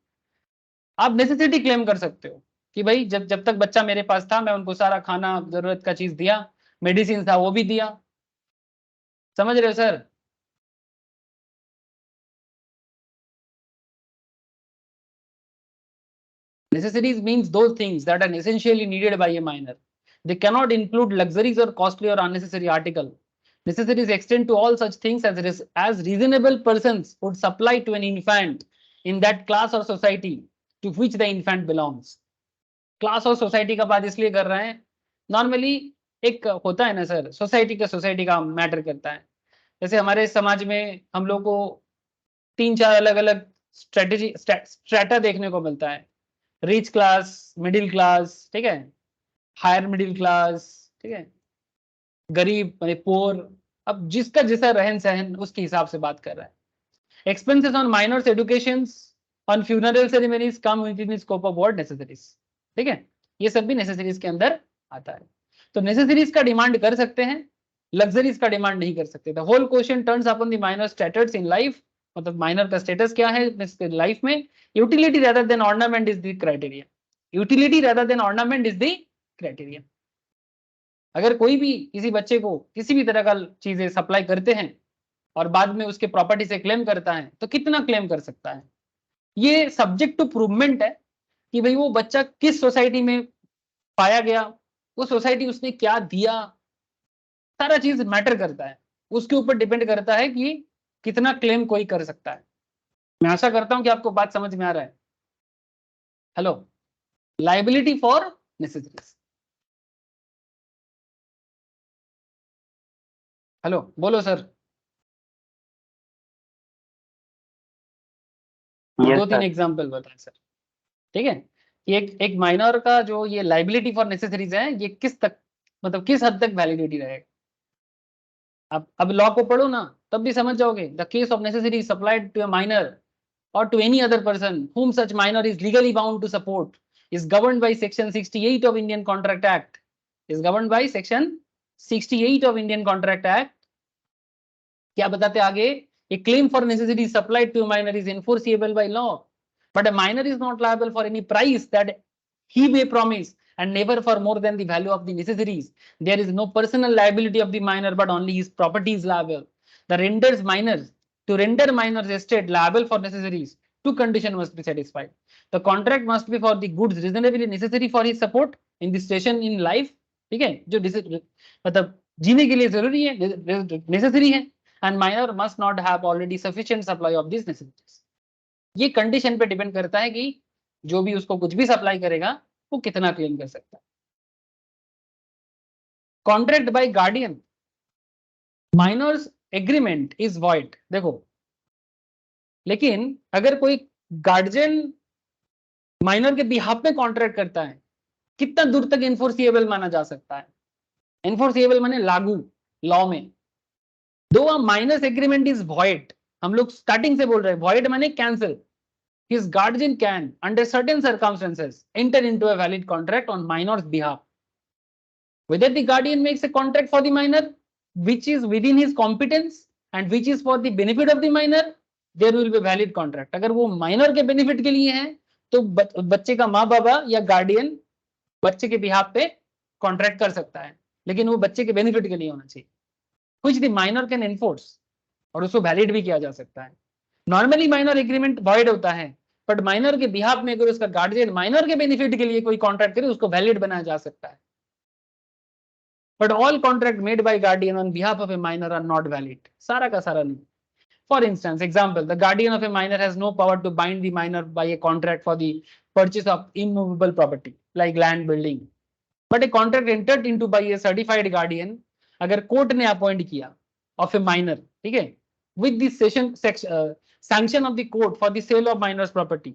आप नेसेसिटी क्लेम कर सकते हो कि भाई जब जब तक बच्चा मेरे पास था मैं उनको सारा खाना जरूरत का चीज दिया, मेडिसिन था वो भी दिया। समझ रहे हो sir? Necessities means those things that are essentially needed by a minor. They cannot include luxuries or costly or unnecessary article. Necessities extend to all such things as reasonable persons would supply to an infant in that class or society to which the infant belongs. Class और society का बात इसलिए कर रहे हैं, normally एक होता है ना सर, सोसाइटी का मैटर करता है। जैसे हमारे समाज में हम लोग को 3-4 अलग अलग स्ट्रेटा देखने को मिलता है, रिच क्लास, मिडिल क्लास, ठीक है, हायर मिडिल क्लास, ठीक है, गरीब माने पोर। अब जिसका जैसा रहन सहन उसके हिसाब से बात कर रहा है। Expenses on minor's education, on funeral ceremonies come within scope of what necessaries, ठीक है, ये सब भी नेसेसरीज के अंदर आता है। तो नेसेसरीज का डिमांड कर सकते हैं, लग्जरीज का डिमांड नहीं कर सकते। The whole question turns upon the minor status in life, मतलब माइनर का स्टेटस क्या है लाइफ में। Utility rather than ornament is the criteria. यूटिलिटी rather than ornament is the criteria. अगर कोई भी किसी बच्चे को किसी भी तरह का चीजें सप्लाई करते हैं और बाद में उसके प्रॉपर्टी से क्लेम करता है, तो कितना क्लेम कर सकता है, ये सब्जेक्ट टू प्रूवमेंट है कि भाई वो बच्चा किस सोसाइटी में पाया गया, वो सोसाइटी उसने क्या दिया, सारा चीज मैटर करता है। उसके ऊपर डिपेंड करता है कि कितना क्लेम कोई कर सकता है। मैं आशा करता हूं कि आपको बात समझ में आ रहा है। Hello, liability for necessaries. Hello बोलो सर। Yes, 2-3 sir. एग्जांपल बताएं सर, ठीक है। कि एक माइनर का जो ये लाइबिलिटी फॉर नेसेसरीज है, ये किस तक, मतलब किस हद तक वैलिडिटी रहेगा। अब लॉ को पढ़ो ना तब भी समझ जाओगे। The case of necessary supplied to a minor or to any other person whom such minor is legally bound to support is governed by section 68 of Indian Contract Act, is governed by section 68 of Indian Contract Act. क्या बताते आगे, a claim for necessity supplied to a minor is enforceable by law, but a minor is not liable for any price that he may promise and never for more than the value of the necessaries. There is no personal liability of the minor but only his property is liable. The renders minors to render minors estate liable for necessaries two condition must be satisfied. The contract must be for the goods reasonably necessary for his support in the station in life. ठीक है, जो मतलब जीने के लिए जरूरी है, necessary है, and minor must not have already sufficient supply of this necessities. ये कंडीशन पे डिपेंड करता है कि जो भी उसको कुछ भी सप्लाई करेगा वो कितना क्लेम कर सकता है. Contract by guardian, minor's agreement is void. देखो, लेकिन अगर कोई गार्जियन माइनर के बिहाफ में कॉन्ट्रैक्ट करता है, कितना दूर तक इन्फोर्सिएबल माना जा सकता है? इन्फोर्सिएबल माने लागू लॉ में. दो अ माइनर्स एग्रीमेंट इज वॉइड, हम लोग स्टार्टिंग से बोल रहे हैं वॉइड माने cancel. His guardian can, under certain circumstances, enter into a valid contract on minor's behalf. Whether the guardian makes a contract for the minor, which is within his competence and which is for the benefit of the minor, there will be valid contract. अगर वो minor के benefit के लिए है तो बच्चे का माँ बाबा या guardian बच्चे के behalf पे contract कर सकता है, लेकिन वो बच्चे के benefit के लिए होना चाहिए. Which the minor can enforce, और उसको valid भी किया जा सकता है. नॉर्मली माइनर एग्रीमेंट वॉइड होता है, बट माइनर के बिहाफ में अगर उसका गार्जियन माइनर के बेनिफिट के लिए कोई कॉन्ट्रैक्ट करे उसको वैलिड बनाया जा सकता है. But all contract made by guardian on behalf of a minor are not valid. सारा का सारा नहीं. For instance, example, the guardian of a minor has no power to bind the minor by a contract for the purchase of immovable property like land, building, but a contract entered into by a certified guardian, अगर court ने appoint किया of a minor, ठीक है, with this session sanction of the court for the sale of minor's property,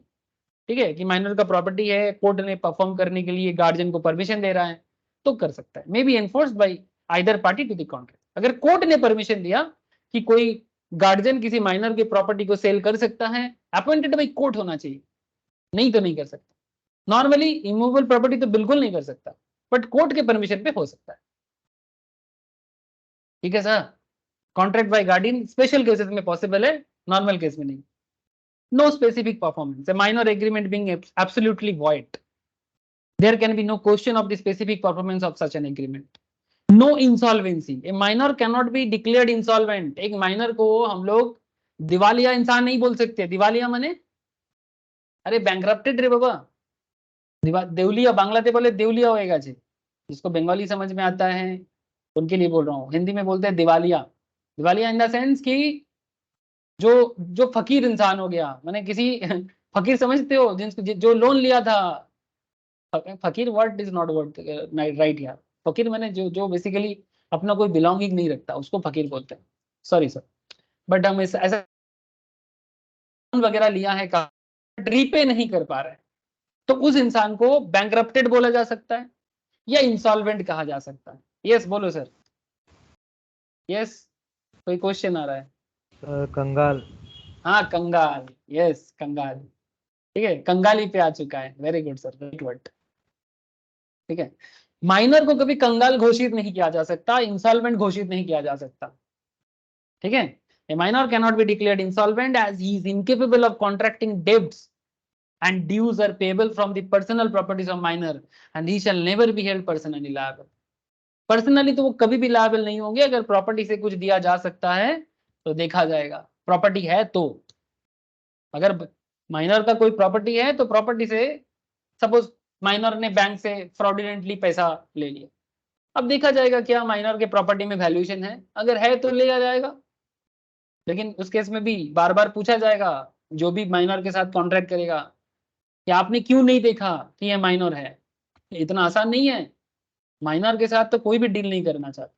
ठीक है, कि minor का property है, कोर्ट ने परफॉर्म करने के लिए गार्जियन को परमिशन दे रहा है, तो कर सकता है. May be enforced by either party to the contract. अगर कोर्ट ने परमिशन दिया कि कोई गार्जियन किसी माइनर के प्रॉपर्टी को सेल कर सकता है, अपॉइंटेड बाय कोर्ट होना चाहिए, नहीं तो नहीं कर सकता. नॉर्मली इमूवेबल प्रॉपर्टी तो बिल्कुल नहीं कर सकता, बट कोर्ट के परमिशन पे हो सकता है. ठीक है sir. Contract by guardian special cases में पॉसिबल है, नॉर्मल केस में नहीं. No specific performance, a minor agreement being absolutely void. There can be no question of the specific performance of such an agreement. No insolvency, a minor cannot be declared insolvent. एक minor को हम लोग दिवालिया इंसान नहीं बोल सकते. दिवालिया माने अरे बैंकरप्टेड रे बाबा, देवलिया, बांग्लाते बोले देवलिया होएगा जी, जिसको बंगाली समझ में आता है उनके लिए बोल रहा हूँ. हिंदी में बोलते हैं दिवालिया. दिवालिया इन द सेंस कि जो फकीर इंसान हो गया, मैंने किसी फकीर समझते हो जिनको जो लोन लिया था. फकीर word is not word right यार. फकीर मैंने जो बेसिकली अपना कोई बिलोंगिंग नहीं रखता उसको फकीर बोलते हैं. सॉरी सर, बट हम ऐसा लोन वगैरह लिया है, रीपे नहीं कर पा रहे, तो उस इंसान को बैंकरप्टेड बोला जा सकता है या इंसॉल्वेंट कहा जा सकता है. यस बोलो सर. यस, कोई क्वेश्चन आ रहा है? कंगाल. हाँ कंगाल, यस कंगाल. ठीक है, कंगाली पे आ चुका है. Very good sir, right word. ठीक है, माइनर को कभी कंगाल घोषित नहीं किया जा सकता, इंसॉल्वेंट घोषित नहीं किया जा सकता. ठीक है, a minor can not be declared insolvent as he is incapable of contracting debts and dues are payable from the personal properties of minor and he shall never be held personally liable. Personally तो वो कभी भी liable नहीं होंगे. अगर property से कुछ दिया जा सकता है तो देखा जाएगा, प्रॉपर्टी है तो. अगर माइनर का कोई प्रॉपर्टी है तो प्रॉपर्टी से, सपोज माइनर ने बैंक से फ्रॉडुलेंटली पैसा ले लिया, अब देखा जाएगा क्या माइनर के प्रॉपर्टी में वैल्यूएशन है, अगर है तो लिया जाएगा. लेकिन उस केस में भी बार बार पूछा जाएगा जो भी माइनर के साथ कॉन्ट्रैक्ट करेगा कि आपने क्यों नहीं देखा कि ये माइनर है. इतना आसान नहीं है, माइनर के साथ तो कोई भी डील नहीं करना चाहता.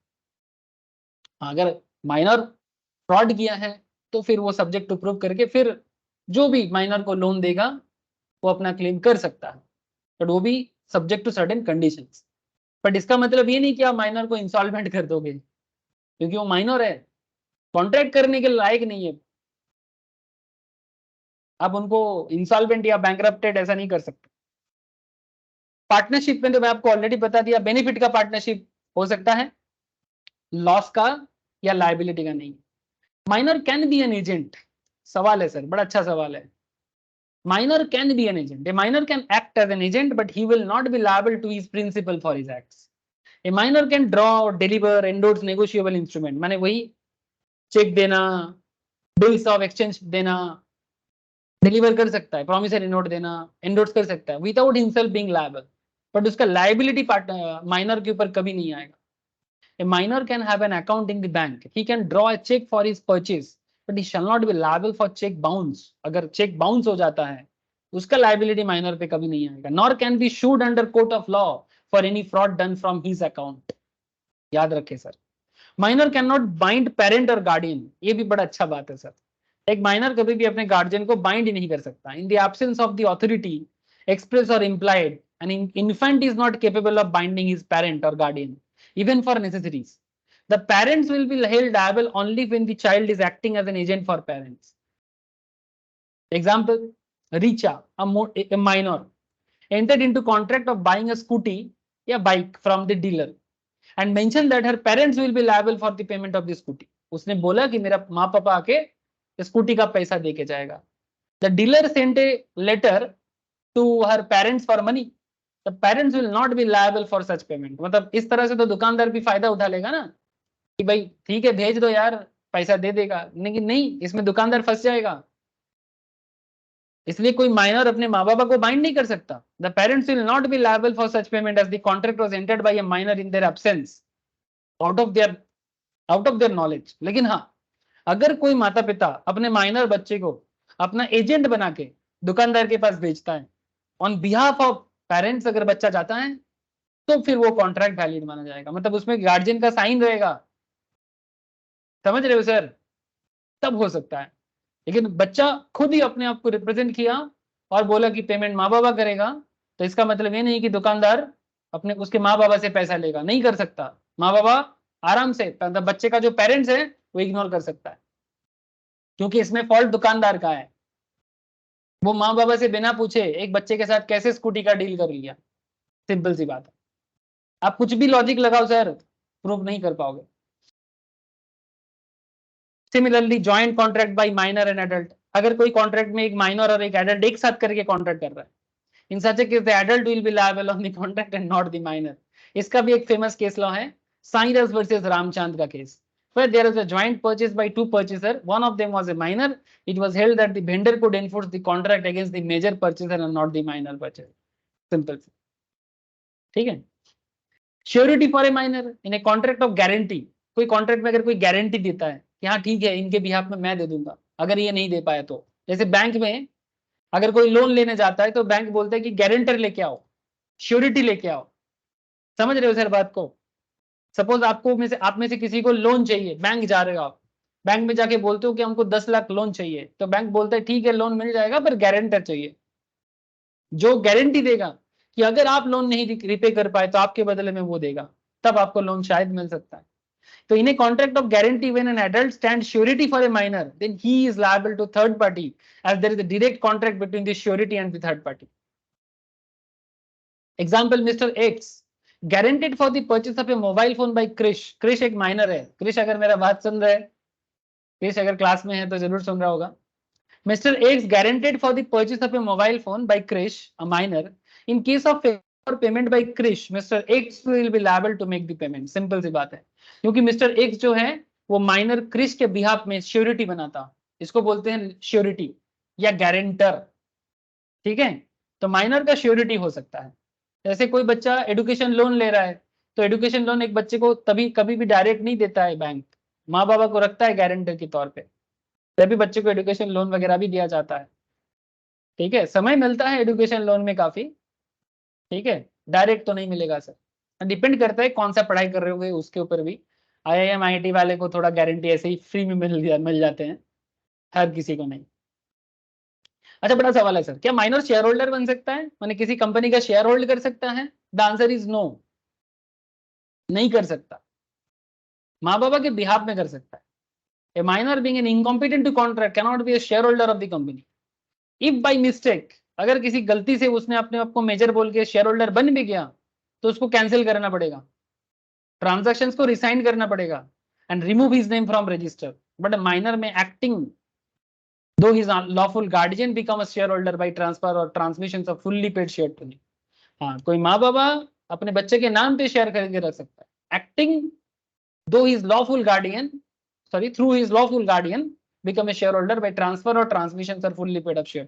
अगर माइनर फ्रॉड किया है तो फिर वो सब्जेक्ट टू प्रूव करके फिर जो भी माइनर को लोन देगा वो अपना क्लेम कर सकता है, बट वो भी subject to certain conditions. But इसका मतलब ये नहीं कि आप माइनर को इंसॉल्वेंट कर दोगे, क्योंकि वो माइनर है, कॉन्ट्रैक्ट करने के लायक नहीं है. आप उनको इंसॉल्वेंट या बैंकरप्टेड ऐसा नहीं कर सकते. पार्टनरशिप में तो मैं आपको ऑलरेडी बता दिया, बेनिफिट का पार्टनरशिप हो सकता है, लॉस का या लायबिलिटी का नहीं. Minor can be an agent. सवाल है सर, बड़ा अच्छा सवाल है. Minor can be an agent. A minor can act as an agent but he will not be liable to his principal for his acts. A minor can draw, deliver, endorse negotiable instrument, माने वही cheque देना, bills of exchange देना, deliver कर सकता है, promissory note देना, endorse कर सकता है without himself being liable, but उसका लायबिलिटी पार्ट माइनर के ऊपर कभी नहीं आएगा. A minor can have an account in the bank. He can draw a check for his purchase, but he shall not be liable for check bounce. अगर check bounce हो जाता है, उसका liability minor पे कभी नहीं आएगा. Nor can be sued under court of law for any fraud done from his account. याद रखें sir. Minor cannot bind parent or guardian. ये भी बड़ा अच्छा बात है सर. एक minor कभी भी अपने guardian को bind नहीं कर सकता. In the absence of the authority, express or implied, an infant is not capable of binding his parent or guardian, even for necessities. The parents will be held liable only when the child is acting as an agent for parents. Example, Richa, a minor, entered into contract of buying a scooty, a bike from the dealer, and mentioned that her parents will be liable for the payment of the scooty. उसने बोला कि मेरा माँ पापा आके scooty का पैसा देके जाएगा. The dealer sent a letter to her parents for money. The parents will not be liable for such payment. मतलब इस तरह से तो दुकानदार भी फायदा उठा लेगा ना कि भाई ठीक है भेज दो यार, पैसा दे देगा, लेकिन नहीं, इसमें दुकानदार फंस जाएगा. इसलिए कोई माइनर अपने माँ बाबा को बाइंड नहीं कर सकता. The parents will not be liable for such payment as the contract was entered by a minor in their absence, out of their knowledge. लेकिन हाँ, अगर कोई माता पिता अपने माइनर बच्चे को अपना एजेंट बना के दुकानदार के पास भेजता है ऑन बिहाफ ऑफ पेरेंट्स, अगर बच्चा जाता है तो फिर वो कॉन्ट्रैक्ट वैलिड माना जाएगा. मतलब उसमें गार्जियन का साइन रहेगा. समझ रहे हो सर? तब हो सकता है. लेकिन बच्चा खुद ही अपने आप को रिप्रेजेंट किया और बोला कि पेमेंट माँ बाबा करेगा, तो इसका मतलब ये नहीं कि दुकानदार अपने उसके माँ बाबा से पैसा लेगा. नहीं कर सकता. माँ बाबा आराम से, मतलब बच्चे का जो पेरेंट्स है वो इग्नोर कर सकता है, क्योंकि इसमें फॉल्ट दुकानदार का है. वो माँ बाबा से बिना पूछे एक बच्चे के साथ कैसे स्कूटी का डील कर लिया. सिंपल सी बात है. आप कुछ भी लॉजिक लगाओ सर, प्रूव नहीं कर पाओगे. Similarly joint contract by minor and adult. अगर कोई कॉन्ट्रैक्ट में एक माइनर और एक एडल्ट एक साथ करके कॉन्ट्रैक्ट कर रहा है, in such a case the adult will be liable on the contract and not the minor. इसका भी एक फेमस केस लॉ है, साइरस वर्सेस रामचंद का केस, where there is a joint purchase by two purchaser, one of them was a minor. It was held that the vendor could enforce the contract against the major purchaser and not the minor purchaser. Simple. ठीक है. Surety for a minor in a contract of guarantee. कोई contract में अगर कोई guarantee देता है कि हाँ ठीक है इनके बिहाफ में मैं दे दूंगा अगर ये नहीं दे पाया तो. जैसे बैंक में अगर कोई लोन लेने जाता है तो बैंक बोलता है कि गारंटर लेके आओ, श्योरिटी लेके आओ. समझ रहे हो सर बात को? सपोज आप में से किसी को लोन चाहिए, बैंक जा रहे हो आप, बैंक में जाके बोलते हो कि हमको 10 लाख लोन चाहिए, तो बैंक बोलता है ठीक है लोन मिल जाएगा पर गारंटर चाहिए, जो गारंटी देगा कि अगर आप लोन नहीं रिपे कर पाए तो आपके बदले में वो देगा, तब आपको लोन शायद मिल सकता है. तो in a contract of guarantee when an adult stand surety for a minor, then he is liable to third party as there is a direct contract between the surety and the third party. Example, mister X guaranteed for the purchase of a mobile phone by Krish. Krish एक minor है. Krish अगर मेरा बात सुन रहा है, Krish अगर class में है तो जरूर सुन रहा होगा. Mr. X guaranteed for the purchase of a mobile phone by Krish, a minor. In case of failure payment by Krish, Mr. X will be liable to make the payment. Simple सी बात है, क्योंकि Mr. X जो है वो minor Krrish के behalf में surety बनाता, इसको बोलते हैं श्योरिटी या गारंटर. ठीक है, तो माइनर का श्योरिटी हो सकता है. जैसे कोई बच्चा एजुकेशन लोन ले रहा है, तो एजुकेशन लोन एक बच्चे को तभी कभी भी डायरेक्ट नहीं देता है बैंक, माँ बाबा को रखता है गारंटर के तौर पे, तभी बच्चे को एजुकेशन लोन वगैरह भी दिया जाता है. ठीक है, समय मिलता है एजुकेशन लोन में काफी. ठीक है, डायरेक्ट तो नहीं मिलेगा सर, डिपेंड करता है कौन सा पढ़ाई कर रहे होगे उसके ऊपर भी. IIM IIT वाले को थोड़ा गारंटी ऐसे ही फ्री में मिल जाते हैं, हर किसी को नहीं. अच्छा, बड़ा सवाल है सर, क्या माइनर शेयर होल्डर बन सकता है, माने किसी कंपनी का शेयर होल्ड कर सकता है? द आंसर इज नो, नहीं कर सकता. माँ बाबा के बिहाफ में कर सकता है. A minor being an incompetent to contract can not be a shareholder of the company. If by mistake, अगर किसी गलती से उसने अपने आप को मेजर बोल के शेयर होल्डर बन भी गया, तो उसको कैंसिल करना पड़ेगा, ट्रांजैक्शंस को रिसाइन करना पड़ेगा and remove his name from register. But minor में acting though his lawful guardian become a shareholder by transfer or transmissions of fully paid share to him. हाँ, कोई माँ बाबा अपने बच्चे के नाम पे शेयर खरीद के रख सकता है, acting though his lawful guardian, through his lawful guardian become a shareholder by transfer or transmissions are fully paid up share.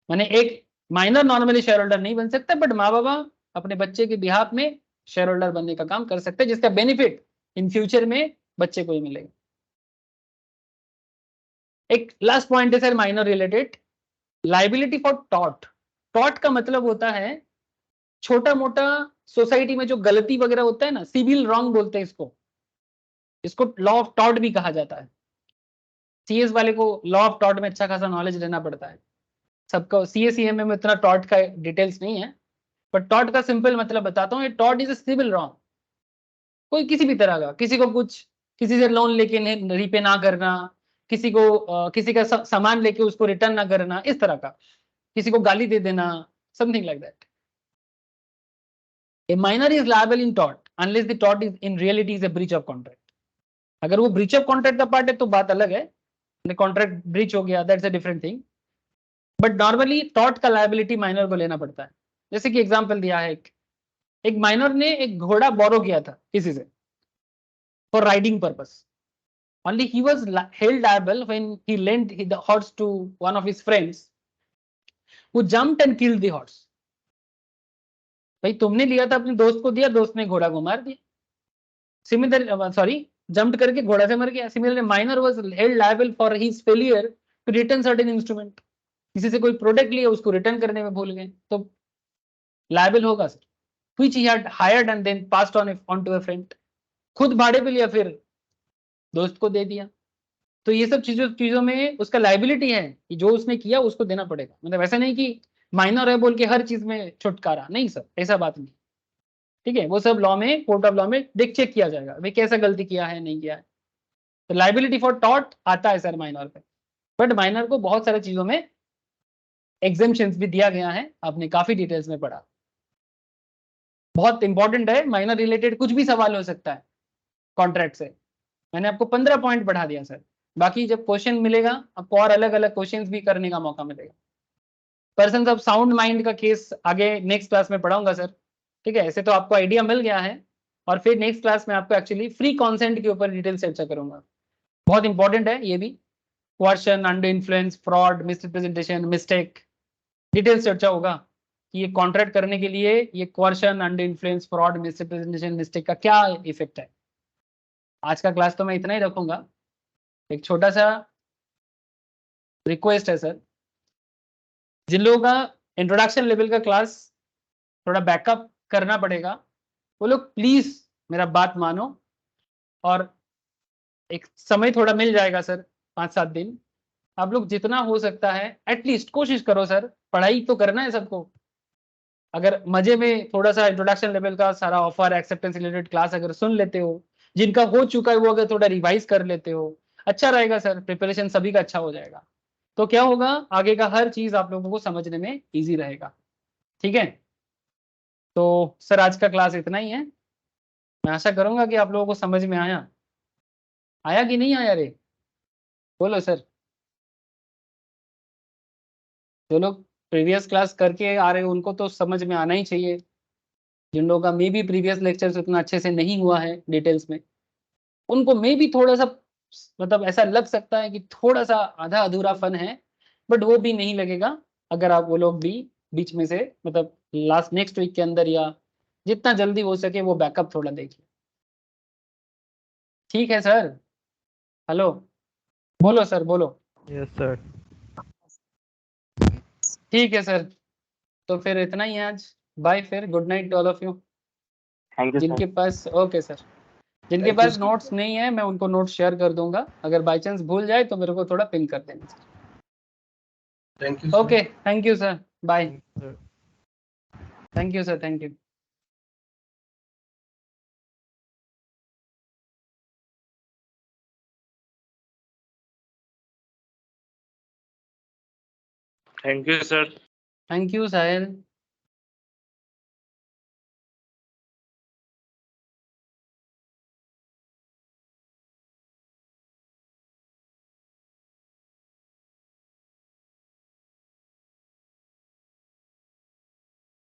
माने एक माइनर नॉर्मली शेयर होल्डर नहीं बन सकता, बट माँ बाबा अपने बच्चे के बिहाफ में शेयर होल्डर बनने का काम कर सकते हैं, जिसका बेनिफिट इन फ्यूचर में बच्चे को ही मिलेगा। एक लास्ट पॉइंट है sir minor related, liability for taught. Taught का मतलब होता है छोटा मोटा सोसाइटी में जो गलती वगैरह होता है ना, सिविल रॉन्ग बोलते हैं इसको, इसको लॉ ऑफ टॉट भी कहा जाता है। सीएस वाले को लॉ ऑफ टॉट में अच्छा खासा नॉलेज लेना पड़ता है, सबका सीएसीएमए में उतना टॉट का डिटेल्स नहीं है, बट टॉट का सिंपल मतलब बताता हूँ। टॉट इज अ सिविल रॉन्ग, कोई किसी भी तरह का, किसी को कुछ, किसी से लोन लेके रीपे ना करना, किसी को किसी का सामान लेके उसको रिटर्न ना करना, इस तरह का, किसी को गाली दे देना, something like that. A minor is liable in tort unless the tort is in reality is a breach of contract. अगर वो breach of contract का पार्ट है तो बात अलग है, कॉन्ट्रैक्ट ब्रीच हो गया, that's a different thing, but normally tort का लायबिलिटी माइनर को लेना पड़ता है। जैसे कि एग्जांपल दिया है, एक माइनर ने एक घोड़ा बोरो किया था किसी से for riding purpose, only he was held liable when he lent the horse to one of his friends who jumped and killed the horse. भाई तुमने लिया था, अपने दोस्त को दिया, दोस्त ने घोड़ा को मार दिया, सिमिलर सॉरी जंप्ड करके घोड़ा से मर गया। Similarly minor was held liable for his failure to return certain instrument, किसी से कोई प्रोडक्ट लिया उसको रिटर्न करने में भूल गए तो लायबल होगा sir, which he had hired and then passed on to a friend, खुद भाड़े पे लिया फिर दोस्त को दे दिया। तो ये सब चीजों में उसका लायबिलिटी है कि जो उसने किया उसको देना पड़ेगा। मतलब ऐसा नहीं कि माइनर है बोल के हर चीज में छुटकारा, नहीं सर, ऐसा बात नहीं, ठीक है। वो सब लॉ में, कोर्ट ऑफ लॉ में देख चेक किया जाएगा भाई कैसा गलती किया है नहीं किया है। तो लायबिलिटी फॉर टॉर्ट आता है सर माइनर पे, बट माइनर को बहुत सारी चीजों में एग्जेम्पशंस भी दिया गया है, आपने काफी डिटेल्स में पढ़ा। बहुत इंपॉर्टेंट है, माइनर रिलेटेड कुछ भी सवाल हो सकता है कॉन्ट्रैक्ट से। मैंने आपको 15 पॉइंट बढ़ा दिया सर, बाकी जब क्वेश्चन मिलेगा आपको और अलग अलग क्वेश्चंस भी करने का मौका मिलेगा। पर्सन ऑफ साउंड माइंड का केस आगे नेक्स्ट क्लास में पढ़ाऊंगा सर, ठीक है। ऐसे तो आपको आइडिया मिल गया है, और फिर नेक्स्ट क्लास में आपको एक्चुअली फ्री कॉन्सेंट के ऊपर डिटेल चर्चा करूंगा, बहुत इंपॉर्टेंट है ये भी। Question, under influence, fraud, misrepresentation, mistake, details चर्चा होगा कि ये कॉन्ट्रैक्ट करने के लिए ये question, under influence, fraud, misrepresentation, mistake का क्या इफेक्ट है। आज का क्लास तो मैं इतना ही रखूंगा। एक छोटा सा रिक्वेस्ट है सर, जिन लोगों का इंट्रोडक्शन लेवल का क्लास थोड़ा बैकअप करना पड़ेगा, वो लोग प्लीज मेरा बात मानो, और एक समय थोड़ा मिल जाएगा सर, 5-7 दिन, आप लोग जितना हो सकता है एटलीस्ट कोशिश करो सर, पढ़ाई तो करना है सबको। अगर मजे में थोड़ा सा इंट्रोडक्शन लेवल का सारा ऑफर, एक्सेप्टेंस रिलेटेड क्लास अगर सुन लेते हो, जिनका हो चुका है वो अगर थोड़ा रिवाइज कर लेते हो, अच्छा रहेगा सर, प्रिपरेशन सभी का अच्छा हो जाएगा। तो क्या होगा, आगे का हर चीज आप लोगों को समझने में ईजी रहेगा, ठीक है। तो सर आज का क्लास इतना ही है, मैं आशा करूंगा कि आप लोगों को समझ में आया। आया कि नहीं आया रे, बोलो सर। जो लोग प्रीवियस क्लास करके आ रहे हो उनको तो समझ में आना ही चाहिए, जिन लोगों का मे बी प्रीवियस लेक्चर्स उतना अच्छे से नहीं हुआ है डिटेल्स में, उनको मे बी थोड़ा सा मतलब ऐसा लग सकता है कि थोड़ा सा आधा अधूरा फन है, बट वो भी नहीं लगेगा अगर आप वो लोग भी बीच में से मतलब लास्ट नेक्स्ट वीक के अंदर या जितना जल्दी हो सके वो बैकअप थोड़ा देखिए, ठीक है सर। हेलो, बोलो सर, बोलो। Yes sir. ठीक है सर, तो फिर इतना ही है आज, बाय, फिर good night to all of you. Thank you जिनके सर। पास, ओके सर, जिनके Thank you, पास sir. नोट्स नहीं है मैं उनको नोट्स शेयर कर दूंगा, अगर बाई चांस भूल जाए तो मेरे को थोड़ा पिन कर देना sir. Thank you, sir. Okay, thank you sir, bye. Sir thank you sir, thank you. Thank you sir. Thank you Sahil.